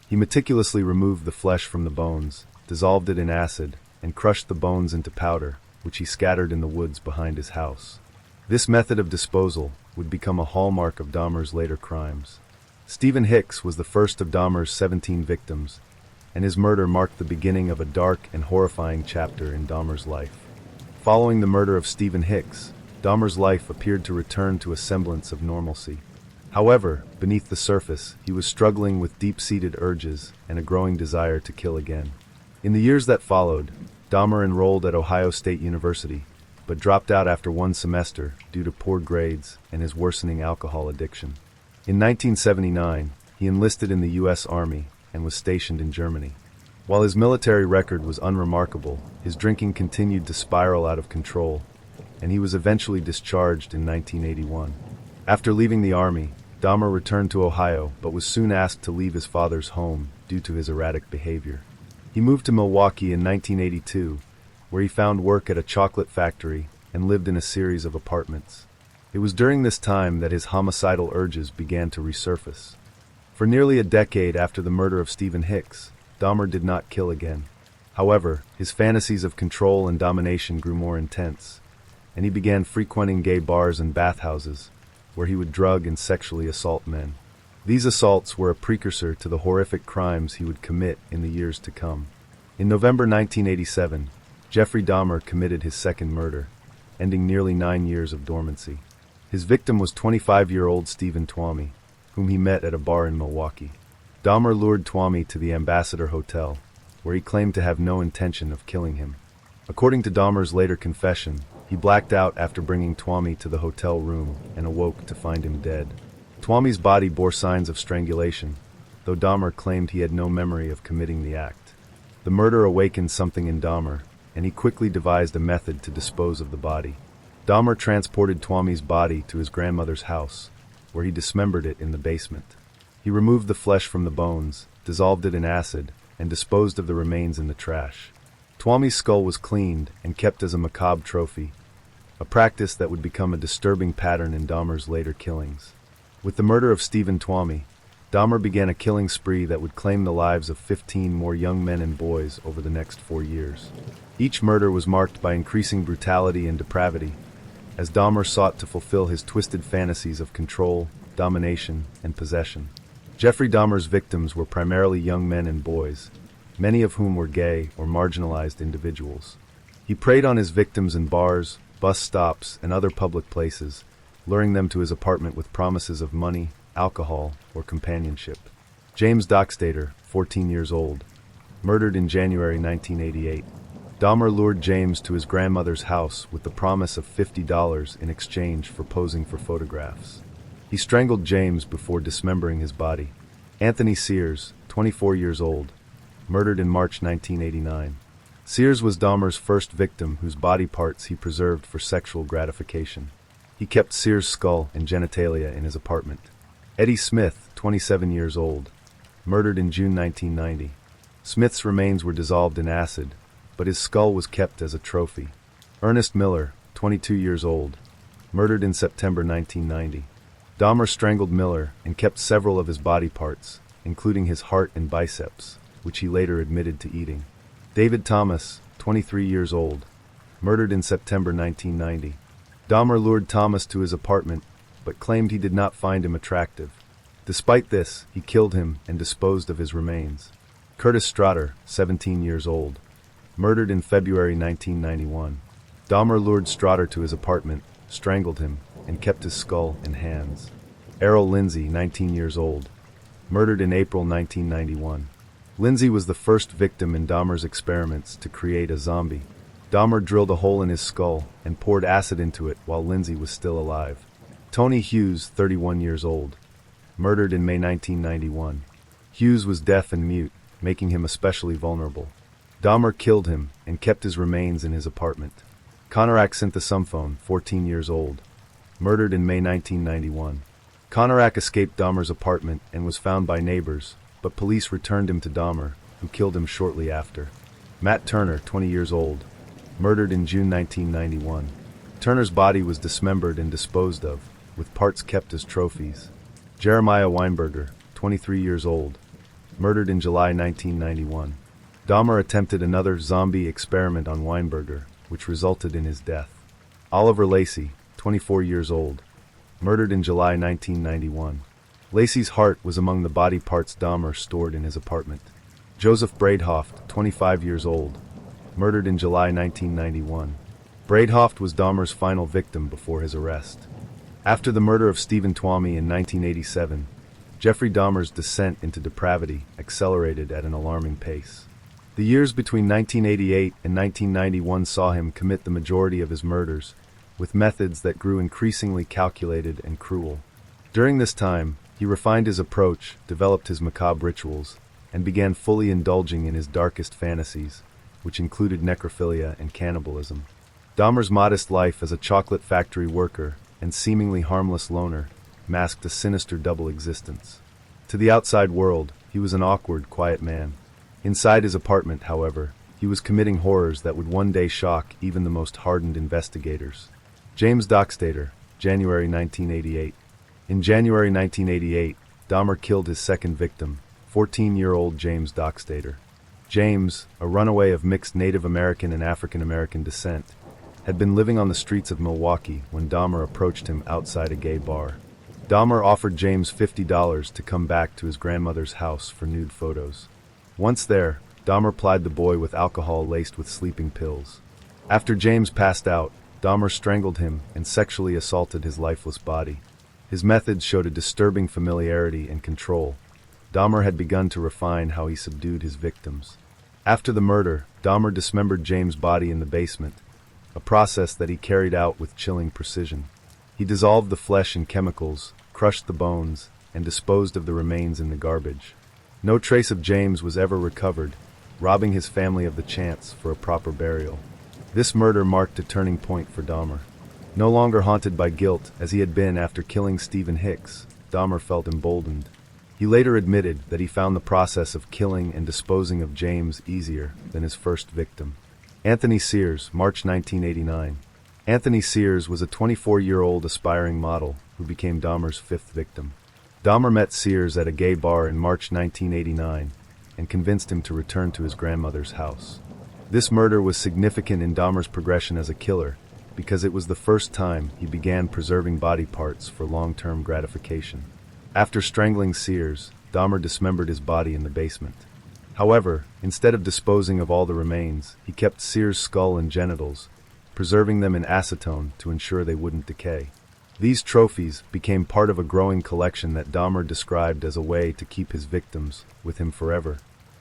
He meticulously removed the flesh from the bones, dissolved it in acid, and crushed the bones into powder, which he scattered in the woods behind his house. This method of disposal would become a hallmark of Dahmer's later crimes. Stephen Hicks was the first of Dahmer's 17 victims, and his murder marked the beginning of a dark and horrifying chapter in Dahmer's life. Following the murder of Stephen Hicks, Dahmer's life appeared to return to a semblance of normalcy. However, beneath the surface, he was struggling with deep-seated urges and a growing desire to kill again. In the years that followed, Dahmer enrolled at Ohio State University, but dropped out after one semester due to poor grades and his worsening alcohol addiction. In 1979, he enlisted in the U.S. Army and was stationed in Germany. While his military record was unremarkable, his drinking continued to spiral out of control, and he was eventually discharged in 1981. After leaving the Army, Dahmer returned to Ohio but was soon asked to leave his father's home due to his erratic behavior. He moved to Milwaukee in 1982, where he found work at a chocolate factory and lived in a series of apartments. It was during this time that his homicidal urges began to resurface. For nearly a decade after the murder of Stephen Hicks, Dahmer did not kill again. However, his fantasies of control and domination grew more intense, and he began frequenting gay bars and bathhouses, where he would drug and sexually assault men. These assaults were a precursor to the horrific crimes he would commit in the years to come. In November 1987, Jeffrey Dahmer committed his second murder, ending nearly 9 years of dormancy. His victim was 25-year-old Stephen Twomey, whom he met at a bar in Milwaukee. Dahmer lured Twomey to the Ambassador Hotel, where he claimed to have no intention of killing him. According to Dahmer's later confession, he blacked out after bringing Twomey to the hotel room and awoke to find him dead. Twomey's body bore signs of strangulation, though Dahmer claimed he had no memory of committing the act. The murder awakened something in Dahmer, and he quickly devised a method to dispose of the body. Dahmer transported Twomey's body to his grandmother's house, where he dismembered it in the basement. He removed the flesh from the bones, dissolved it in acid, and disposed of the remains in the trash. Twomey's skull was cleaned and kept as a macabre trophy, a practice that would become a disturbing pattern in Dahmer's later killings. With the murder of Stephen Twomey, Dahmer began a killing spree that would claim the lives of 15 more young men and boys over the next 4 years. Each murder was marked by increasing brutality and depravity, as Dahmer sought to fulfill his twisted fantasies of control, domination, and possession. Jeffrey Dahmer's victims were primarily young men and boys, many of whom were gay or marginalized individuals. He preyed on his victims in bars, bus stops, and other public places, luring them to his apartment with promises of money, alcohol, or companionship. James Dockstader, 14 years old, murdered in January 1988. Dahmer lured James to his grandmother's house with the promise of $50 in exchange for posing for photographs. He strangled James before dismembering his body. Anthony Sears, 24 years old, murdered in March 1989. Sears was Dahmer's first victim whose body parts he preserved for sexual gratification. He kept Sears' skull and genitalia in his apartment. Eddie Smith, 27 years old, murdered in June 1990. Smith's remains were dissolved in acid, but his skull was kept as a trophy. Ernest Miller, 22 years old, murdered in September 1990. Dahmer strangled Miller and kept several of his body parts, including his heart and biceps, which he later admitted to eating. David Thomas, 23 years old, murdered in September 1990. Dahmer lured Thomas to his apartment, but claimed he did not find him attractive. Despite this, he killed him and disposed of his remains. Curtis Strader, 17 years old, murdered in February 1991. Dahmer lured Strader to his apartment, strangled him, and kept his skull and hands. Errol Lindsay, 19 years old, murdered in April 1991. Lindsay was the first victim in Dahmer's experiments to create a zombie. Dahmer drilled a hole in his skull and poured acid into it while Lindsay was still alive. Tony Hughes, 31 years old, murdered in May 1991. Hughes was deaf and mute, making him especially vulnerable. Dahmer killed him and kept his remains in his apartment. Konorak Synthesumphone, 14 years old, murdered in May 1991. Konorak escaped Dahmer's apartment and was found by neighbors, but police returned him to Dahmer, who killed him shortly after. Matt Turner, 20 years old, murdered in June 1991. Turner's body was dismembered and disposed of, with parts kept as trophies. Jeremiah Weinberger, 23 years old, murdered in July 1991. Dahmer attempted another zombie experiment on Weinberger, which resulted in his death. Oliver Lacey, 24 years old, murdered in July 1991. Lacey's heart was among the body parts Dahmer stored in his apartment. Joseph Bradehoft, 25 years old, murdered in July 1991. Bradehoft was Dahmer's final victim before his arrest. After the murder of Stephen Twomey in 1987, Jeffrey Dahmer's descent into depravity accelerated at an alarming pace. The years between 1988 and 1991 saw him commit the majority of his murders, with methods that grew increasingly calculated and cruel. During this time, he refined his approach, developed his macabre rituals, and began fully indulging in his darkest fantasies, which included necrophilia and cannibalism. Dahmer's modest life as a chocolate factory worker and seemingly harmless loner masked a sinister double existence. To the outside world, he was an awkward, quiet man. Inside his apartment, however, he was committing horrors that would one day shock even the most hardened investigators. James Dockstader, January 1988. In January 1988, Dahmer killed his second victim, 14-year-old James Dockstader. James, a runaway of mixed Native American and African American descent, had been living on the streets of Milwaukee when Dahmer approached him outside a gay bar. Dahmer offered James $50 to come back to his grandmother's house for nude photos. Once there, Dahmer plied the boy with alcohol laced with sleeping pills. After James passed out, Dahmer strangled him and sexually assaulted his lifeless body. His methods showed a disturbing familiarity and control. Dahmer had begun to refine how he subdued his victims. After the murder, Dahmer dismembered James' body in the basement, a process that he carried out with chilling precision. He dissolved the flesh in chemicals, crushed the bones, and disposed of the remains in the garbage. No trace of James was ever recovered, robbing his family of the chance for a proper burial. This murder marked a turning point for Dahmer. No longer haunted by guilt as he had been after killing Stephen Hicks, Dahmer felt emboldened. He later admitted that he found the process of killing and disposing of James easier than his first victim. Anthony Sears, March 1989. Anthony Sears was a 24-year-old aspiring model who became Dahmer's fifth victim. Dahmer met Sears at a gay bar in March 1989 and convinced him to return to his grandmother's house. This murder was significant in Dahmer's progression as a killer because it was the first time he began preserving body parts for long-term gratification. After strangling Sears, Dahmer dismembered his body in the basement. However, instead of disposing of all the remains, he kept Sears' skull and genitals, preserving them in acetone to ensure they wouldn't decay. These trophies became part of a growing collection that Dahmer described as a way to keep his victims with him forever.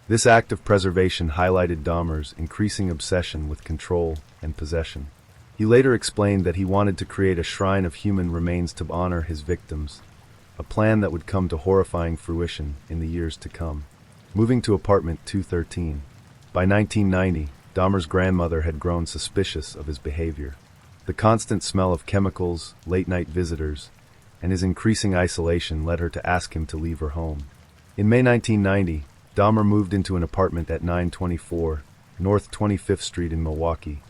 This act of preservation highlighted Dahmer's increasing obsession with control and possession. He later explained that he wanted to create a shrine of human remains to honor his victims, a plan that would come to horrifying fruition in the years to come. Moving to apartment 213. By 1990, Dahmer's grandmother had grown suspicious of his behavior. The constant smell of chemicals, late-night visitors, and his increasing isolation led her to ask him to leave her home. In May 1990, Dahmer moved into an apartment at 924 North 25th Street in Milwaukee,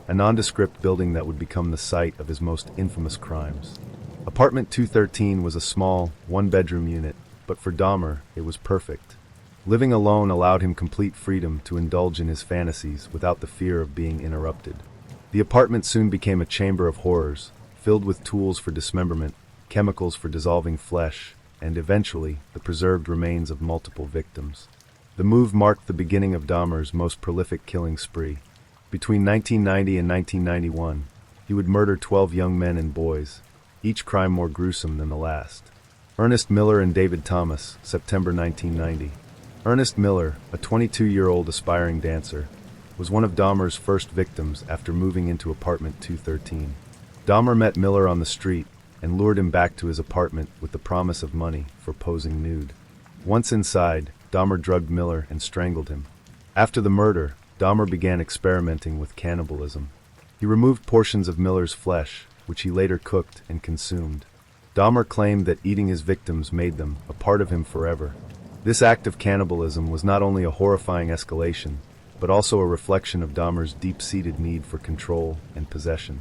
a nondescript building that would become the site of his most infamous crimes. Apartment 213 was a small, one-bedroom unit, but for Dahmer, it was perfect. Living alone allowed him complete freedom to indulge in his fantasies without the fear of being interrupted. The apartment soon became a chamber of horrors, filled with tools for dismemberment, chemicals for dissolving flesh, and eventually, the preserved remains of multiple victims. The move marked the beginning of Dahmer's most prolific killing spree. Between 1990 and 1991, he would murder 12 young men and boys, each crime more gruesome than the last. Ernest Miller and David Thomas, September 1990. Ernest Miller, a 22-year-old aspiring dancer, was one of Dahmer's first victims after moving into apartment 213. Dahmer met Miller on the street and lured him back to his apartment with the promise of money for posing nude. Once inside, Dahmer drugged Miller and strangled him. After the murder, Dahmer began experimenting with cannibalism. He removed portions of Miller's flesh, which he later cooked and consumed. Dahmer claimed that eating his victims made them a part of him forever. This act of cannibalism was not only a horrifying escalation, but also a reflection of Dahmer's deep-seated need for control and possession.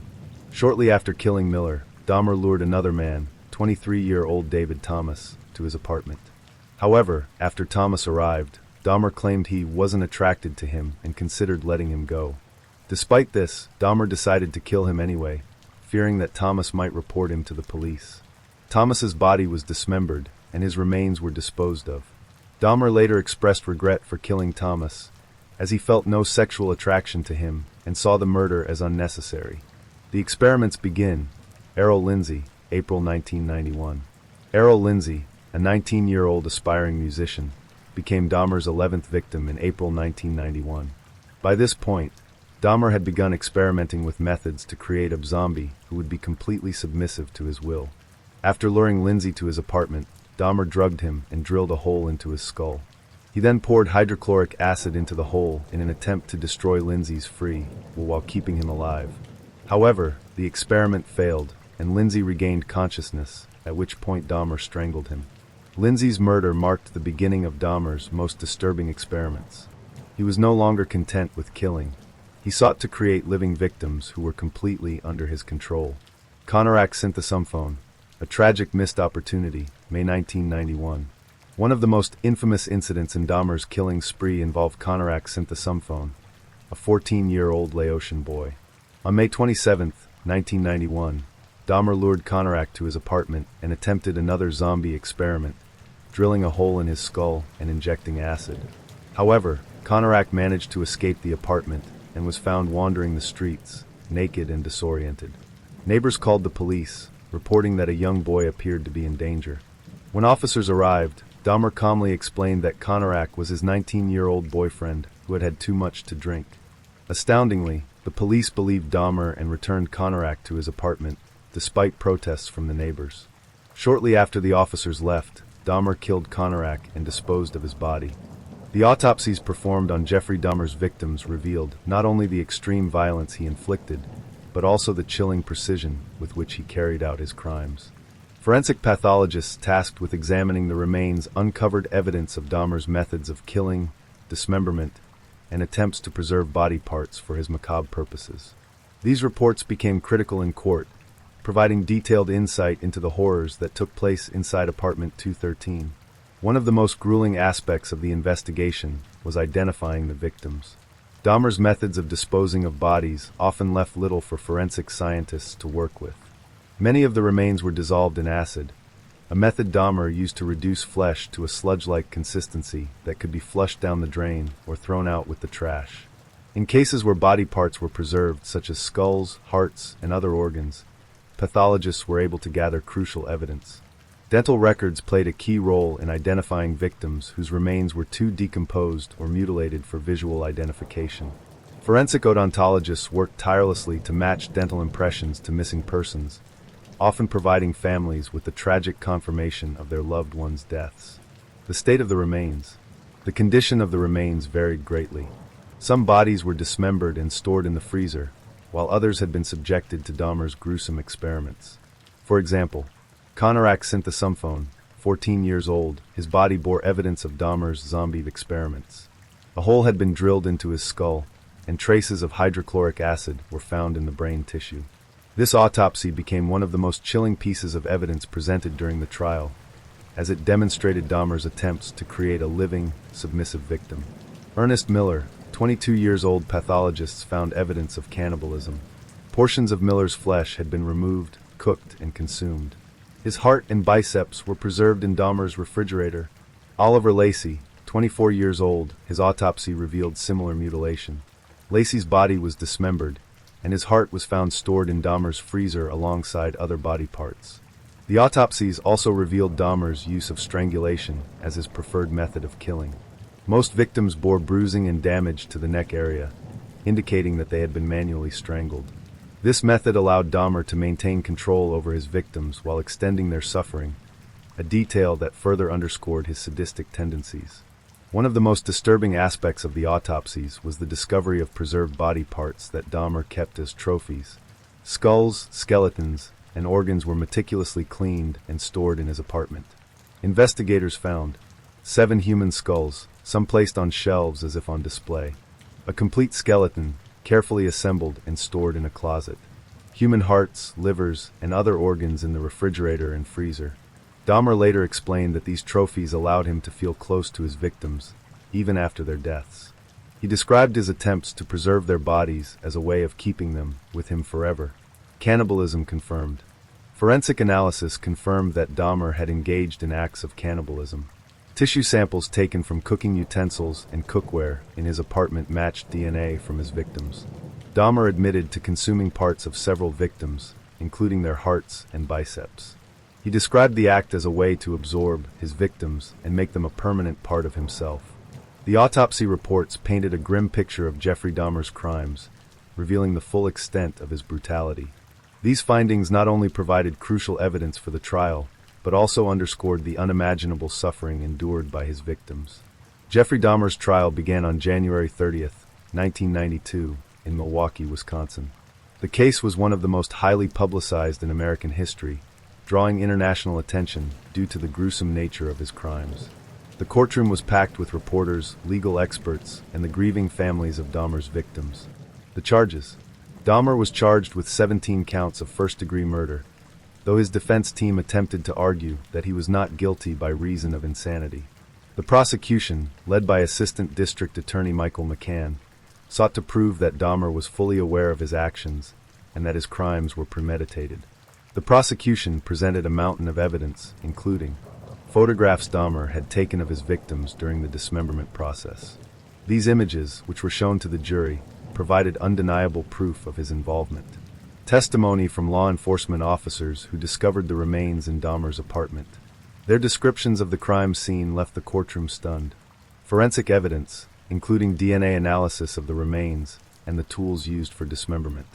Shortly after killing Miller, Dahmer lured another man, 23-year-old David Thomas, to his apartment. However, after Thomas arrived, Dahmer claimed he wasn't attracted to him and considered letting him go. Despite this, Dahmer decided to kill him anyway, fearing that Thomas might report him to the police. Thomas's body was dismembered, and his remains were disposed of. Dahmer later expressed regret for killing Thomas, as he felt no sexual attraction to him and saw the murder as unnecessary. The experiments begin. Errol Lindsay, April 1991. Errol Lindsay, a 19-year-old aspiring musician, became Dahmer's 11th victim in April 1991. By this point, Dahmer had begun experimenting with methods to create a zombie who would be completely submissive to his will. After luring Lindsay to his apartment, Dahmer drugged him and drilled a hole into his skull. He then poured hydrochloric acid into the hole in an attempt to destroy Lindsay's free will while keeping him alive. However, the experiment failed, and Lindsay regained consciousness, at which point Dahmer strangled him. Lindsay's murder marked the beginning of Dahmer's most disturbing experiments. He was no longer content with killing. He sought to create living victims who were completely under his control. Conorak synthesumphone, a tragic missed opportunity, May 1991. One of the most infamous incidents in Dahmer's killing spree involved Conorak synthesumphone, a 14-year-old Laotian boy. On May 27, 1991, Dahmer lured Conorak to his apartment and attempted another zombie experiment, drilling a hole in his skull and injecting acid. However, Conorak managed to escape the apartment and was found wandering the streets, naked and disoriented. Neighbors called the police, reporting that a young boy appeared to be in danger. When officers arrived, Dahmer calmly explained that Conorak was his 19-year-old boyfriend who had had too much to drink. Astoundingly, the police believed Dahmer and returned Conorak to his apartment, despite protests from the neighbors. Shortly after the officers left, Dahmer killed Conorak and disposed of his body. The autopsies performed on Jeffrey Dahmer's victims revealed not only the extreme violence he inflicted, but also the chilling precision with which he carried out his crimes. Forensic pathologists tasked with examining the remains uncovered evidence of Dahmer's methods of killing, dismemberment, and attempts to preserve body parts for his macabre purposes. These reports became critical in court, providing detailed insight into the horrors that took place inside apartment 213. One of the most grueling aspects of the investigation was identifying the victims. Dahmer's methods of disposing of bodies often left little for forensic scientists to work with. Many of the remains were dissolved in acid, a method Dahmer used to reduce flesh to a sludge-like consistency that could be flushed down the drain or thrown out with the trash. In cases where body parts were preserved, such as skulls, hearts, and other organs, pathologists were able to gather crucial evidence. Dental records played a key role in identifying victims whose remains were too decomposed or mutilated for visual identification. Forensic odontologists worked tirelessly to match dental impressions to missing persons, often providing families with the tragic confirmation of their loved ones' deaths. The state of the remains. The condition of the remains varied greatly. Some bodies were dismembered and stored in the freezer, while others had been subjected to Dahmer's gruesome experiments. For example, Konorak Synthesumphone, 14 years old, his body bore evidence of Dahmer's zombie experiments. A hole had been drilled into his skull, and traces of hydrochloric acid were found in the brain tissue. This autopsy became one of the most chilling pieces of evidence presented during the trial, as it demonstrated Dahmer's attempts to create a living, submissive victim. Ernest Miller, 22 years old, pathologists found evidence of cannibalism. Portions of Miller's flesh had been removed, cooked, and consumed. His heart and biceps were preserved in Dahmer's refrigerator. Oliver Lacey, 24 years old, his autopsy revealed similar mutilation. Lacey's body was dismembered, and his heart was found stored in Dahmer's freezer alongside other body parts. The autopsies also revealed Dahmer's use of strangulation as his preferred method of killing. Most victims bore bruising and damage to the neck area, indicating that they had been manually strangled. This method allowed Dahmer to maintain control over his victims while extending their suffering, a detail that further underscored his sadistic tendencies. One of the most disturbing aspects of the autopsies was the discovery of preserved body parts that Dahmer kept as trophies. Skulls, skeletons, and organs were meticulously cleaned and stored in his apartment. Investigators found 7 human skulls, some placed on shelves as if on display. A complete skeleton, carefully assembled and stored in a closet. Human hearts, livers, and other organs in the refrigerator and freezer. Dahmer later explained that these trophies allowed him to feel close to his victims, even after their deaths. He described his attempts to preserve their bodies as a way of keeping them with him forever. Cannibalism confirmed. Forensic analysis confirmed that Dahmer had engaged in acts of cannibalism. Tissue samples taken from cooking utensils and cookware in his apartment matched DNA from his victims. Dahmer admitted to consuming parts of several victims, including their hearts and biceps. He described the act as a way to absorb his victims and make them a permanent part of himself. The autopsy reports painted a grim picture of Jeffrey Dahmer's crimes, revealing the full extent of his brutality. These findings not only provided crucial evidence for the trial, but also underscored the unimaginable suffering endured by his victims. Jeffrey Dahmer's trial began on January 30th, 1992, in Milwaukee, Wisconsin. The case was one of the most highly publicized in American history, drawing international attention due to the gruesome nature of his crimes. The courtroom was packed with reporters, legal experts, and the grieving families of Dahmer's victims. The charges. Dahmer was charged with 17 counts of first-degree murder, though his defense team attempted to argue that he was not guilty by reason of insanity. The prosecution, led by Assistant District Attorney Michael McCann, sought to prove that Dahmer was fully aware of his actions and that his crimes were premeditated. The prosecution presented a mountain of evidence, including photographs Dahmer had taken of his victims during the dismemberment process. These images, which were shown to the jury, provided undeniable proof of his involvement. Testimony from law enforcement officers who discovered the remains in Dahmer's apartment. Their descriptions of the crime scene left the courtroom stunned. Forensic evidence, including DNA analysis of the remains and the tools used for dismemberment.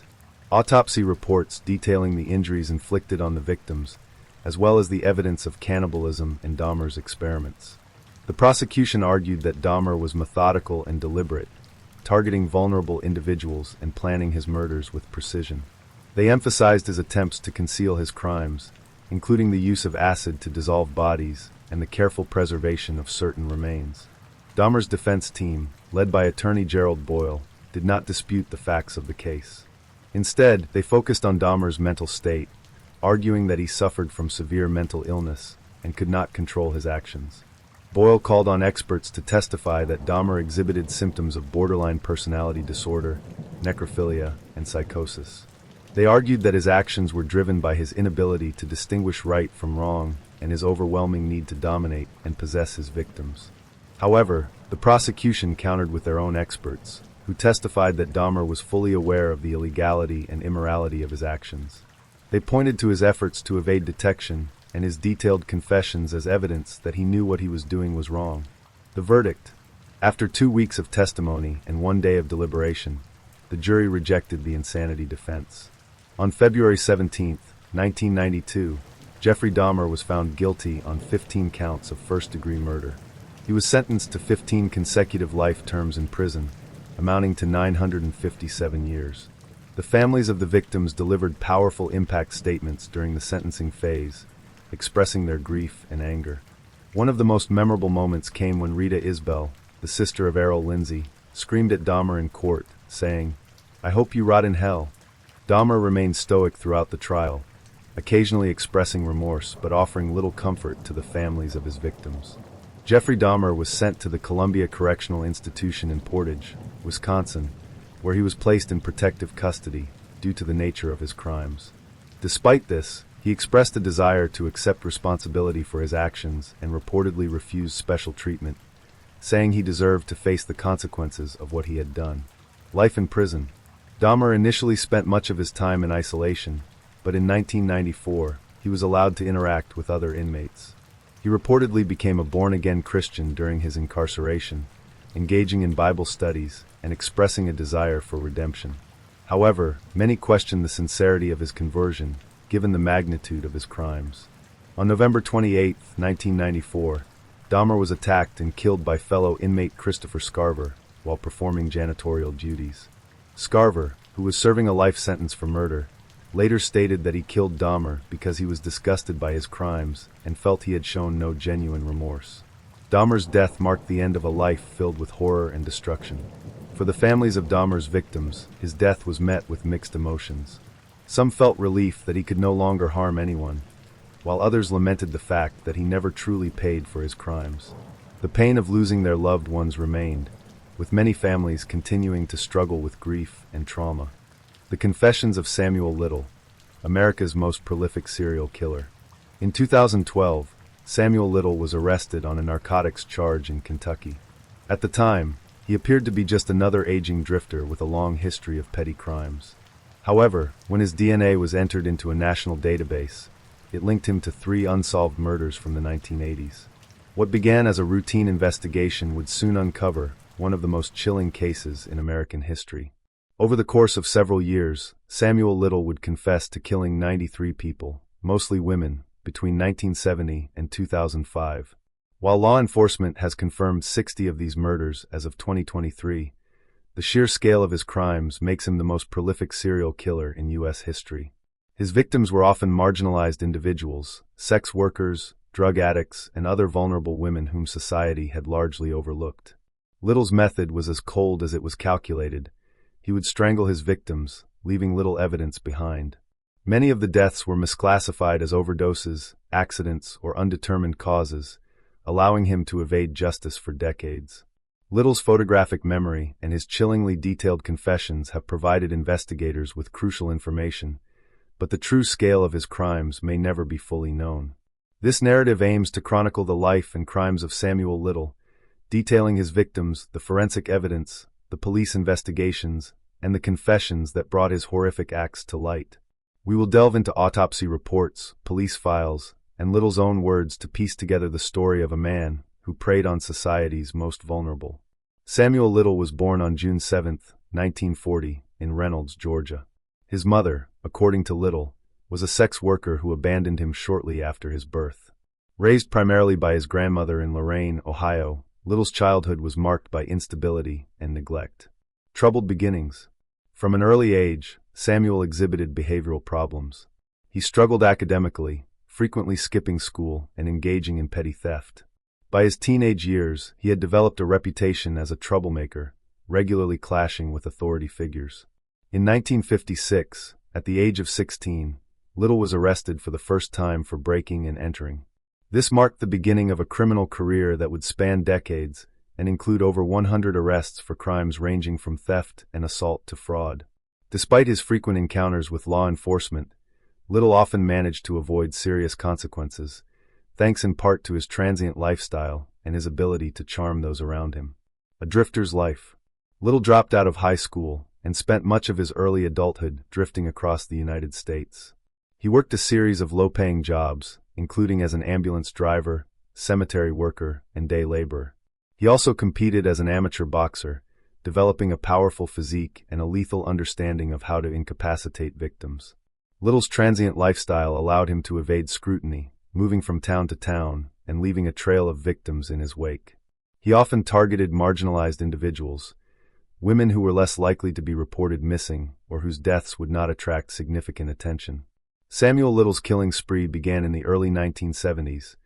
Autopsy reports detailing the injuries inflicted on the victims, as well as the evidence of cannibalism in Dahmer's experiments. The prosecution argued that Dahmer was methodical and deliberate, targeting vulnerable individuals and planning his murders with precision. They emphasized his attempts to conceal his crimes, including the use of acid to dissolve bodies and the careful preservation of certain remains. Dahmer's defense team, led by attorney Gerald Boyle, did not dispute the facts of the case. Instead, they focused on Dahmer's mental state, arguing that he suffered from severe mental illness and could not control his actions. Boyle called on experts to testify that Dahmer exhibited symptoms of borderline personality disorder, necrophilia, and psychosis. They argued that his actions were driven by his inability to distinguish right from wrong and his overwhelming need to dominate and possess his victims. However, the prosecution countered with their own experts, who testified that Dahmer was fully aware of the illegality and immorality of his actions. They pointed to his efforts to evade detection and his detailed confessions as evidence that he knew what he was doing was wrong. The verdict. After 2 weeks of testimony and 1 day of deliberation, the jury rejected the insanity defense. On February 17, 1992, Jeffrey Dahmer was found guilty on 15 counts of first-degree murder. He was sentenced to 15 consecutive life terms in prison, amounting to 957 years. The families of the victims delivered powerful impact statements during the sentencing phase, expressing their grief and anger. One of the most memorable moments came when Rita Isbell, the sister of Errol Lindsay, screamed at Dahmer in court, saying, "I hope you rot in hell." Dahmer remained stoic throughout the trial, occasionally expressing remorse but offering little comfort to the families of his victims. Jeffrey Dahmer was sent to the Columbia Correctional Institution in Portage, Wisconsin, where he was placed in protective custody due to the nature of his crimes. Despite this, he expressed a desire to accept responsibility for his actions and reportedly refused special treatment, saying he deserved to face the consequences of what he had done. Life in prison. Dahmer initially spent much of his time in isolation, but in 1994, he was allowed to interact with other inmates. He reportedly became a born-again Christian during his incarceration, engaging in Bible studies and expressing a desire for redemption. However, many questioned the sincerity of his conversion, given the magnitude of his crimes. On November 28, 1994, Dahmer was attacked and killed by fellow inmate Christopher Scarver while performing janitorial duties. Scarver, who was serving a life sentence for murder, later stated that he killed Dahmer because he was disgusted by his crimes and felt he had shown no genuine remorse. Dahmer's death marked the end of a life filled with horror and destruction. For the families of Dahmer's victims, his death was met with mixed emotions. Some felt relief that he could no longer harm anyone, while others lamented the fact that he never truly paid for his crimes. The pain of losing their loved ones remained, with many families continuing to struggle with grief and trauma. The Confessions of Samuel Little, America's most prolific serial killer. In 2012, Samuel Little was arrested on a narcotics charge in Kentucky. At the time, he appeared to be just another aging drifter with a long history of petty crimes. However, when his DNA was entered into a national database, it linked him to 3 unsolved murders from the 1980s. What began as a routine investigation would soon uncover one of the most chilling cases in American history. Over the course of several years, Samuel Little would confess to killing 93 people, mostly women, between 1970 and 2005. While law enforcement has confirmed 60 of these murders as of 2023, the sheer scale of his crimes makes him the most prolific serial killer in U.S. history. His victims were often marginalized individuals, sex workers, drug addicts, and other vulnerable women whom society had largely overlooked. Little's method was as cold as it was calculated. He would strangle his victims, leaving little evidence behind. Many of the deaths were misclassified as overdoses, accidents, or undetermined causes, allowing him to evade justice for decades. Little's photographic memory and his chillingly detailed confessions have provided investigators with crucial information, but the true scale of his crimes may never be fully known. This narrative aims to chronicle the life and crimes of Samuel Little, detailing his victims, the forensic evidence, the police investigations, and the confessions that brought his horrific acts to light. We will delve into autopsy reports, police files, and Little's own words to piece together the story of a man who preyed on society's most vulnerable. Samuel Little was born on June 7, 1940, in Reynolds, Georgia. His mother, according to Little, was a sex worker who abandoned him shortly after his birth. Raised primarily by his grandmother in Lorain, Ohio, Little's childhood was marked by instability and neglect. Troubled beginnings. From an early age, Samuel exhibited behavioral problems. He struggled academically, frequently skipping school and engaging in petty theft. By his teenage years, he had developed a reputation as a troublemaker, regularly clashing with authority figures. In 1956, at the age of 16, Little was arrested for the first time for breaking and entering. This marked the beginning of a criminal career that would span decades and include over 100 arrests for crimes ranging from theft and assault to fraud. Despite his frequent encounters with law enforcement, Little often managed to avoid serious consequences, thanks in part to his transient lifestyle and his ability to charm those around him. A drifter's life. Little dropped out of high school and spent much of his early adulthood drifting across the United States. He worked a series of low-paying jobs, including as an ambulance driver, cemetery worker, and day laborer. He also competed as an amateur boxer, developing a powerful physique and a lethal understanding of how to incapacitate victims. Little's transient lifestyle allowed him to evade scrutiny, moving from town to town and leaving a trail of victims in his wake. He often targeted marginalized individuals, women who were less likely to be reported missing or whose deaths would not attract significant attention. Samuel Little's killing spree began in the early 1970s,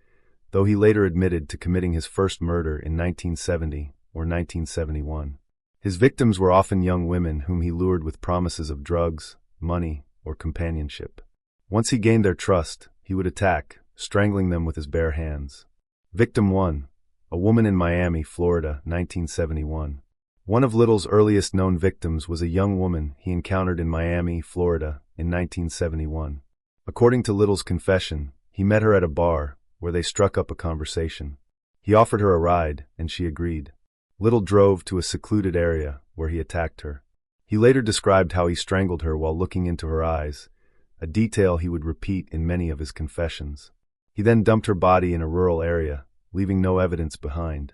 though he later admitted to committing his first murder in 1970 or 1971. His victims were often young women whom he lured with promises of drugs, money, or companionship. Once he gained their trust, he would attack, strangling them with his bare hands. Victim 1. A woman in Miami, Florida, 1971. One of Little's earliest known victims was a young woman he encountered in Miami, Florida, in 1971. According to Little's confession, he met her at a bar, where they struck up a conversation. He offered her a ride, and she agreed. Little drove to a secluded area, where he attacked her. He later described how he strangled her while looking into her eyes, a detail he would repeat in many of his confessions. He then dumped her body in a rural area, leaving no evidence behind.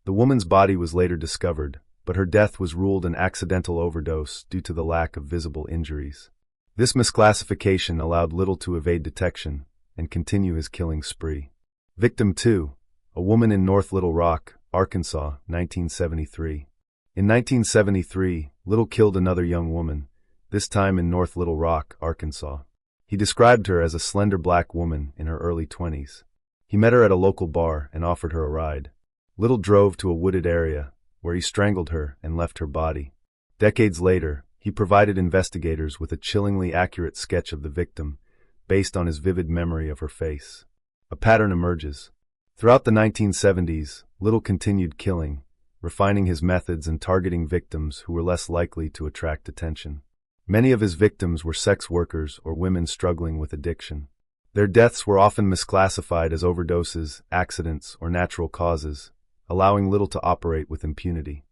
The woman's body was later discovered, but her death was ruled an accidental overdose due to the lack of visible injuries. This misclassification allowed Little to evade detection and continue his killing spree. Victim 2. A woman in North Little Rock, Arkansas, 1973. In 1973, Little killed another young woman, this time in North Little Rock, Arkansas. He described her as a slender black woman in her early 20s. He met her at a local bar and offered her a ride. Little drove to a wooded area, where he strangled her and left her body. Decades later, he provided investigators with a chillingly accurate sketch of the victim, based on his vivid memory of her face. A pattern emerges. Throughout the 1970s, Little continued killing, refining his methods and targeting victims who were less likely to attract attention. Many of his victims were sex workers or women struggling with addiction. Their deaths were often misclassified as overdoses, accidents, or natural causes, allowing Little to operate with impunity.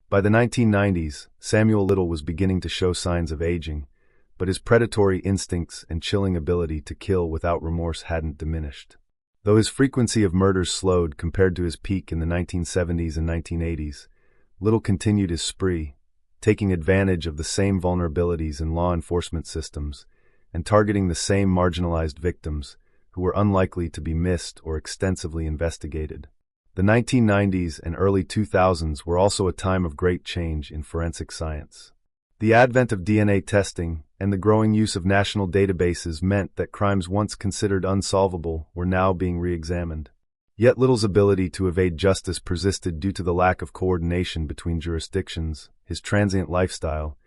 By the 1990s, Samuel Little was beginning to show signs of aging, but his predatory instincts and chilling ability to kill without remorse hadn't diminished. Though his frequency of murders slowed compared to his peak in the 1970s and 1980s, Little continued his spree, taking advantage of the same vulnerabilities in law enforcement systems and targeting the same marginalized victims who were unlikely to be missed or extensively investigated. The 1990s and early 2000s were also a time of great change in forensic science. The advent of DNA testing and the growing use of national databases meant that crimes once considered unsolvable were now being re-examined. Yet Little's ability to evade justice persisted due to the lack of coordination between jurisdictions, his transient lifestyle,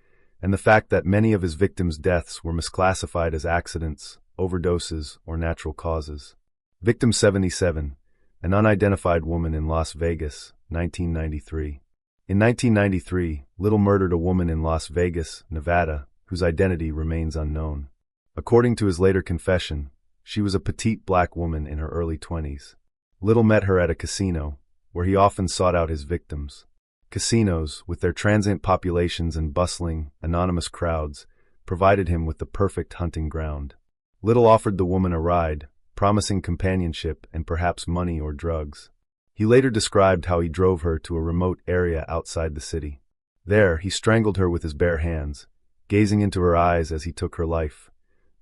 and the fact that many of his victims' deaths were misclassified as accidents, overdoses, or natural causes. Victim 77. An unidentified woman in Las Vegas, 1993. In 1993, Little murdered a woman in Las Vegas, Nevada, whose identity remains unknown. According to his later confession, she was a petite black woman in her early 20s. Little met her at a casino, where he often sought out his victims. Casinos, with their transient populations and bustling, anonymous crowds, provided him with the perfect hunting ground. Little offered the woman a ride, promising companionship and perhaps money or drugs. He later described how he drove her to a remote area outside the city. There, he strangled her with his bare hands, gazing into her eyes as he took her life,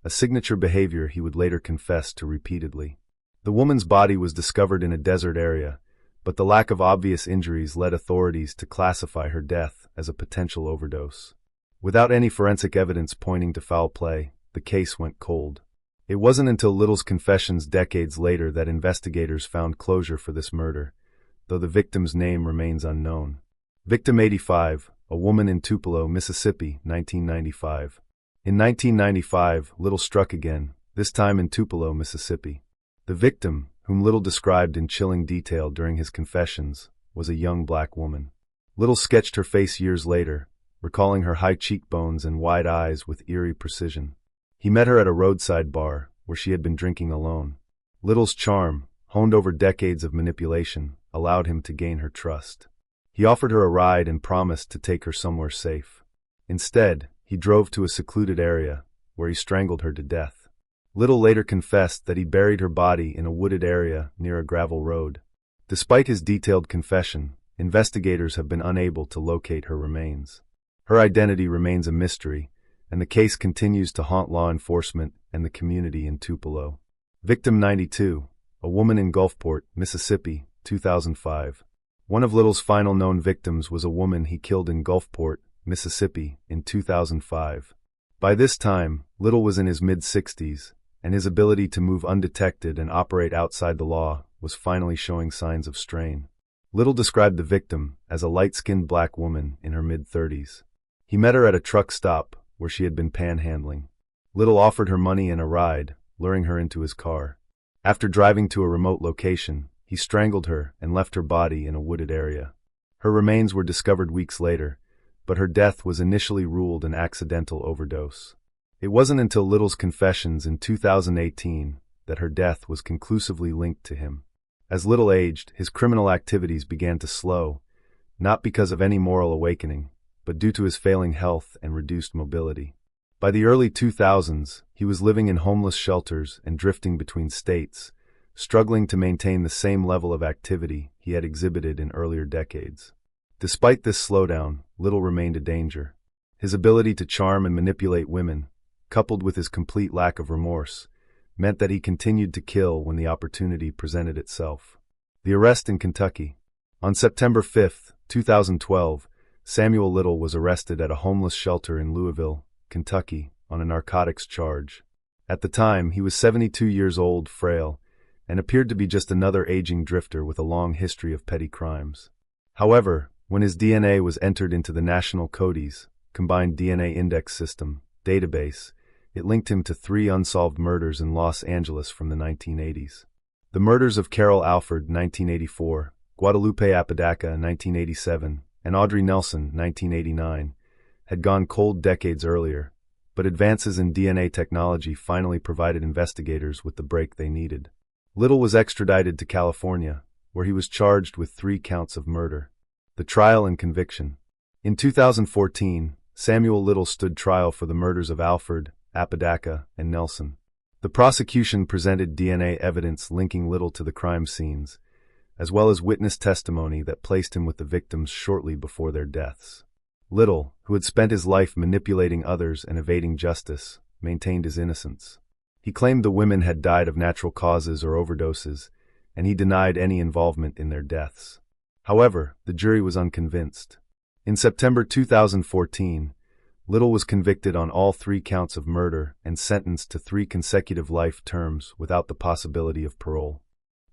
a signature behavior he would later confess to repeatedly. The woman's body was discovered in a desert area, but the lack of obvious injuries led authorities to classify her death as a potential overdose. Without any forensic evidence pointing to foul play, the case went cold. It wasn't until Little's confessions decades later that investigators found closure for this murder, though the victim's name remains unknown. Victim 85, a woman in Tupelo, Mississippi, 1995. In 1995, Little struck again, this time in Tupelo, Mississippi. The victim, whom Little described in chilling detail during his confessions, was a young black woman. Little sketched her face years later, recalling her high cheekbones and wide eyes with eerie precision. He met her at a roadside bar, where she had been drinking alone. Little's charm, honed over decades of manipulation, allowed him to gain her trust. He offered her a ride and promised to take her somewhere safe. Instead, he drove to a secluded area, where he strangled her to death. Little later confessed that he buried her body in a wooded area near a gravel road. Despite his detailed confession, investigators have been unable to locate her remains. Her identity remains a mystery, and the case continues to haunt law enforcement and the community in Tupelo. Victim 92, a woman in Gulfport, Mississippi, 2005. One of Little's final known victims was a woman he killed in Gulfport, Mississippi, in 2005. By this time, Little was in his mid-60s, and his ability to move undetected and operate outside the law was finally showing signs of strain. Little described the victim as a light-skinned black woman in her mid-30s. He met her at a truck stop where she had been panhandling. Little offered her money and a ride, luring her into his car. After driving to a remote location, he strangled her and left her body in a wooded area. Her remains were discovered weeks later, but her death was initially ruled an accidental overdose. It wasn't until Little's confessions in 2018 that her death was conclusively linked to him. As Little aged, his criminal activities began to slow, not because of any moral awakening, but due to his failing health and reduced mobility. By the early 2000s, he was living in homeless shelters and drifting between states, struggling to maintain the same level of activity he had exhibited in earlier decades. Despite this slowdown, Little remained a danger. His ability to charm and manipulate women, coupled with his complete lack of remorse, meant that he continued to kill when the opportunity presented itself. The arrest in Kentucky. On September 5, 2012, Samuel Little was arrested at a homeless shelter in Louisville, Kentucky, on a narcotics charge. At the time, he was 72 years old, frail, and appeared to be just another aging drifter with a long history of petty crimes. However, when his DNA was entered into the National CODIS, Combined DNA Index System, database, it linked him to 3 unsolved murders in Los Angeles from the 1980s. The murders of Carol Alford, 1984, Guadalupe Apodaca, 1987, and Audrey Nelson, 1989, had gone cold decades earlier, but advances in DNA technology finally provided investigators with the break they needed. Little was extradited to California, where he was charged with 3 counts of murder. The trial and conviction. In 2014, Samuel Little stood trial for the murders of Alford, Apodaca, and Nelson. The prosecution presented DNA evidence linking Little to the crime scenes, as well as witness testimony that placed him with the victims shortly before their deaths. Little, who had spent his life manipulating others and evading justice, maintained his innocence. He claimed the women had died of natural causes or overdoses, and he denied any involvement in their deaths. However, the jury was unconvinced. In September 2014, Little was convicted on all 3 counts of murder and sentenced to 3 consecutive life terms without the possibility of parole.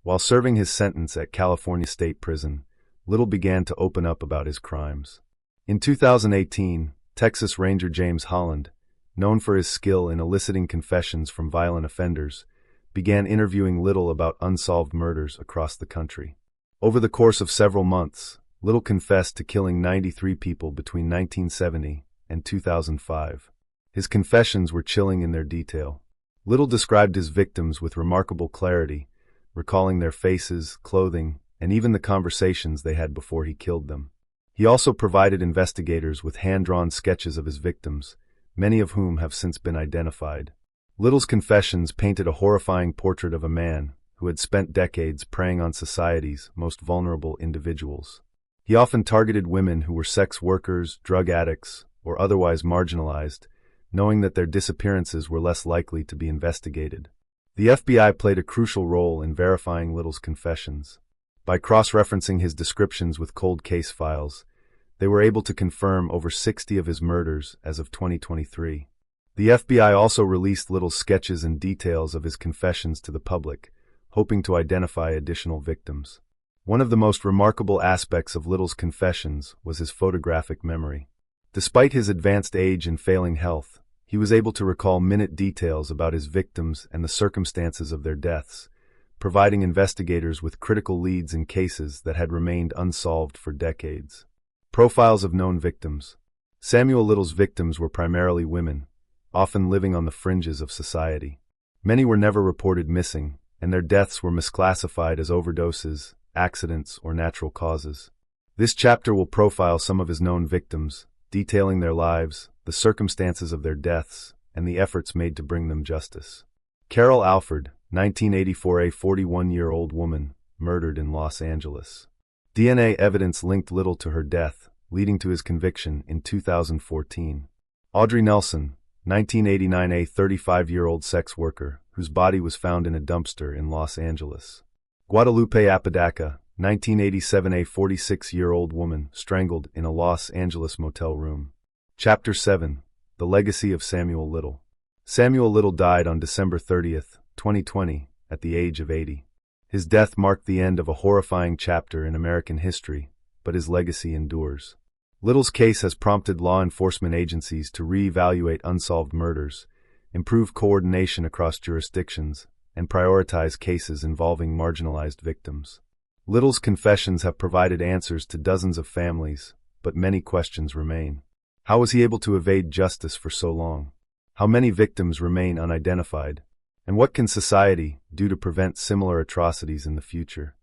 While serving his sentence at California State Prison, Little began to open up about his crimes. In 2018, Texas Ranger James Holland, known for his skill in eliciting confessions from violent offenders, began interviewing Little about unsolved murders across the country. Over the course of several months, Little confessed to killing 93 people between 1970 and 2005. His confessions were chilling in their detail. Little described his victims with remarkable clarity, recalling their faces, clothing, and even the conversations they had before he killed them. He also provided investigators with hand-drawn sketches of his victims, many of whom have since been identified. Little's confessions painted a horrifying portrait of a man who had spent decades preying on society's most vulnerable individuals. He often targeted women who were sex workers, drug addicts, or otherwise marginalized, knowing that their disappearances were less likely to be investigated. The FBI played a crucial role in verifying Little's confessions. By cross-referencing his descriptions with cold case files, they were able to confirm over 60 of his murders as of 2023. The FBI also released Little's sketches and details of his confessions to the public, hoping to identify additional victims. One of the most remarkable aspects of Little's confessions was his photographic memory. Despite his advanced age and failing health, he was able to recall minute details about his victims and the circumstances of their deaths, providing investigators with critical leads in cases that had remained unsolved for decades. Profiles of known victims. Samuel Little's victims were primarily women, often living on the fringes of society. Many were never reported missing, and their deaths were misclassified as overdoses, accidents, or natural causes. This chapter will profile some of his known victims, detailing their lives, the circumstances of their deaths, and the efforts made to bring them justice. Carol Alford, 1984, a 41-year-old woman, murdered in Los Angeles. DNA evidence linked Little to her death, leading to his conviction in 2014. Audrey Nelson, 1989, a 35-year-old sex worker, whose body was found in a dumpster in Los Angeles. Guadalupe Apodaca, 1987. A 46-year-old woman strangled in a Los Angeles motel room. Chapter 7. The Legacy of Samuel Little. Samuel Little died on December 30th, 2020, at the age of 80. His death marked the end of a horrifying chapter in American history, but his legacy endures. Little's case has prompted law enforcement agencies to re-evaluate unsolved murders, improve coordination across jurisdictions, and prioritize cases involving marginalized victims. Little's confessions have provided answers to dozens of families, but many questions remain. How was he able to evade justice for so long? How many victims remain unidentified? And what can society do to prevent similar atrocities in the future?